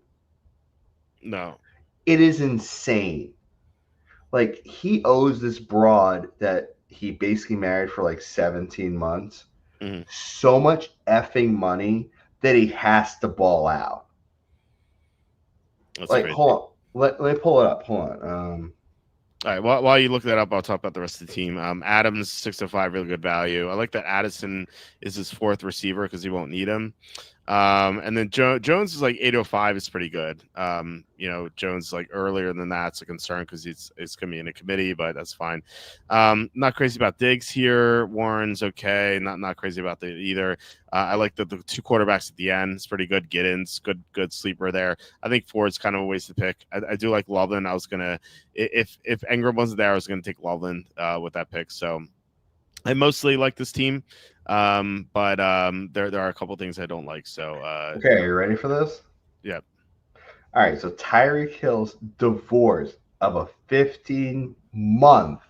No. It is insane. Like, he owes this broad that he basically married for like 17 months Mhm. so much effing money that he has to ball out. That's Like, crazy. hold on. Let me pull it up. Hold on. All right. While you look that up, I'll talk about the rest of the team. Adams, 605, really good value. I like that Addison is his fourth receiver because he won't need him. And then Jones is like 805 is pretty good. Jones like earlier than that's a concern because it's gonna be in a committee, but that's fine. Not crazy about Diggs here. Warren's okay. Not crazy about that either. I like the two quarterbacks at the end. It's pretty good. Giddens, good sleeper there. I think Ford's kind of a wasted pick. I do like Loveland. I was gonna if Engram wasn't there, I was gonna take Loveland with that pick. So I mostly like this team. But there are a couple things I don't like. So Okay, are you ready for this? Yeah. All right, so Tyreek Hill's divorce of a 15-month,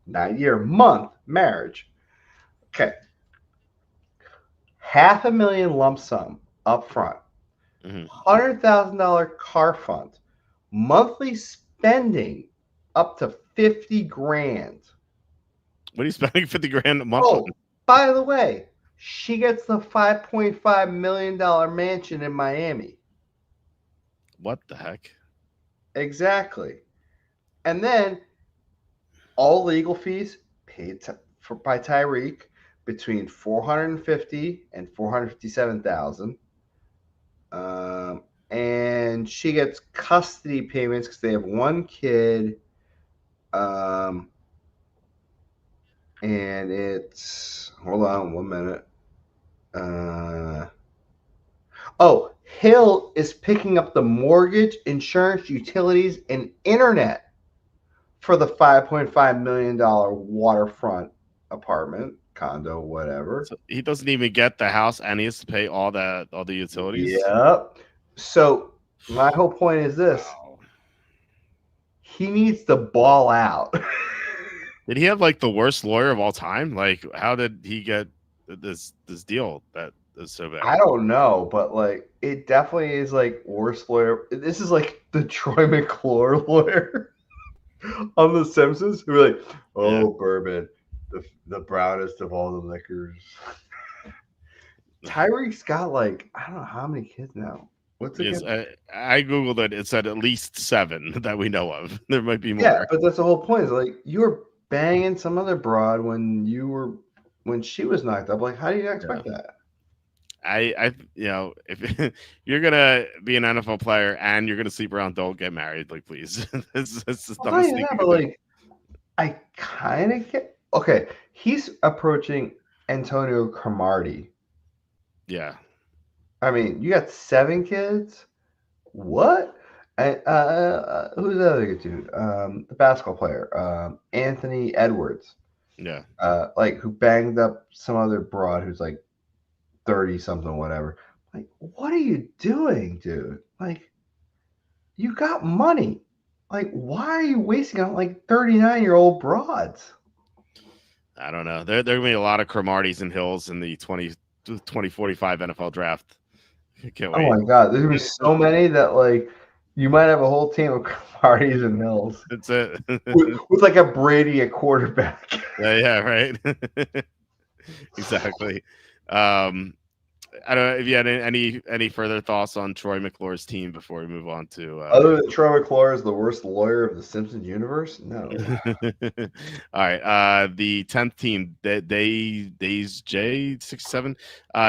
not year, month marriage. Okay. $500,000 lump sum up front. $100,000 car fund. Monthly spending up to $50,000. What are you spending 50 grand a month Oh, on? by the way, she gets the $5.5 million mansion in Miami. What the heck? Exactly. And then all legal fees paid by Tyreek between $450,000 and $457,000. And she gets custody payments because they have one kid. And it's, hold on 1 minute. Hill is picking up the mortgage, insurance, utilities, and internet for the $5.5 million waterfront apartment, condo, whatever. So he doesn't even get the house, and he has to pay all the utilities. Yep. So my whole point is this: he needs to ball out. Did he have like the worst lawyer of all time? Like, how did he get this deal that is so bad? I don't know, but like it definitely is like worst lawyer. This is like the Troy McClure lawyer on The Simpsons. Who were like, bourbon, the brownest of all the liquors. Tyreek's got like, I don't know how many kids now. What's it? Yes, I googled it. It said at least 7 that we know of. There might be more. Yeah, but that's the whole point. Is like you were banging some other broad when she was knocked up. Like, how do you expect that? If you're gonna be an NFL player and you're gonna sleep around, don't get married. Like, please. It's the dumbest thing. But like, I kind of get. Okay, he's approaching Antonio Cromartie. Yeah. I mean, you got 7 kids. What? Who's the other good dude? The basketball player, Anthony Edwards. Yeah. Who banged up some other broad who's like 30 something, whatever. Like, what are you doing, dude? Like, you got money. Like, why are you wasting on like 39-year-old broads? I don't know. There gonna be a lot of Cromarties and Hills in the 2045 NFL draft. I can't wait. Oh my god, there's gonna be so many that like you might have a whole team of Cromarties and Hills. That's it. with like a Brady at quarterback. Yeah, right. Exactly. I don't know if you had any further thoughts on Troy McClure's team before we move on to other than Troy McClure is the worst lawyer of the Simpsons universe. No. All right. The 10th team, Days J67.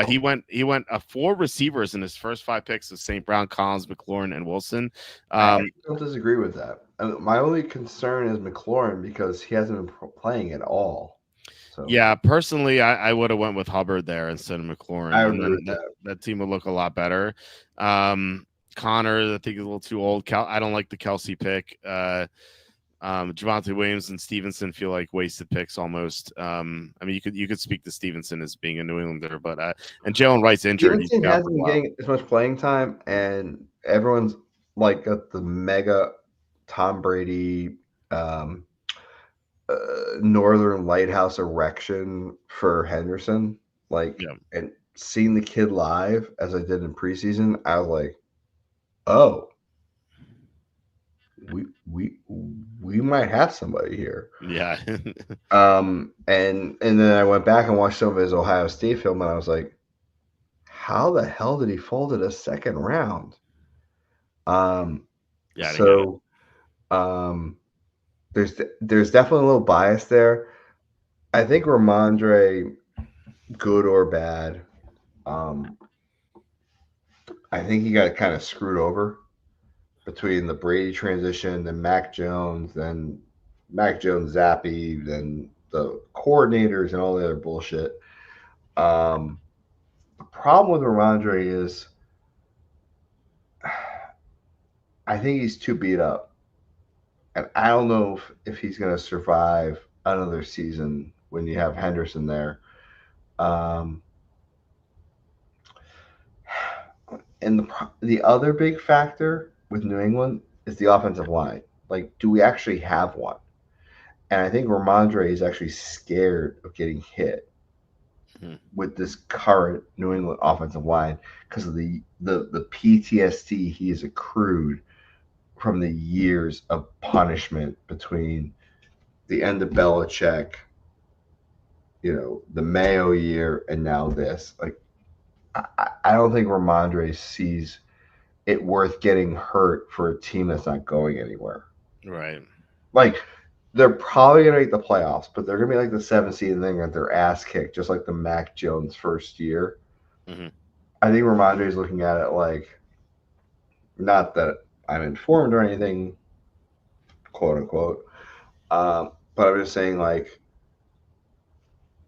He went 4 receivers in his first 5 picks of St. Brown, Collins, McLaurin, and Wilson. I don't disagree with that. My only concern is McLaurin because he hasn't been playing at all. So. Yeah, personally, I would have went with Hubbard there instead of McLaurin. And then that team would look a lot better. Connor, I think, is a little too old. I don't like the Kelsey pick. Javonte Williams and Stevenson feel like wasted picks almost. I mean, you could speak to Stevenson as being a New Englander, but and Jalen Wright's injured. Stevenson hasn't been getting as much playing time, and everyone's like got the mega Tom Brady Northern Lighthouse erection for Henderson. Like, and seeing the kid live as I did in preseason, I was like, oh, we might have somebody here. Yeah. And then I went back and watched some of his Ohio State film, and I was like, how the hell did he fall to the second round? So there's definitely a little bias there. I think Ramondre, good or bad, I think he got kind of screwed over between the Brady transition, then Mac Jones, then Mac Jones Zappy, then the coordinators and all the other bullshit. The problem with Ramondre is I think he's too beat up. And I don't know if he's going to survive another season when you have Henderson there. And the other big factor with New England is the offensive line. Like, do we actually have one? And I think Ramondre is actually scared of getting hit with this current New England offensive line because of the PTSD he has accrued from the years of punishment between the end of Belichick, the Mayo year, and now this. Like, I don't think Ramondre sees it worth getting hurt for a team that's not going anywhere. Right. Like, they're probably going to make the playoffs, but they're going to be like the 7th seed and they're going to get their ass kicked, just like the Mac Jones first year. Mm-hmm. I think Ramondre is looking at it like, not that I'm informed or anything, quote unquote, but I'm just saying, like,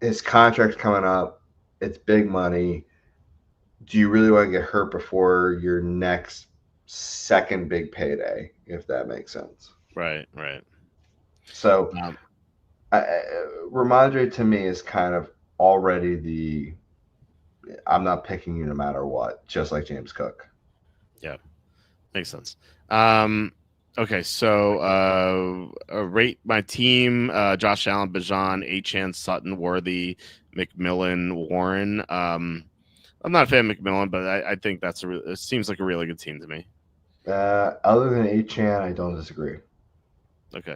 his contract's coming up. It's big money. Do you really want to get hurt before your next second big payday, if that makes sense? Right. So Ramondre to me is kind of already I'm not picking you no matter what, just like James Cook. Yeah, makes sense. Okay, so rate my team: Josh Allen, Bijan, Achane, Sutton, Worthy, McMillan, Warren. I'm not a fan of McMillan, but I think it seems like a really good team to me. Other than Achane, I don't disagree. Okay.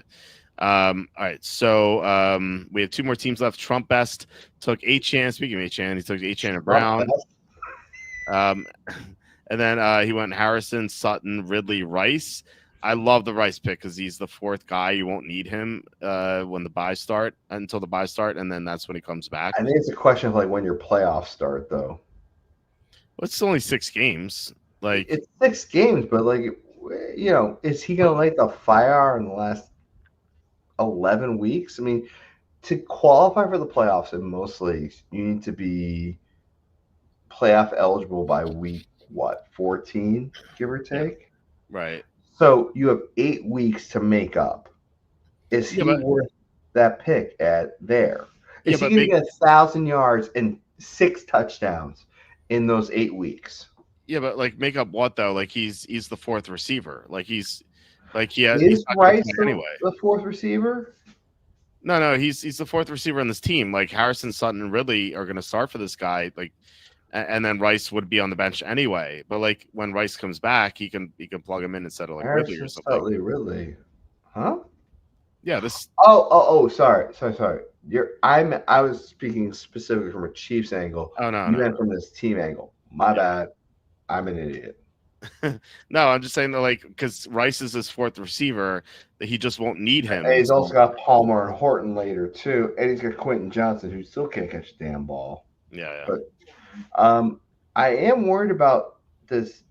All right. So we have two more teams left. Trump Best took Achane. Speaking of Achane, he took Achane and Brown. And then he went Harrison, Sutton, Ridley, Rice. I love the Rice pick because he's the fourth guy. You won't need him until the buys start, and then that's when he comes back. I think it's a question of like when your playoffs start, though. Well, it's only 6 games. Like, it's 6 games, but like, is he gonna light the fire in the last 11 weeks? I mean, to qualify for the playoffs in most leagues, you need to be playoff eligible by week 14, give or take. Right. So you have 8 weeks to make up. Is he worth that pick there? Is he going to get 1,000 yards and 6 touchdowns in those 8 weeks? Yeah, but like, make up what though? Like, he's the fourth receiver. Is Rice anyway the fourth receiver? No, he's the fourth receiver on this team. Like, Harrison, Sutton, and Ridley are going to start for this guy. Like, and then Rice would be on the bench anyway. But like, when Rice comes back, he can plug him in instead of like Harrison, Ridley or something. Ridley, huh? Yeah. This. Oh, sorry. I was speaking specifically from a Chiefs angle. Oh no, you meant from this team angle. My bad. I'm an idiot. No, I'm just saying that, like, because Rice is his fourth receiver, that he just won't need him. And he's also got Palmer and Horton later too, and he's got Quentin Johnson, who still can't catch a damn ball. Yeah. But I am worried about this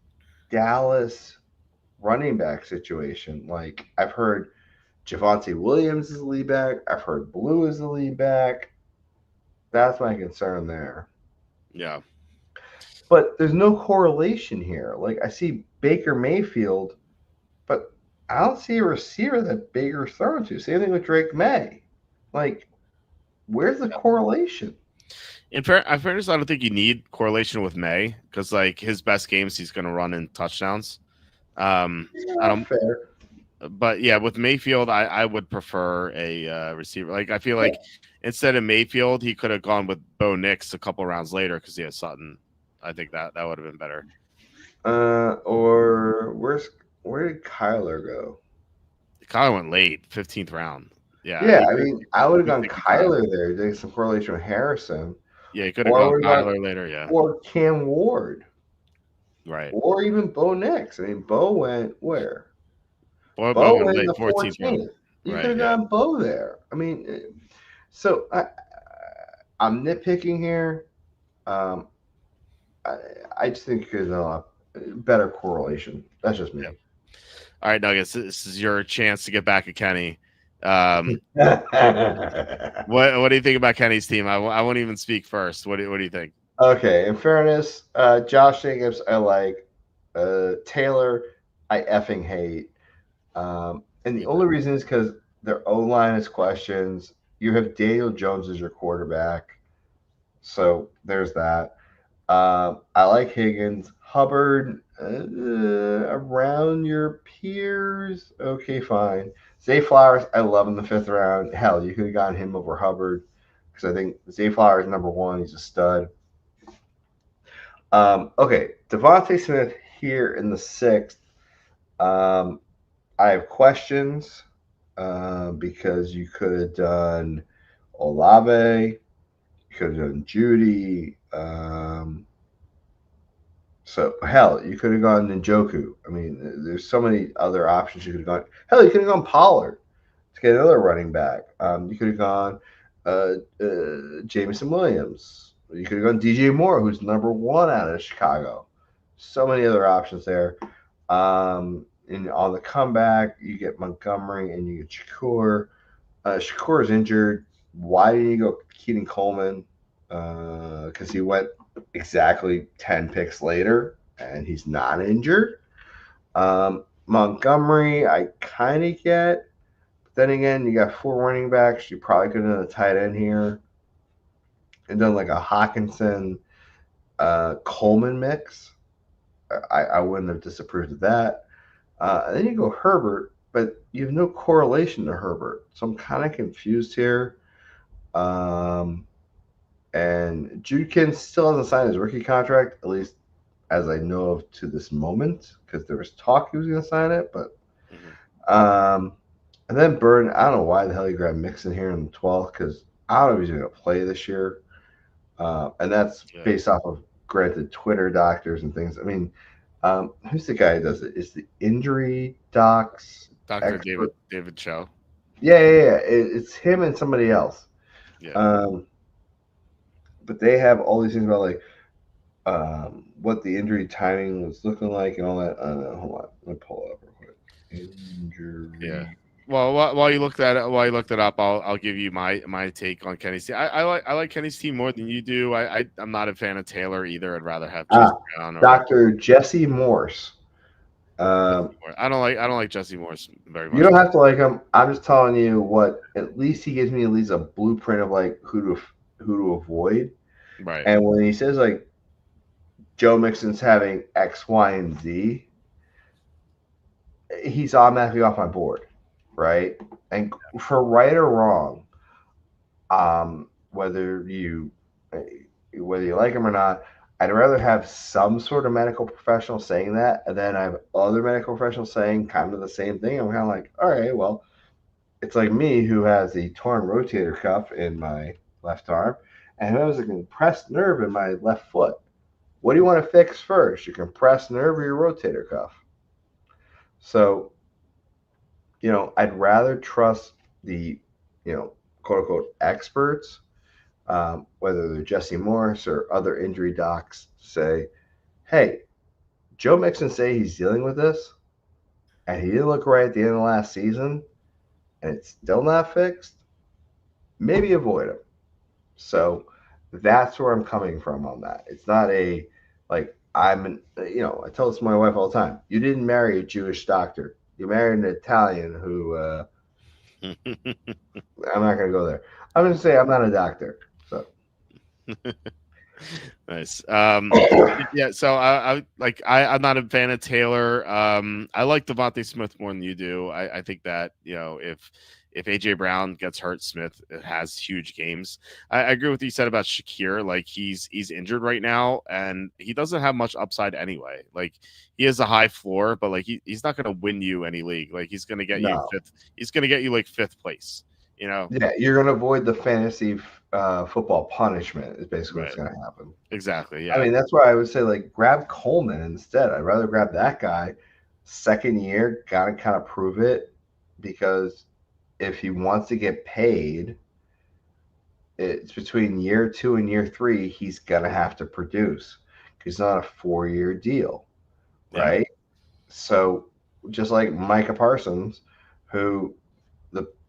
Dallas running back situation. Like, I've heard Javonte Williams is the lead back. I've heard Blue is the lead back. That's my concern there. Yeah. But there's no correlation here. Like, I see Baker Mayfield, but I don't see a receiver that Baker's throwing to. Same thing with Drake May. Like, where's the correlation? In fairness, I don't think you need correlation with May because like his best games he's going to run in touchdowns. I don't. Fair. But yeah, with Mayfield, I would prefer a receiver. Like I feel like instead of Mayfield, he could have gone with Bo Nix a couple rounds later because he has Sutton. I think that would have been better. Or where did Kyler go? Kyler went late, 15th round. Yeah, I mean, I would have gone Kyler there, doing some correlation with Harrison. Yeah, he could have gone Kyler later, yeah. Or Cam Ward. Right. Or even Bo Nix. I mean, Bo went where? Bo went late, 14th round. You could have gone Bo there. I mean, so I'm nitpicking here. I just think you could have a better correlation. That's just me. Yeah. All right, Nuggets, this is your chance to get back at Kenny. What do you think about Kenny's team? I won't even speak first. What do you think? Okay, in fairness, Josh Jacobs I like. Taylor I effing hate. And the only reason is because their O-line is questions. You have Daniel Jones as your quarterback. So there's that. I like Higgins. Hubbard around your peers. Okay, fine. Zay Flowers, I love in the 5th round. Hell, you could have gotten him over Hubbard because I think Zay Flowers number 1. He's a stud. Okay, Devontae Smith here in the 6th. I have questions because you could have done Olave, you could have done Judy. So, hell, you could have gone Njoku. I mean, there's so many other options you could have gone. Hell, you could have gone Pollard to get another running back. You could have gone Jameson Williams. You could have gone DJ Moore, who's number 1 out of Chicago. So many other options there. And on the comeback, you get Montgomery and you get Shakur. Shakur is injured. Why didn't you go Keaton Coleman? Because he went exactly 10 picks later, and he's not injured. Montgomery, I kind of get. But then again, you got 4 running backs. You probably could have done a tight end here and done like a Hawkinson Coleman mix. I wouldn't have disapproved of that. And then you go Herbert, but you have no correlation to Herbert. So I'm kind of confused here. And Judkins still hasn't signed his rookie contract, at least as I know of to this moment, because there was talk he was going to sign it. But and then Burden, I don't know why the hell you grabbed Mixon here in the 12th, because I don't know if he's going to play this year. And that's based off of granted Twitter doctors and things. I mean, who's the guy who does it? Is the injury docs Dr. David Cho? Yeah. It's him and somebody else. Yeah. But they have all these things about like what the injury timing was looking like and all that. Hold on, let me pull it up real quick. Injury. Yeah. Well, while you looked it up, I'll give you my take on Kenny's team. I like Kenny's team more than you do. I'm not a fan of Taylor either. I'd rather have Brown or Dr. Jesse Morse. I don't like Jesse Morse very much. You don't have to like him. I'm just telling you what. At least he gives me at least a blueprint of like who to avoid. Right. And when he says like Joe Mixon's having X, Y, and Z, he's automatically off my board, right? And for right or wrong, whether you like him or not, I'd rather have some sort of medical professional saying that, and then I have other medical professionals saying kind of the same thing. I'm kind of like, all right, well, it's like me who has the torn rotator cuff in my left arm, and who has a compressed nerve in my left foot. What do you want to fix first, your compressed nerve or your rotator cuff? So, I'd rather trust the, quote unquote experts, whether they're Jesse Morris or other injury docs, say, hey, Joe Mixon say he's dealing with this, and he didn't look right at the end of last season, and it's still not fixed, maybe avoid him. So that's where I'm coming from on that. It's not I tell this to my wife all the time. You didn't marry a Jewish doctor. You married an Italian who I'm not gonna go there. I'm gonna say I'm not a doctor. So Nice. Yeah. So I'm not a fan of Taylor. I like Devontae Smith more than you do. I think that if AJ Brown gets hurt, Smith has huge games. I agree with what you said about Shakir. Like he's injured right now, and he doesn't have much upside anyway. Like he has a high floor, but like he's not going to win you any league. Like he's going to get you no. fifth. He's going to get you like fifth place. You know. Yeah, you're gonna avoid the fantasy football punishment. Is basically what's Right. gonna happen. Exactly. I Yeah. mean, that's why I would say like grab Coleman instead. I'd rather grab that guy. Second year, gotta kind of prove it because if he wants to get paid, it's between year 2 and year 3. He's gonna have to produce. He's not a 4-year deal, Yeah. right? So just like Micah Parsons, who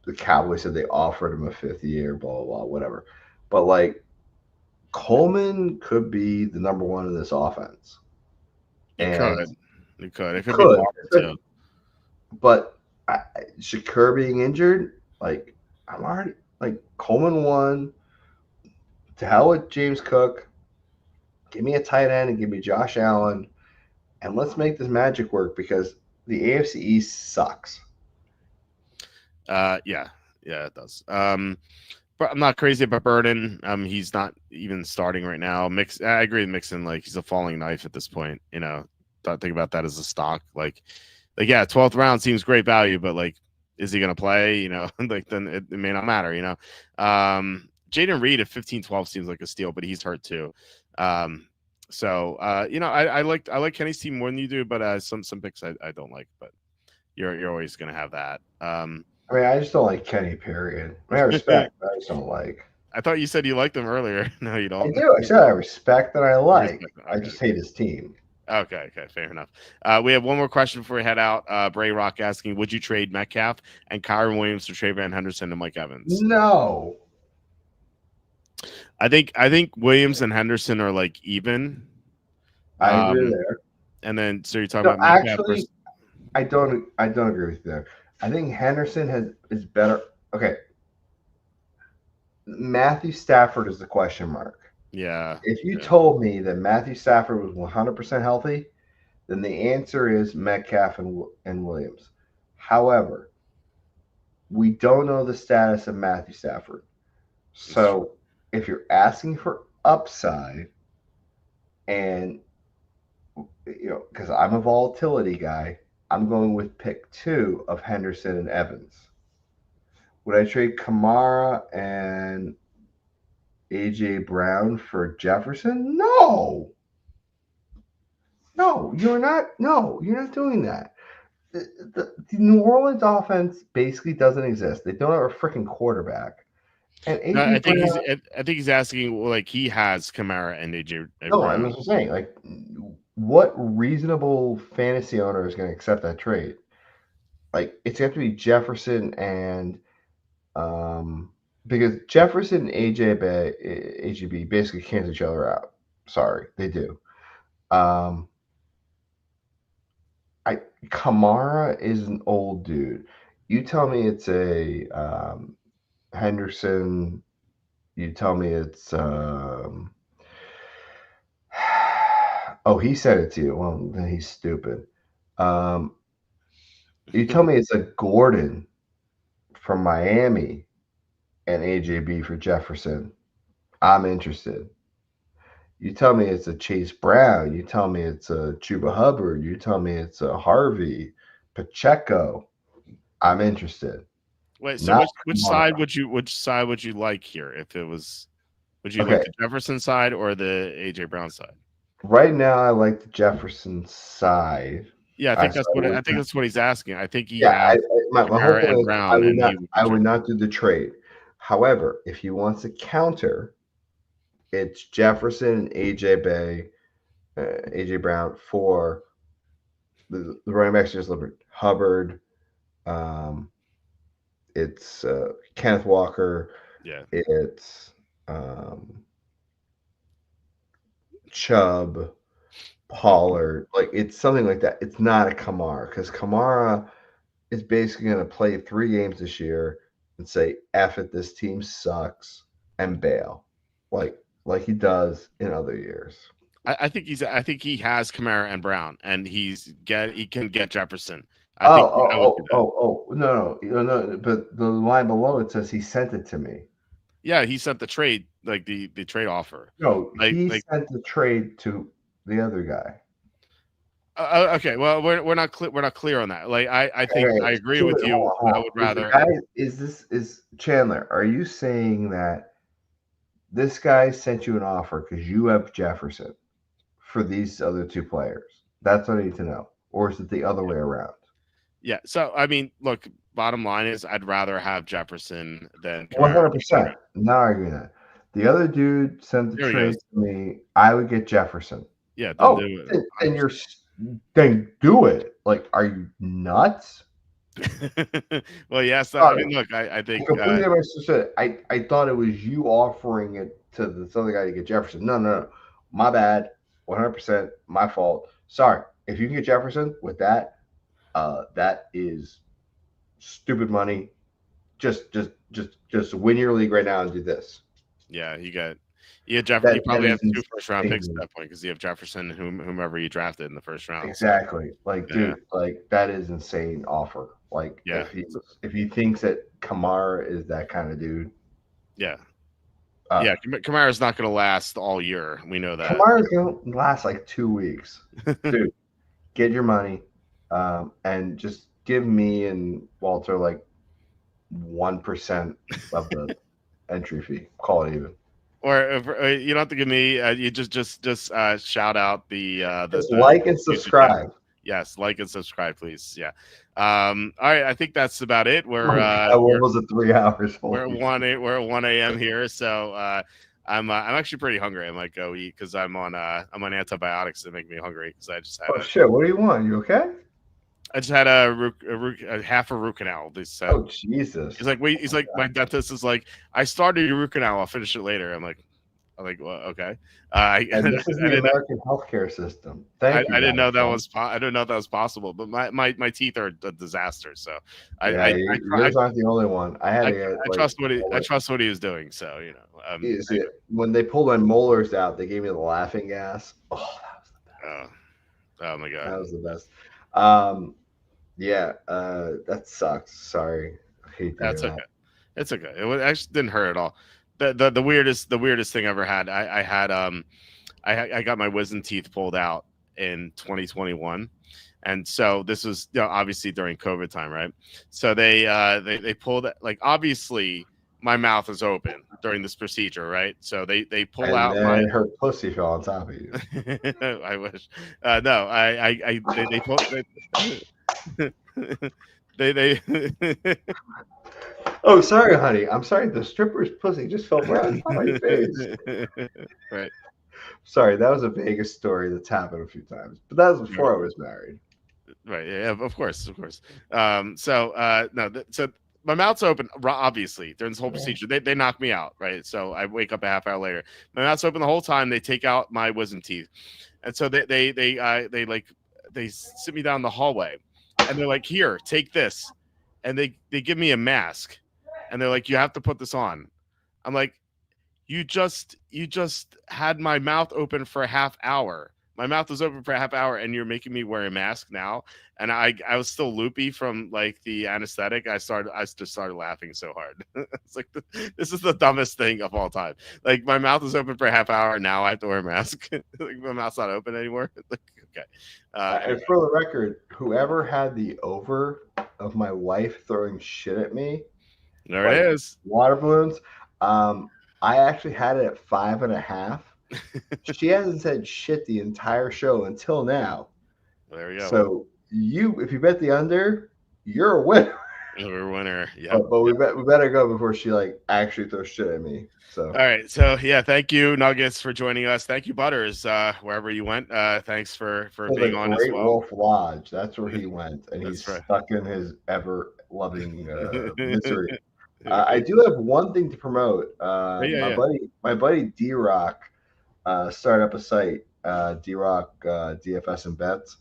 the Cowboys said they offered him a 5th year, blah blah blah, whatever. But like Coleman could be the number one in this offense. You And could. You could. It could be could, Martin too. but Shakur being injured, like I'm already like Coleman won. To hell with James Cook. Give me a tight end and give me Josh Allen, and let's make this magic work because the AFC East sucks. Yeah, it does. But I'm not crazy about Burden. He's not even starting right now. I agree with Mixon. Like he's a falling knife at this point. Don't think about that as a stock. Like yeah, 12th round seems great value, but like, is he gonna play? Like then it may not matter. Jaden Reed at 15-12 seems like a steal, but he's hurt too. So I like Kenny's team more than you do, but some picks I don't like. But you're always gonna have that. I mean, I just don't like Kenny. Period. I mean, I respect, but I just don't like. I thought you said you liked him earlier. No, you I don't. do. I said I respect and I like. Okay. I just hate his team. Okay, fair enough. We have one more question before we head out. Bray Rock asking, would you trade Metcalf and Kyron Williams for Trayvon Henderson and Mike Evans? No. I think Williams and Henderson are like even. I agree there. And then so you're talking No, about Metcalf actually, versus... I don't agree with you there. I think Henderson is better. Okay. Matthew Stafford is the question mark. Yeah. If you told me that Matthew Stafford was 100% healthy, then the answer is Metcalf and Williams. However, we don't know the status of Matthew Stafford. So if you're asking for upside, and because I'm a volatility guy, I'm going with pick 2 of Henderson and Evans. Would I trade Kamara and AJ Brown for Jefferson? No, you're not. No, you're not doing that. The New Orleans offense basically doesn't exist. They don't have a freaking quarterback. And AJ I think Brown, he's asking, well, like he has Kamara and AJ. no, I'm just saying, like, what reasonable fantasy owner is going to accept that trade? Like, it's going to be Jefferson and because Jefferson and AJB basically cancel each other out. Sorry, they do. Kamara is an old dude. You tell me it's a Henderson. You tell me it's oh, he said it to you. Well, then he's stupid. You tell me it's a Gordon from Miami and AJB for Jefferson. I'm interested. You tell me it's a Chase Brown. You tell me it's a Chuba Hubbard. You tell me it's a Harvey Pacheco. I'm interested. Wait, so which side would you like here? If it was, would you like the Jefferson side or the AJ Brown side? Right now, I like the Jefferson side. Yeah, I think that's what he's asking. I think he has my whole point is Brown I would not do the trade. However, if he wants to counter, it's Jefferson and AJ Brown for the running backs just delivered. Hubbard, it's Kenneth Walker. Yeah, it's Chubb, Pollard. Like it's something like that. It's not a Kamara because Kamara is basically going to play 3 games this year and say, F it, this team sucks, and bail. Like he does in other years. I think he has Kamara and Brown, and he can get Jefferson. No. But the line below it says he sent it to me. Yeah, he sent the trade, like the trade offer. No, he sent the trade to the other guy. Okay, well, we're not clear on that. Like, I think I agree with you. Hold on. I would rather. Is Chandler? Are you saying that this guy sent you an offer because you have Jefferson for these other 2 players? That's what I need to know. Or is it the other way around? Yeah. So, I mean, look, bottom line is I'd rather have Jefferson than 100%. Not arguing that. The other dude sent the trade to me. I would get Jefferson. Yeah. Then do it. Like, are you nuts? Well, yes. I mean, look, I think I thought it was you offering it to this other guy to get Jefferson. No. My bad. 100% my fault. Sorry. If you can get Jefferson with that, that is stupid money. Just win your league right now and do this. Yeah, you Jefferson. You probably have 2 first-round picks at that point because you have Jefferson, whomever you drafted in the first round. Exactly. Like, dude, like that is insane offer. Like, if he thinks that Kamara is that kind of dude. Yeah. Kamara's not going to last all year. We know that. Kamara's going to last like 2 weeks. Dude, get your money, and just give me and Walter like 1% of the entry fee. Call it even. Or you don't have to give me. You just shout out the like and subscribe. Yes, like and subscribe, please. Yeah. All right, I think that's about it. What was it? 3 hours. We're at 1 a.m. here, so I'm actually pretty hungry. I might go eat because I'm on antibiotics that make me hungry because I just had. Shit! What do you want? You okay? I just had a half a root canal. They said. Oh Jesus! He's like, wait. He's like, my dentist is like, I started your root canal. I'll finish it later. I'm like, well, okay. This is the American healthcare system. I didn't know that was. I didn't know that was possible. But my teeth are a disaster. So yours aren't the only one. I trust what he was doing. So when they pulled my molars out, they gave me the laughing gas. Oh, that was the best. Oh my god, that was the best. That sucks. Sorry. I hate that. That's okay. It's okay. It actually didn't hurt at all. The weirdest thing I ever had. I got my wisdom teeth pulled out in 2021, and so this was obviously during COVID time, right? So they pulled it, like, obviously my mouth is open during this procedure, right? So they pull out her pussy fell on top of you. I wish. No, they pull they Oh, sorry, honey. I'm sorry. The stripper's pussy just fell right on my face. Right. Sorry, that was a Vegas story that's happened a few times, but that was before I was married. Right. Yeah. Of course. So my mouth's open, obviously, during this whole procedure. They knock me out, right? So I wake up a half hour later. My mouth's open the whole time. They take out my wisdom teeth, and so they sit me down the hallway, and they're like, "Here, take this," and they give me a mask, and they're like, "You have to put this on." I'm like, "You just had my mouth open for a half hour. My mouth was open for a half hour, and you're making me wear a mask now." And I was still loopy from like the anesthetic. I just started laughing so hard. It's like, this is the dumbest thing of all time. Like, my mouth is open for a half hour, and now I have to wear a mask. Like, my mouth's not open anymore. Like, okay. And for the record, whoever had the over of my wife throwing shit at me, there it is. Water balloons. I actually had it at 5.5. She hasn't said shit the entire show until now. Well, there we go. So if you bet the under, you're a winner. You're a winner. Yeah. But we better go before she like actually throws shit at me. So all right. So yeah, thank you, Nuggets, for joining us. Thank you, Butters, wherever you went. Thanks for being on as well. Wolf Lodge. That's where he went, and he's stuck in his ever loving misery. I do have one thing to promote. My buddy D-Rock started up a site, D-Rock DFS and Bets.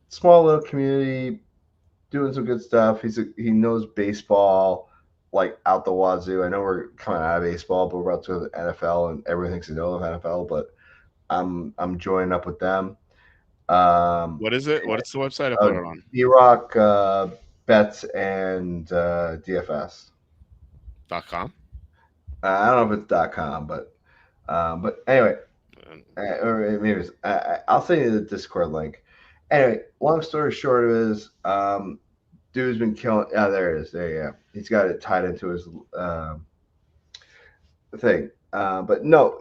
Small little community, doing some good stuff. He knows baseball like out the wazoo. I know we're coming out of baseball, but we're about to go to the NFL, and everyone thinks they know of NFL. But I'm joining up with them. What is it? What's the website I put it on? D-Rock Bets and DFS. .com? I don't know if it's .com, but anyway, or maybe it's, I'll send you the Discord link. Anyway, long story short is, dude's been killing. Yeah, there it is. There you go. He's got it tied into his thing. But no,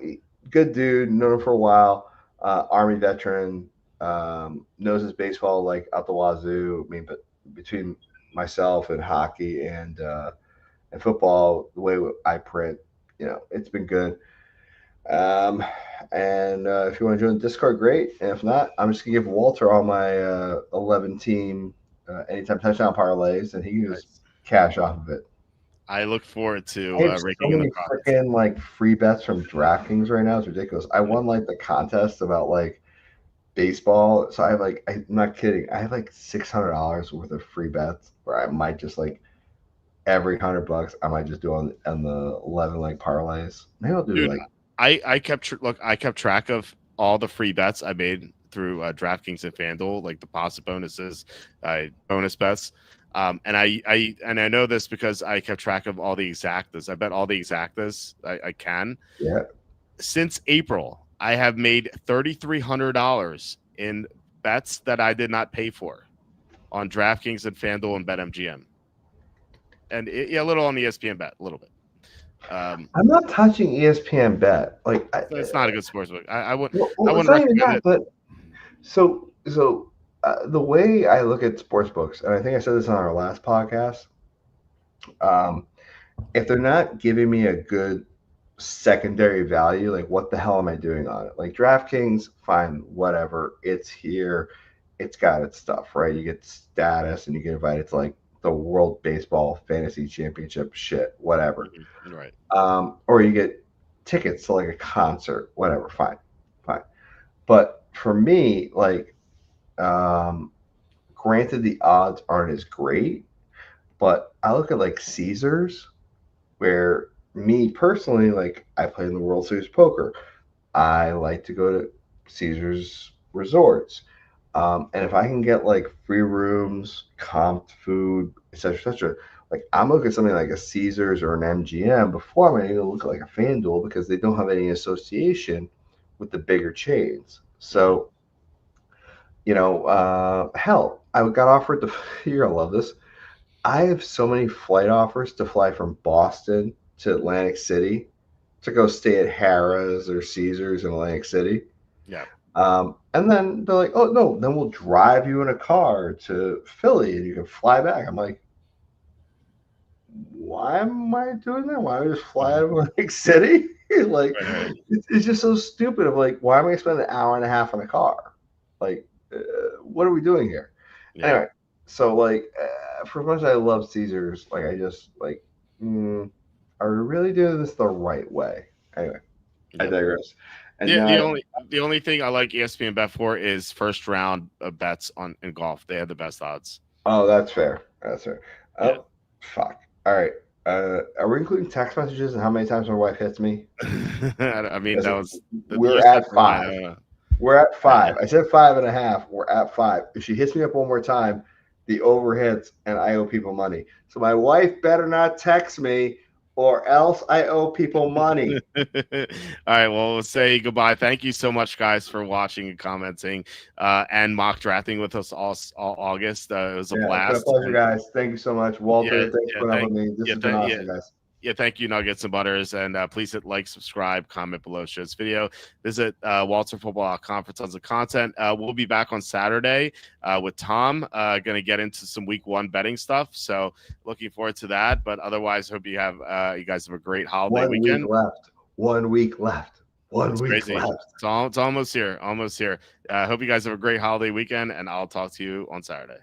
good dude. Known him for a while. Army veteran. Knows his baseball like out the wazoo. I mean, but between myself and hockey and football, the way I print, it's been good. And if you want to join the Discord, great. And if not, I'm just gonna give Walter all my 11 team anytime touchdown parlays, and he can just cash off of it. I look forward to I have raking so in many the profits. freaking like free bets from DraftKings right now. It's ridiculous. I won like the contest about like baseball, so I have like, I'm not kidding, I have like $600 worth of free bets where I might just like every $100 I might just do on the 11 like parlays. Maybe I'll do Dude, like I kept track of all the free bets I made through DraftKings and FanDuel, like deposit bonuses, bonus bets. And I know this because I kept track of all the exactas. I bet all the exactas I can. Yeah. Since April, I have made $3,300 in bets that I did not pay for on DraftKings and FanDuel and BetMGM, and a little on ESPN Bet, a little bit. I'm not touching ESPN Bet. Like it's not a good sports book. I wouldn't. Well, I wouldn't recommend it. But so the way I look at sports books, and I think I said this on our last podcast, if they're not giving me a good secondary value, like what the hell am I doing on it? Like DraftKings, fine, whatever. It's here. It's got its stuff, right? You get status and you get invited to like the World Baseball Fantasy Championship shit, whatever. Right. Or you get tickets to like a concert, whatever, fine. But for me, like, granted the odds aren't as great, but I look at like Caesars, where me personally, like I play in the World Series of Poker. I like to go to Caesars resorts. And if I can get like free rooms, comped food, etc., like I'm looking at something like a Caesars or an MGM before I'm going to look at like a FanDuel, because they don't have any association with the bigger chains. So, hell, I got offered to, you're gonna love this. I have so many flight offers to fly from Boston to Atlantic City to go stay at Harrah's or Caesars in Atlantic City. Yeah. And then they're like, oh, no, then we'll drive you in a car to Philly and you can fly back. I'm like, why am I doing that? Why don't I just fly out of Atlantic City? Like, right. It's just so stupid of like, why am I going to spend an hour and a half in a car? Like, what are we doing here? Yeah. Anyway, so like, for as much as I love Caesars, like I just like, are we really doing this the right way? Anyway, I digress. And the only thing I like ESPN Bet for is first round bets in golf. They have the best odds. Oh, that's fair. That's fair. Oh, fuck. All right. Are we including text messages and how many times my wife hits me? I mean, we're at 5. We're at 5. I said 5.5. We're at 5. If she hits me up one more time, the over hits and I owe people money. So my wife better not text me, or else I owe people money. All right. Well, we'll say goodbye. Thank you so much, guys, for watching and commenting and mock drafting with us all August. It was a blast. It's a pleasure, guys. Thank you so much. Walter, thanks for putting up with me. This has been awesome, guys. Yeah, thank you, Nuggets and Butters. And please hit like, subscribe, comment below, share this video. Visit walterfootball.com for tons of content. We'll be back on Saturday with Tom. Going to get into some week 1 betting stuff. So looking forward to that. But otherwise, hope you have you guys have a great holiday weekend. 1 week left. One week left. It's almost here. Almost here. Hope you guys have a great holiday weekend, and I'll talk to you on Saturday.